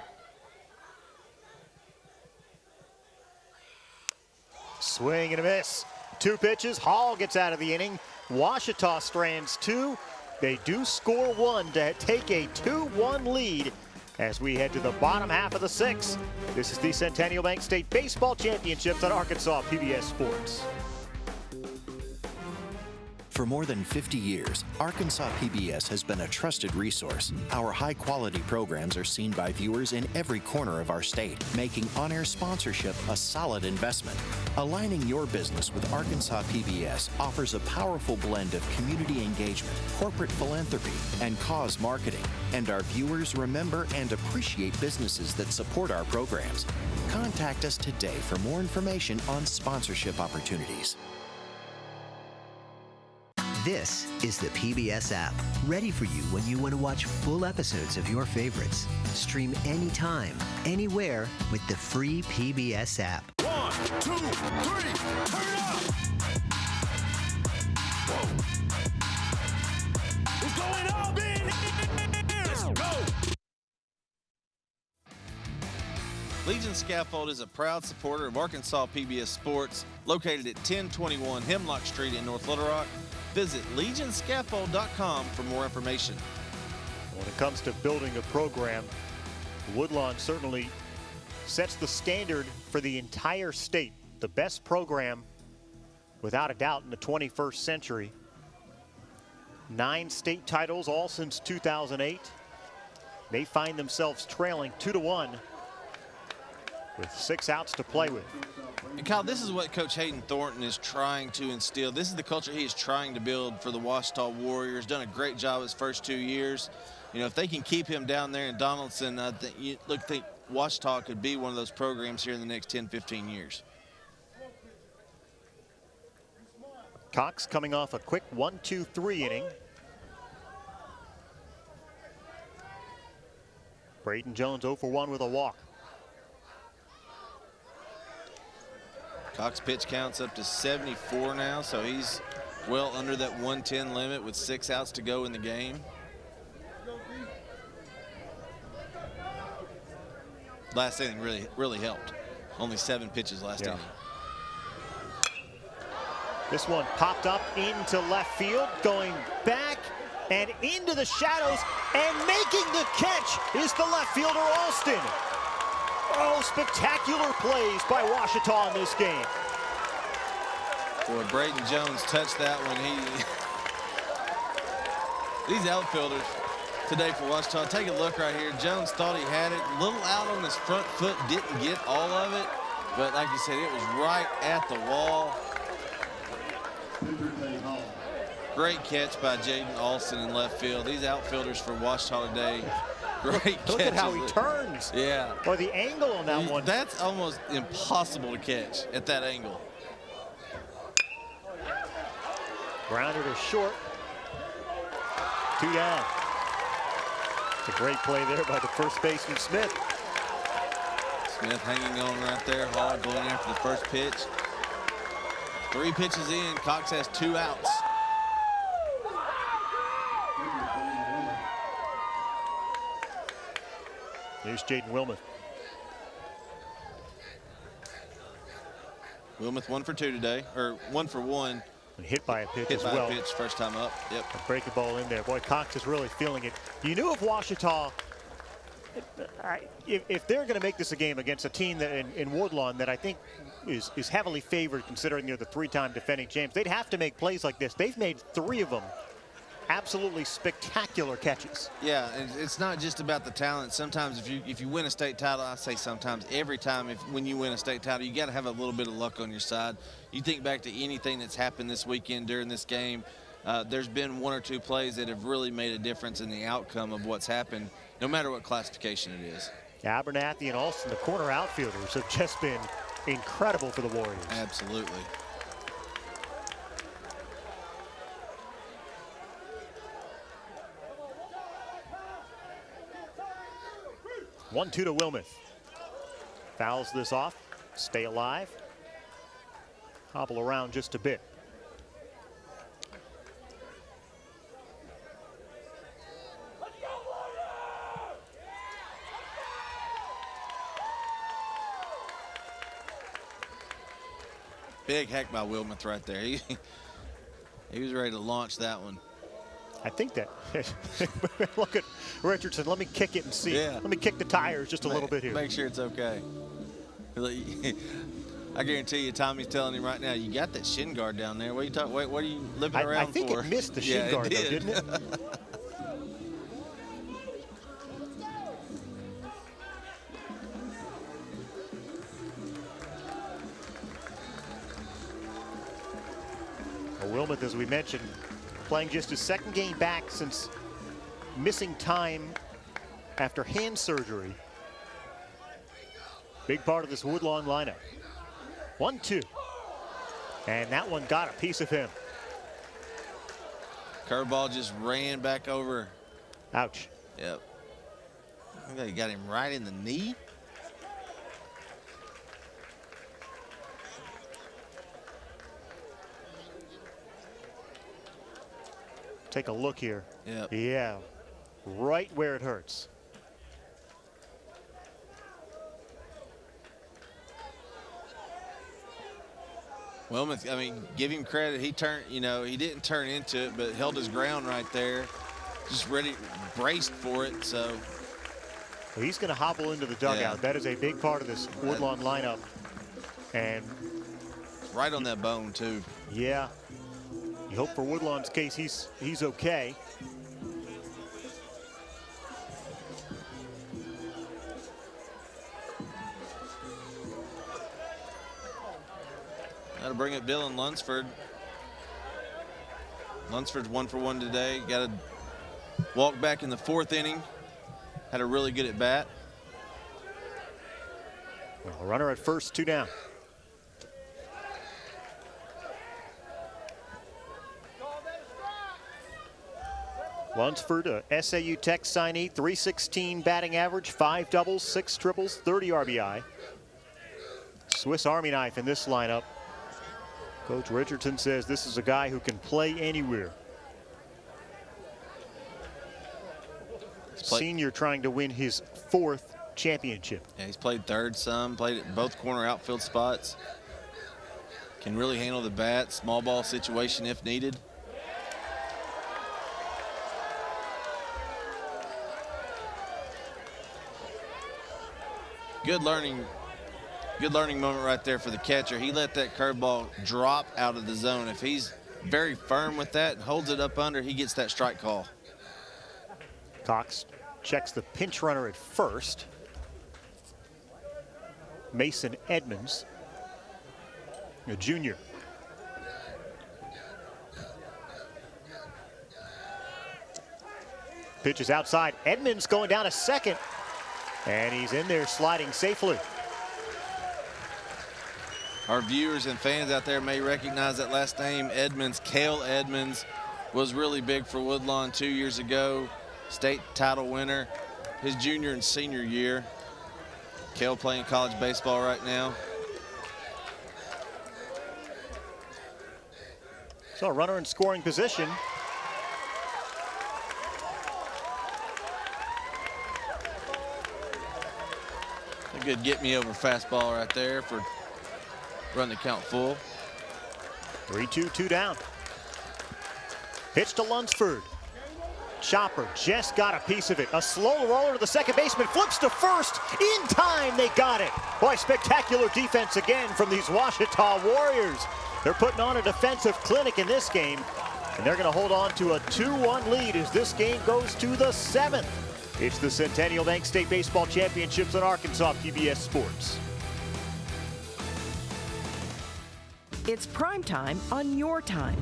[SPEAKER 1] Swing and a miss. 2 pitches. Hall gets out of the inning. Ouachita strands 2. They do score 1 to take a 2-1 lead as we head to the bottom half of the 6th. This is the Centennial Bank State Baseball Championships on Arkansas PBS Sports.
[SPEAKER 10] For more than 50 years, Arkansas PBS has been a trusted resource. Our high-quality programs are seen by viewers in every corner of our state, making on-air sponsorship a solid investment. Aligning your business with Arkansas PBS offers a powerful blend of community engagement, corporate philanthropy, and cause marketing. And our viewers remember and appreciate businesses that support our programs. Contact us today for more information on sponsorship opportunities.
[SPEAKER 18] This is the PBS app, ready for you when you want to watch full episodes of your favorites. Stream anytime, anywhere with the free PBS app.
[SPEAKER 6] 1, 2, 3, turn it up! Whoa. It's going up in here! Let's go!
[SPEAKER 2] Legion Scaffold is a proud supporter of Arkansas PBS Sports, located at 1021 Hemlock Street in North Little Rock. Visit legionscaffold.com for more information.
[SPEAKER 1] When it comes to building a program, Woodlawn certainly sets the standard for the entire state. The best program, without a doubt, in the 21st century. 9 state titles, all since 2008. They find themselves trailing 2-1 with 6 outs to play with.
[SPEAKER 2] And Kyle, this is what Coach Hayden Thornton is trying to instill. This is the culture he is trying to build for the Ouachita Warriors. Done a great job his first 2 years. You know, if they can keep him down there in Donaldson, I think Ouachita could be one of those programs here in the next 10, 15 years.
[SPEAKER 1] Cox coming off a quick 1-2-3 inning. Braden Jones 0 for 1 with a walk.
[SPEAKER 2] Cox pitch counts up to 74 now, so he's well under that 110 limit with 6 outs to go in the game. Last inning really helped. Only 7 pitches last inning.
[SPEAKER 1] This one popped up into left field, going back and into the shadows, and making the catch is the left fielder Alston. Oh, spectacular plays by Ouachita in this game.
[SPEAKER 2] Boy, Braden Jones touched that one. These outfielders today for Ouachita, take a look right here. Jones thought he had it, a little out on his front foot, didn't get all of it, but like you said, it was right at the wall. Great catch by Jaden Alston in left field. These outfielders for Ouachita today, great catches.
[SPEAKER 1] Look at how he turns.
[SPEAKER 2] Yeah.
[SPEAKER 1] Or the angle on that one.
[SPEAKER 2] That's almost impossible to catch at that angle.
[SPEAKER 1] Grounded to short. 2 down. It's a great play there by the first baseman, Smith.
[SPEAKER 2] Smith hanging on right there. Hall going after the first pitch. 3 pitches in, Cox has 2 outs.
[SPEAKER 1] Here's Jaden Wilmoth.
[SPEAKER 2] Wilmoth 1 for 2 today, or 1 for 1.
[SPEAKER 1] And hit by a pitch
[SPEAKER 2] hit
[SPEAKER 1] as
[SPEAKER 2] by
[SPEAKER 1] well.
[SPEAKER 2] A pitch, first time up. Yep.
[SPEAKER 1] A breaking ball in there. Boy, Cox is really feeling it. You knew if Ouachita, if they're going to make this a game against a team that in Woodlawn that I think is heavily favored considering they're the 3-time defending champs, they'd have to make plays like this. They've made 3 of them. Absolutely spectacular catches.
[SPEAKER 2] Yeah, and it's not just about the talent. Sometimes if you win a state title, I say sometimes, every time when you win a state title, you got to have a little bit of luck on your side. You think back to anything that's happened this weekend during this game, there's been 1 or 2 plays that have really made a difference in the outcome of what's happened, no matter what classification it is.
[SPEAKER 1] Abernathy and Alston, the corner outfielders, have just been incredible for the Warriors.
[SPEAKER 2] Absolutely.
[SPEAKER 1] One-two to Wilmoth. Fouls this off. Stay alive. Hobble around just a bit.
[SPEAKER 2] Big hack by Wilmoth right there. He was ready to launch that one.
[SPEAKER 1] I think that, look at Richardson, let me kick it and see.
[SPEAKER 2] Yeah.
[SPEAKER 1] Let me kick the tires just a little bit here.
[SPEAKER 2] Make sure it's okay. I guarantee you, Tommy's telling him right now, you got that shin guard down there. What are you talking? What are you lipping around for?
[SPEAKER 1] I think it missed the shin guard, though, didn't it? Well, Wilmoth, as we mentioned, playing just his 2nd game back since missing time after hand surgery. Big part of this Woodlawn lineup. 1-2. And that one got a piece of him.
[SPEAKER 2] Curveball just ran back over.
[SPEAKER 1] Ouch.
[SPEAKER 2] Yep. I think he got him right in the knee.
[SPEAKER 1] Take a look here.
[SPEAKER 2] Yep.
[SPEAKER 1] Yeah, right where it hurts.
[SPEAKER 2] Wilmoth, I mean, give him credit. He turned, he didn't turn into it, but held his ground right there. Just ready, braced for it, so.
[SPEAKER 1] Well, he's going to hobble into the dugout.
[SPEAKER 2] Yeah.
[SPEAKER 1] That is a big part of this Woodlawn lineup. And
[SPEAKER 2] right on that bone, too.
[SPEAKER 1] Yeah. You hope for Woodlawn's case he's okay.
[SPEAKER 2] That'll bring up Dylan Lunsford. Lunsford's 1 for 1 today. Got a walk back in the 4th inning. Had a really good at bat.
[SPEAKER 1] Well, runner at first, 2 down. Lunsford, a SAU Tech signee, 316 batting average, 5 doubles, 6 triples, 30 RBI. Swiss Army knife in this lineup. Coach Richardson says this is a guy who can play anywhere. Senior trying to win his 4th championship.
[SPEAKER 2] Yeah, he's played third some, played at both corner outfield spots. Can really handle the bat, small ball situation if needed. Good learning moment right there for the catcher. He let that curveball drop out of the zone. If he's very firm with that and holds it up under, he gets that strike call.
[SPEAKER 1] Cox checks the pinch runner at first. Mason Edmonds, a junior. Pitch is outside. Edmonds going down to second. And he's in there sliding safely.
[SPEAKER 2] Our viewers and fans out there may recognize that last name, Edmonds. Cale Edmonds was really big for Woodlawn 2 years ago. State title winner his junior and senior year. Cale playing college baseball right now.
[SPEAKER 1] So a runner in scoring position.
[SPEAKER 2] A good get me over fastball right there for run the count full.
[SPEAKER 1] 3-2, 2 down. Pitch to Lunsford. Chopper just got a piece of it. A slow roller to the second baseman, flips to first. In time, they got it. Boy, spectacular defense again from these Ouachita Warriors. They're putting on a defensive clinic in this game, and they're going to hold on to a 2-1 lead as this game goes to the 7th. It's the Centennial Bank State Baseball Championships on Arkansas PBS Sports.
[SPEAKER 5] It's prime time on your time.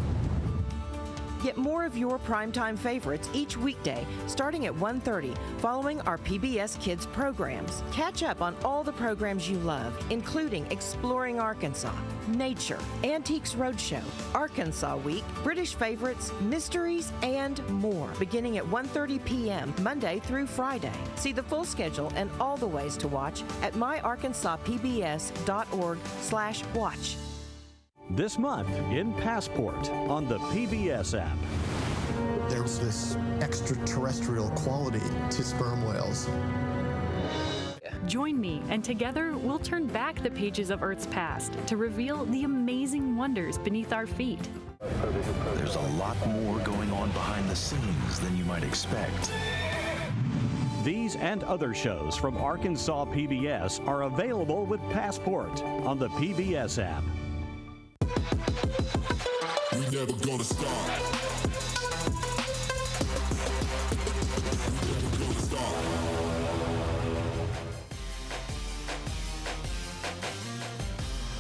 [SPEAKER 5] Get more of your primetime favorites each weekday starting at 1:30 following our PBS Kids programs. Catch up on all the programs you love, including Exploring Arkansas, Nature, Antiques Roadshow, Arkansas Week, British Favorites, Mysteries, and more, beginning at 1:30 p.m. Monday through Friday. See the full schedule and all the ways to watch at myarkansaspbs.org/watch.
[SPEAKER 7] This month in Passport on the PBS app.
[SPEAKER 8] There's this extraterrestrial quality to sperm whales.
[SPEAKER 14] Join me, and together we'll turn back the pages of Earth's past to reveal the amazing wonders beneath our feet.
[SPEAKER 4] There's a lot more going on behind the scenes than you might expect.
[SPEAKER 7] These and other shows from Arkansas PBS are available with Passport on the PBS app.
[SPEAKER 6] We never gonna stop. We never gonna stop.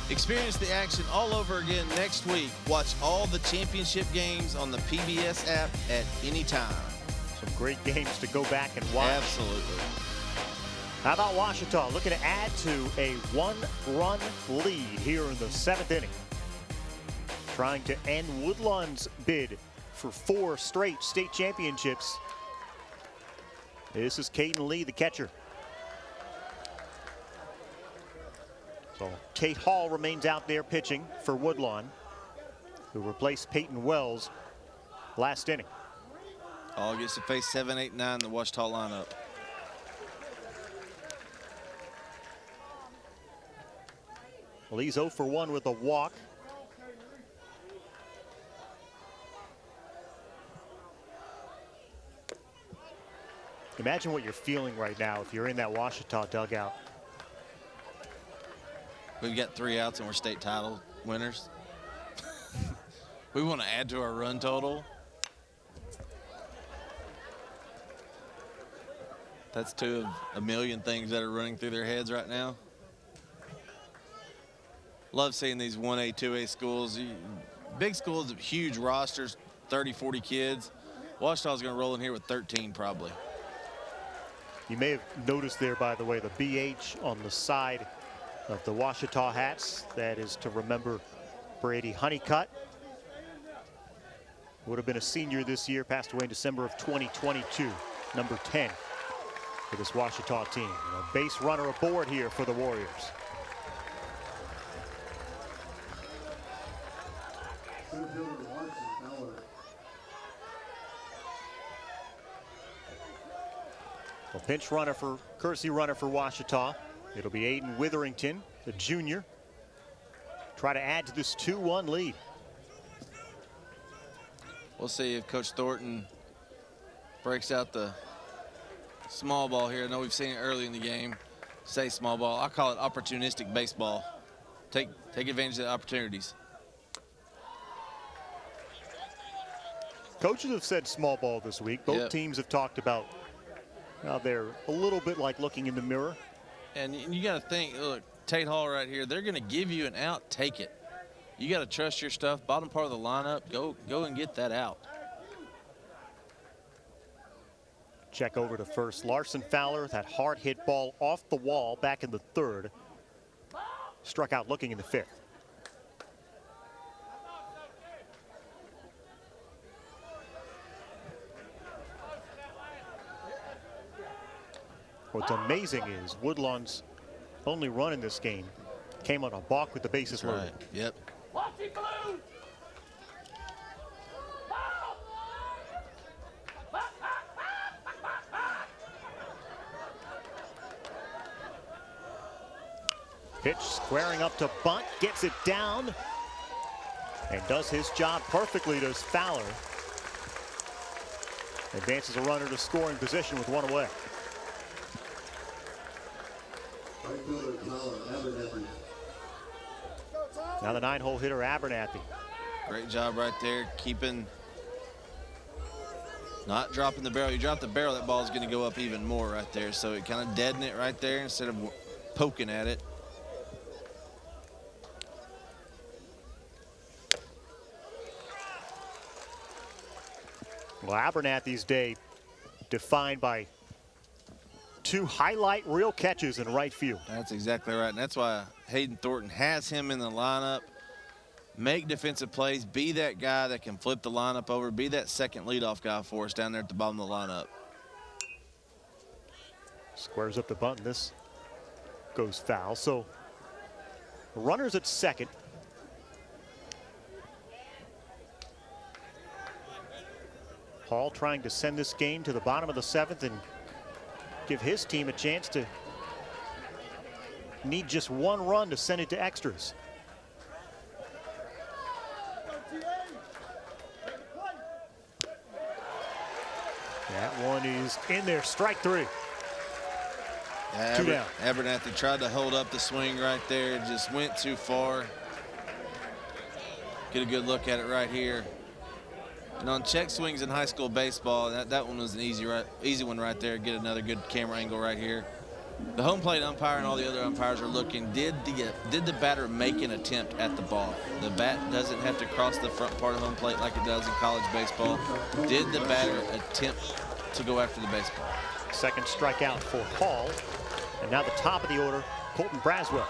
[SPEAKER 2] Experience the action all over again next week. Watch all the championship games on the PBS app at any time.
[SPEAKER 1] Some great games to go back and watch.
[SPEAKER 2] Absolutely.
[SPEAKER 1] How about Ouachita looking to add to a 1-run lead here in the 7th inning? Trying to end Woodlawn's bid for 4 straight state championships. This is Caden Lee, the catcher. So Tate Hall remains out there pitching for Woodlawn, who replaced Peyton Wells last inning.
[SPEAKER 2] Hall gets to face 7, 8, 9 in the Ouachita lineup.
[SPEAKER 1] Well, he's 0 for 1 with a walk. Imagine what you're feeling right now if you're in that Ouachita dugout.
[SPEAKER 2] We've got 3 outs and we're state title winners. We want to add to our run total. That's 2 of a million things that are running through their heads right now. Love seeing these 1A, 2A schools. Big schools have huge rosters, 30, 40 kids. Ouachita's going to roll in here with 13 probably.
[SPEAKER 1] You may have noticed there, by the way, the BH on the side of the Ouachita hats. That is to remember Brady Honeycutt. Would have been a senior this year, passed away in December of 2022, number 10 for this Ouachita team. And a base runner aboard here for the Warriors. A pinch runner for, courtesy runner for Ouachita. It'll be Aiden Witherington, the junior. Try to add to this 2-1 lead.
[SPEAKER 2] We'll see if Coach Thornton breaks out the small ball here. I know we've seen it early in the game. Say small ball. I call it opportunistic baseball. Take advantage of the opportunities.
[SPEAKER 1] Coaches have said small ball this week. Both teams have talked about how they're a little bit like looking in the mirror.
[SPEAKER 2] And you got to think, look, Tate Hall right here, they're going to give you an out, take it. You got to trust your stuff. Bottom part of the lineup, go and get that out.
[SPEAKER 1] Check over to first. Larson Fowler, that hard hit ball off the wall back in the third. Struck out looking in the fifth. What's amazing is Woodlawn's only run in this game came on a balk with the bases loaded.
[SPEAKER 2] Right. Yep.
[SPEAKER 1] Pitch squaring up to bunt, gets it down, and does his job perfectly, does Fowler. Advances a runner to scoring position with one away. Now the 9-hole hitter, Abernathy.
[SPEAKER 2] Great job right there, not dropping the barrel. You drop the barrel, that ball's going to go up even more right there. So it kind of deadened it right there instead of poking at it.
[SPEAKER 1] Well, Abernathy's day defined by 2 highlight reel catches in right field.
[SPEAKER 2] That's exactly right, and that's why Hayden Thornton has him in the lineup. Make defensive plays, be that guy that can flip the lineup over, be that second leadoff guy for us down there at the bottom of the lineup.
[SPEAKER 1] Squares up the bunt, and this goes foul. So runners at second. Hall trying to send this game to the bottom of the 7th and give his team a chance to need just 1 run to send it to extras. That one is in there, strike 3.
[SPEAKER 2] Yeah,
[SPEAKER 1] 2 down.
[SPEAKER 2] Abernathy tried to hold up the swing right there, just went too far. Get a good look at it right here. And on check swings in high school baseball, that one was an easy one right there. Get another good camera angle right here. The home plate umpire and all the other umpires are looking. Did the batter make an attempt at the ball? The bat doesn't have to cross the front part of home plate like it does in college baseball. Did the batter attempt to go after the baseball?
[SPEAKER 1] Second strikeout for Hall. And now the top of the order, Colton Braswell.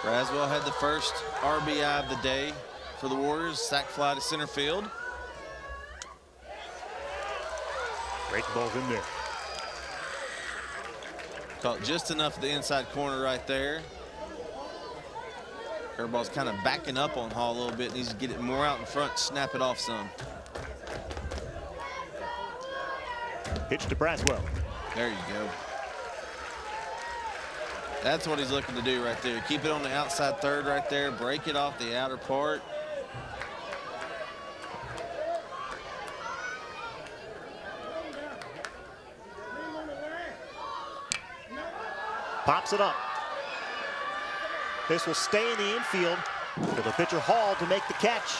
[SPEAKER 2] Braswell had the first RBI of the day for the Warriors. Sac fly to center field.
[SPEAKER 1] Great balls in there.
[SPEAKER 2] Caught just enough of the inside corner right there. Curveball's kind of backing up on Hall a little bit. Needs to get it more out in front, snap it off some.
[SPEAKER 1] Pitch to Braswell.
[SPEAKER 2] There you go. That's what he's looking to do right there. Keep it on the outside third right there. Break it off the outer part.
[SPEAKER 1] Pops it up. This will stay in the infield for the pitcher Hall to make the catch.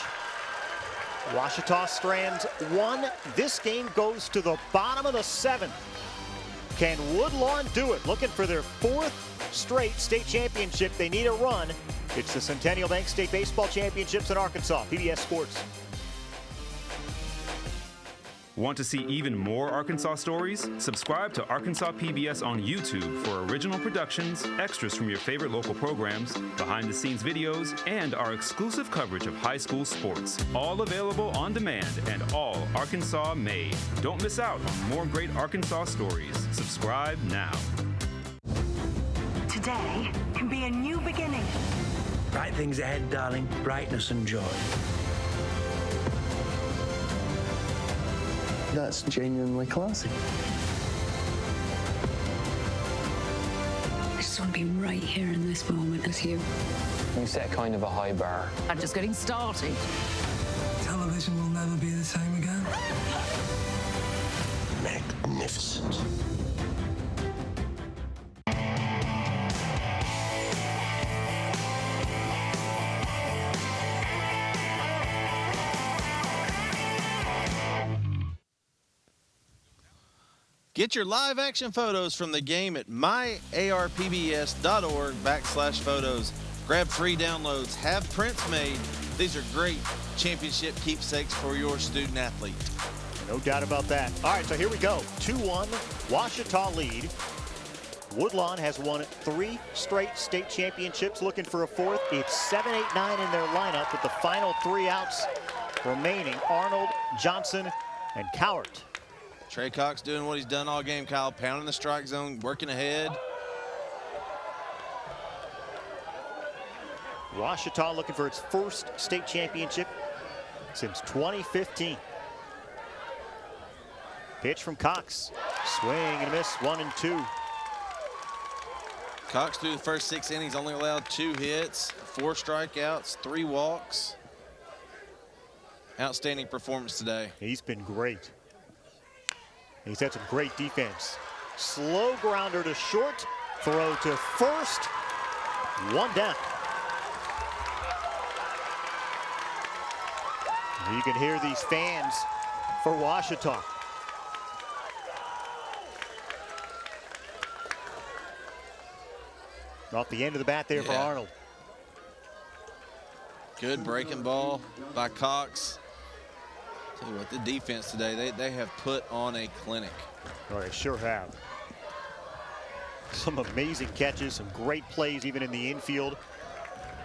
[SPEAKER 1] Ouachita strands 1. This game goes to the bottom of the 7th. Can Woodlawn do it? Looking for their 4th straight state championship. They need a run. It's the Centennial Bank State Baseball Championships in Arkansas. PBS Sports.
[SPEAKER 16] Want to see even more Arkansas stories? Subscribe to Arkansas PBS on YouTube for original productions, extras from your favorite local programs, behind-the-scenes videos, and our exclusive coverage of high school sports. All available on demand and all Arkansas made. Don't miss out on more great Arkansas stories. Subscribe now.
[SPEAKER 17] Today can be a new beginning.
[SPEAKER 20] Bright things ahead, darling. Brightness and joy.
[SPEAKER 12] That's genuinely classy.
[SPEAKER 11] I just want to be right here in this moment with you.
[SPEAKER 21] You set kind of a high bar.
[SPEAKER 11] I'm just getting started.
[SPEAKER 20] Television will never be the same again.
[SPEAKER 12] Magnificent.
[SPEAKER 2] Get your live action photos from the game at myarpbs.org/photos. Grab free downloads, have prints made. These are great championship keepsakes for your student athlete.
[SPEAKER 1] No doubt about that. All right, so here we go. 2-1, Ouachita lead. Woodlawn has won 3 straight state championships, looking for a 4th. It's 7, 8, 9 in their lineup with the final 3 outs remaining. Arnold, Johnson, and Cowart.
[SPEAKER 2] Trey Cox doing what he's done all game, Kyle, pounding the strike zone, working ahead.
[SPEAKER 1] Ouachita looking for its first state championship since 2015. Pitch from Cox. Swing and a miss, 1-2.
[SPEAKER 2] Cox through the first 6 innings only allowed 2 hits, 4 strikeouts, 3 walks. Outstanding performance today.
[SPEAKER 1] He's been great. He's had some great defense. Slow grounder to short, throw to first, 1 down. You can hear these fans for Ouachita. Off the end of the bat there for Arnold.
[SPEAKER 2] Good breaking ball by Cox. Tell you what, the defense today, they have put on a clinic.
[SPEAKER 1] Oh, they sure have. Some amazing catches, some great plays even in the infield.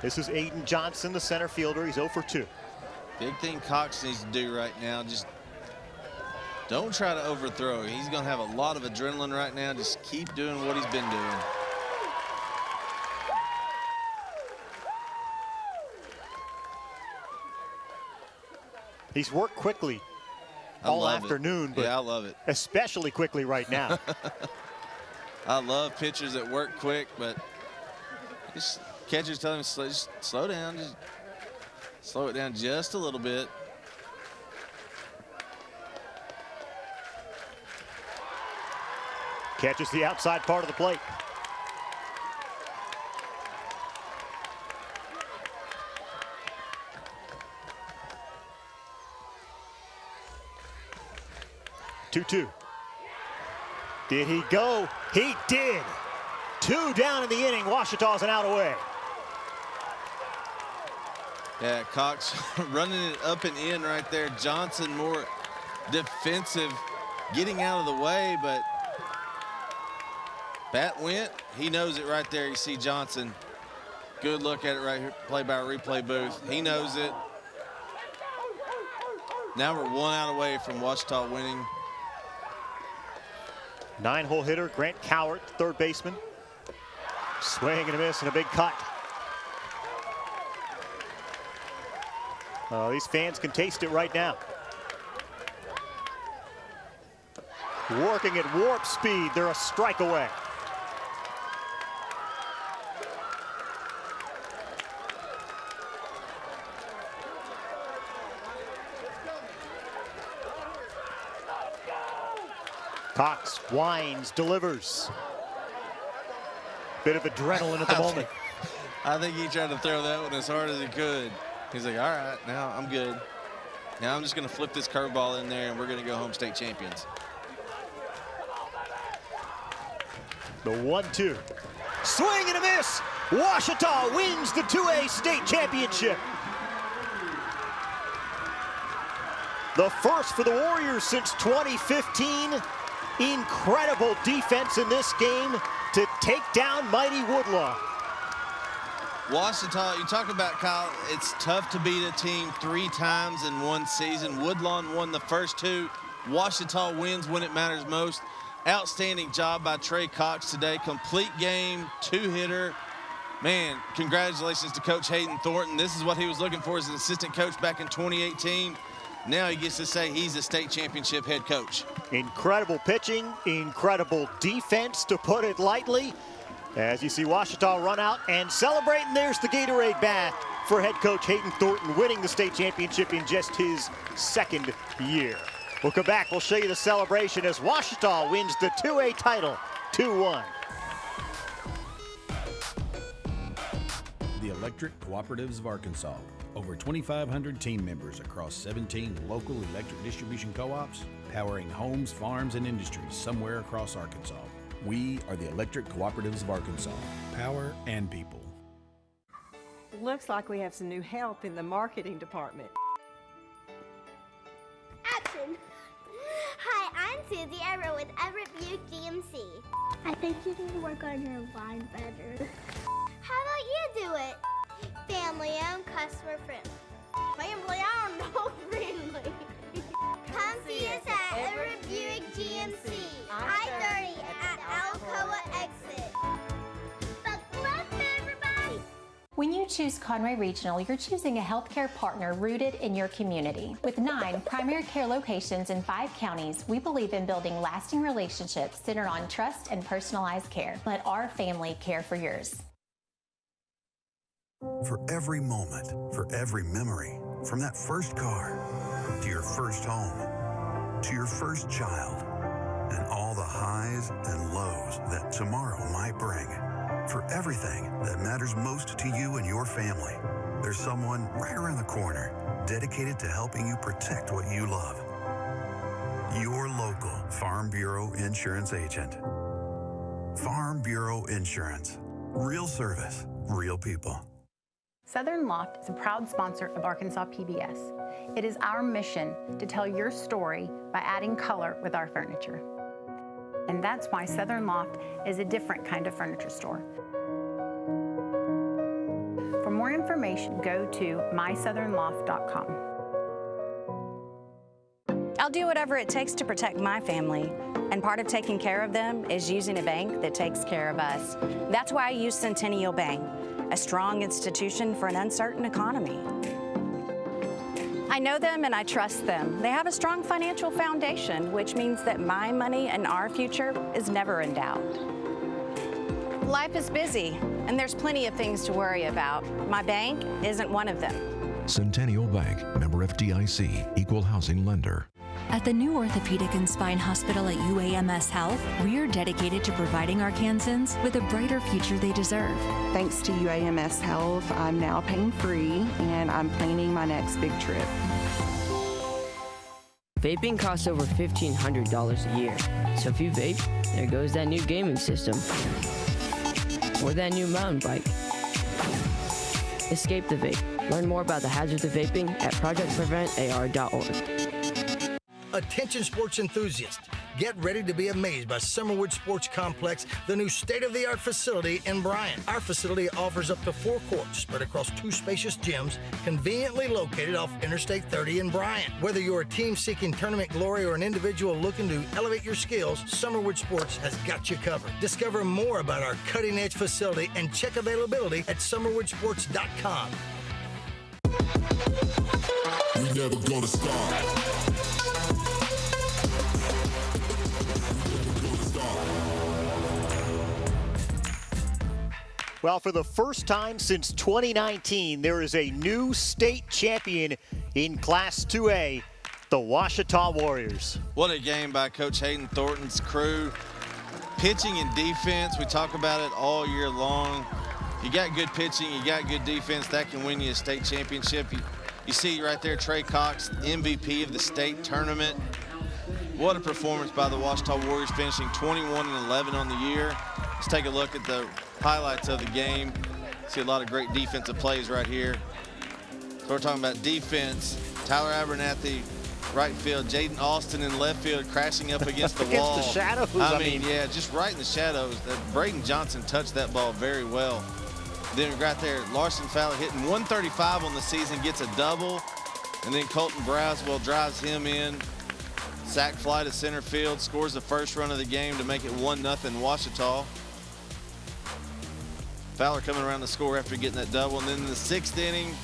[SPEAKER 1] This is Aiden Johnson, the center fielder. He's 0 for 2.
[SPEAKER 2] Big thing Cox needs to do right now, just don't try to overthrow. He's going to have a lot of adrenaline right now. Just keep doing what he's been doing.
[SPEAKER 1] He's worked quickly all afternoon, but
[SPEAKER 2] yeah, I love it.
[SPEAKER 1] Especially quickly right now.
[SPEAKER 2] I love pitchers that work quick, but just catchers telling him just slow down, just slow it down just a little bit.
[SPEAKER 1] Catches the outside part of the plate. Two. Did he go? He did. 2 down in the inning. Ouachita's an out away.
[SPEAKER 2] Yeah, Cox running it up and in right there. Johnson more defensive, getting out of the way, but bat went. He knows it right there. You see Johnson. Good look at it right here, play by replay booth. He knows it. Now we're 1 out away from Ouachita winning.
[SPEAKER 1] 9-hole hitter, Grant Cowart, third baseman. Swing and a miss and a big cut. These fans can taste it right now. Working at warp speed, they're a strike away. Cox winds, delivers. Bit of adrenaline at the moment.
[SPEAKER 2] I think he tried to throw that one as hard as he could. He's like, all right, now I'm good. Now I'm just going to flip this curveball in there, and we're going to go home state champions.
[SPEAKER 1] The 1-2. Swing and a miss. Ouachita wins the 2A state championship. The first for the Warriors since 2015. Incredible defense in this game to take down mighty Woodlawn.
[SPEAKER 2] Ouachita, you talk about, Kyle, it's tough to beat a team 3 times in one season. Woodlawn won the first 2. Ouachita wins when it matters most. Outstanding job by Trey Cox today. Complete game, 2-hitter. Man, congratulations to Coach Hayden Thornton. This is what he was looking for as an assistant coach back in 2018. Now he gets to say he's a state championship head coach.
[SPEAKER 1] Incredible pitching, incredible defense, to put it lightly. As you see Ouachita run out and celebrate, and there's the Gatorade bath for head coach Hayden Thornton, winning the state championship in just his 2nd year. We'll come back, we'll show you the celebration as Ouachita wins the 2A title, 2-1.
[SPEAKER 3] The Electric Cooperatives of Arkansas. Over 2,500 team members across 17 local electric distribution co-ops, powering homes, farms, and industries somewhere across Arkansas. We are the Electric Cooperatives of Arkansas. Power and people.
[SPEAKER 22] Looks like we have some new help in the marketing department.
[SPEAKER 23] Action! Hi, I'm Susie Everett with Everett Buick GMC. I think you need to work on your line better. How about you do it? Family-owned, customer-friendly. Family-owned, no friendly. Come see us at Everett Buick GMC, I-30 at Alcoa exit. Buckle up, everybody!
[SPEAKER 24] When you choose Conway Regional, you're choosing a healthcare partner rooted in your community. With 9 primary care locations in 5 counties, we believe in building lasting relationships centered on trust and personalized care. Let our family care for yours.
[SPEAKER 9] For every moment, for every memory, from that first car to your first home, to your first child, and all the highs and lows that tomorrow might bring. For everything that matters most to you and your family, there's someone right around the corner dedicated to helping you protect what you love. Your local Farm Bureau Insurance agent. Farm Bureau Insurance. Real service, real people.
[SPEAKER 25] Southern Loft is a proud sponsor of Arkansas PBS. It is our mission to tell your story by adding color with our furniture. And that's why Southern Loft is a different kind of furniture store. For more information, go to mysouthernloft.com.
[SPEAKER 26] I'll do whatever it takes to protect my family, and part of taking care of them is using a bank that takes care of us. That's why I use Centennial Bank, a strong institution for an uncertain economy. I know them and I trust them. They have a strong financial foundation, which means that my money and our future is never in doubt. Life is busy, and there's plenty of things to worry about. My bank isn't one of them.
[SPEAKER 27] Centennial Bank, member FDIC, equal housing lender.
[SPEAKER 28] At the new Orthopedic and Spine Hospital at UAMS Health, we are dedicated to providing Arkansans with a brighter future they deserve.
[SPEAKER 29] Thanks to UAMS Health, I'm now pain-free, and I'm planning my next big trip.
[SPEAKER 30] Vaping costs over $1,500 a year. So if you vape, there goes that new gaming system. Or that new mountain bike. Escape the vape. Learn more about the hazards of vaping at projectpreventar.org.
[SPEAKER 31] Attention sports enthusiasts, get ready to be amazed by Summerwood Sports Complex, the new state-of-the-art facility in Bryan. Our facility offers up to 4 courts spread across 2 spacious gyms, conveniently located off Interstate 30 in Bryan. Whether you're a team seeking tournament glory or an individual looking to elevate your skills, Summerwood Sports has got you covered. Discover more about our cutting-edge facility and check availability at summerwoodsports.com.
[SPEAKER 6] We never gonna stop.
[SPEAKER 1] Well, for the first time since 2019, there is a new state champion in Class 2A, the Ouachita Warriors.
[SPEAKER 2] What a game by Coach Hayden Thornton's crew. Pitching and defense, we talk about it all year long. You got good pitching, you got good defense, that can win you a state championship. You see right there, Trey Cox, MVP of the state tournament. What a performance by the Ouachita Warriors, finishing 21-11 on the year. Let's take a look at the highlights of the game. See a lot of great defensive plays right here. So we're talking about defense. Tyler Abernathy right field. Jaden Austin in left field crashing up against the wall.
[SPEAKER 1] Against the shadows.
[SPEAKER 2] I mean, yeah, just right in the shadows. Braden Johnson touched that ball very well. Then right there, Larson Fowler hitting 135 on the season, gets a double. And then Colton Braswell drives him in. Sac fly to center field, scores the first run of the game to make it 1-0 Ouachita. Fowler coming around to score after getting that double. And then in the 6th inning,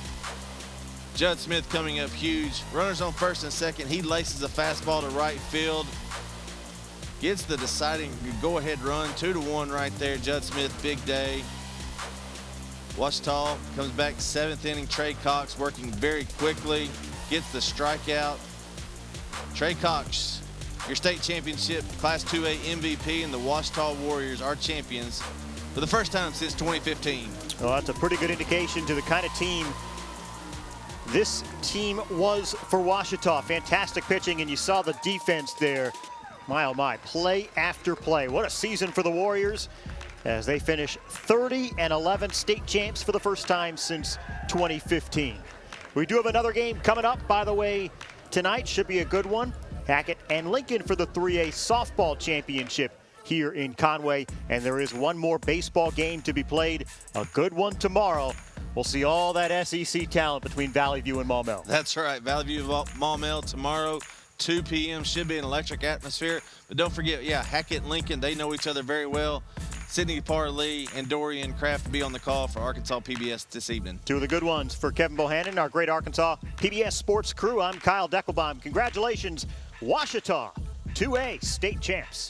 [SPEAKER 2] Judd Smith coming up huge. Runners on first and second. He laces a fastball to right field. Gets the deciding go-ahead run, 2-1 right there. Judd Smith, big day. Ouachita comes back 7th inning. Trey Cox working very quickly. Gets the strikeout. Trey Cox, your state championship Class 2A MVP, and the Ouachita Warriors are champions for the first time since 2015.
[SPEAKER 1] Well, that's a pretty good indication to the kind of team this team was for Ouachita. Fantastic pitching, and you saw the defense there. My, oh my, play after play. What a season for the Warriors as they finish 30-11 state champs for the first time since 2015. We do have another game coming up, by the way, tonight. Should be a good one. Hackett and Lincoln for the 3A softball championship here in Conway. And there is one more baseball game to be played, a good one tomorrow. We'll see all that SEC talent between Valley View and Maumelle.
[SPEAKER 2] That's right, Valley View Maumelle tomorrow, 2 p.m. Should be an electric atmosphere. But don't forget, yeah, Hackett and Lincoln, they know each other very well. Sydney Parlee and Dorian Kraft will be on the call for Arkansas PBS this evening.
[SPEAKER 1] Two of the good ones for Kevin Bohannon, our great Arkansas PBS sports crew. I'm Kyle Deckelbaum. Congratulations, Ouachita, 2A state champs.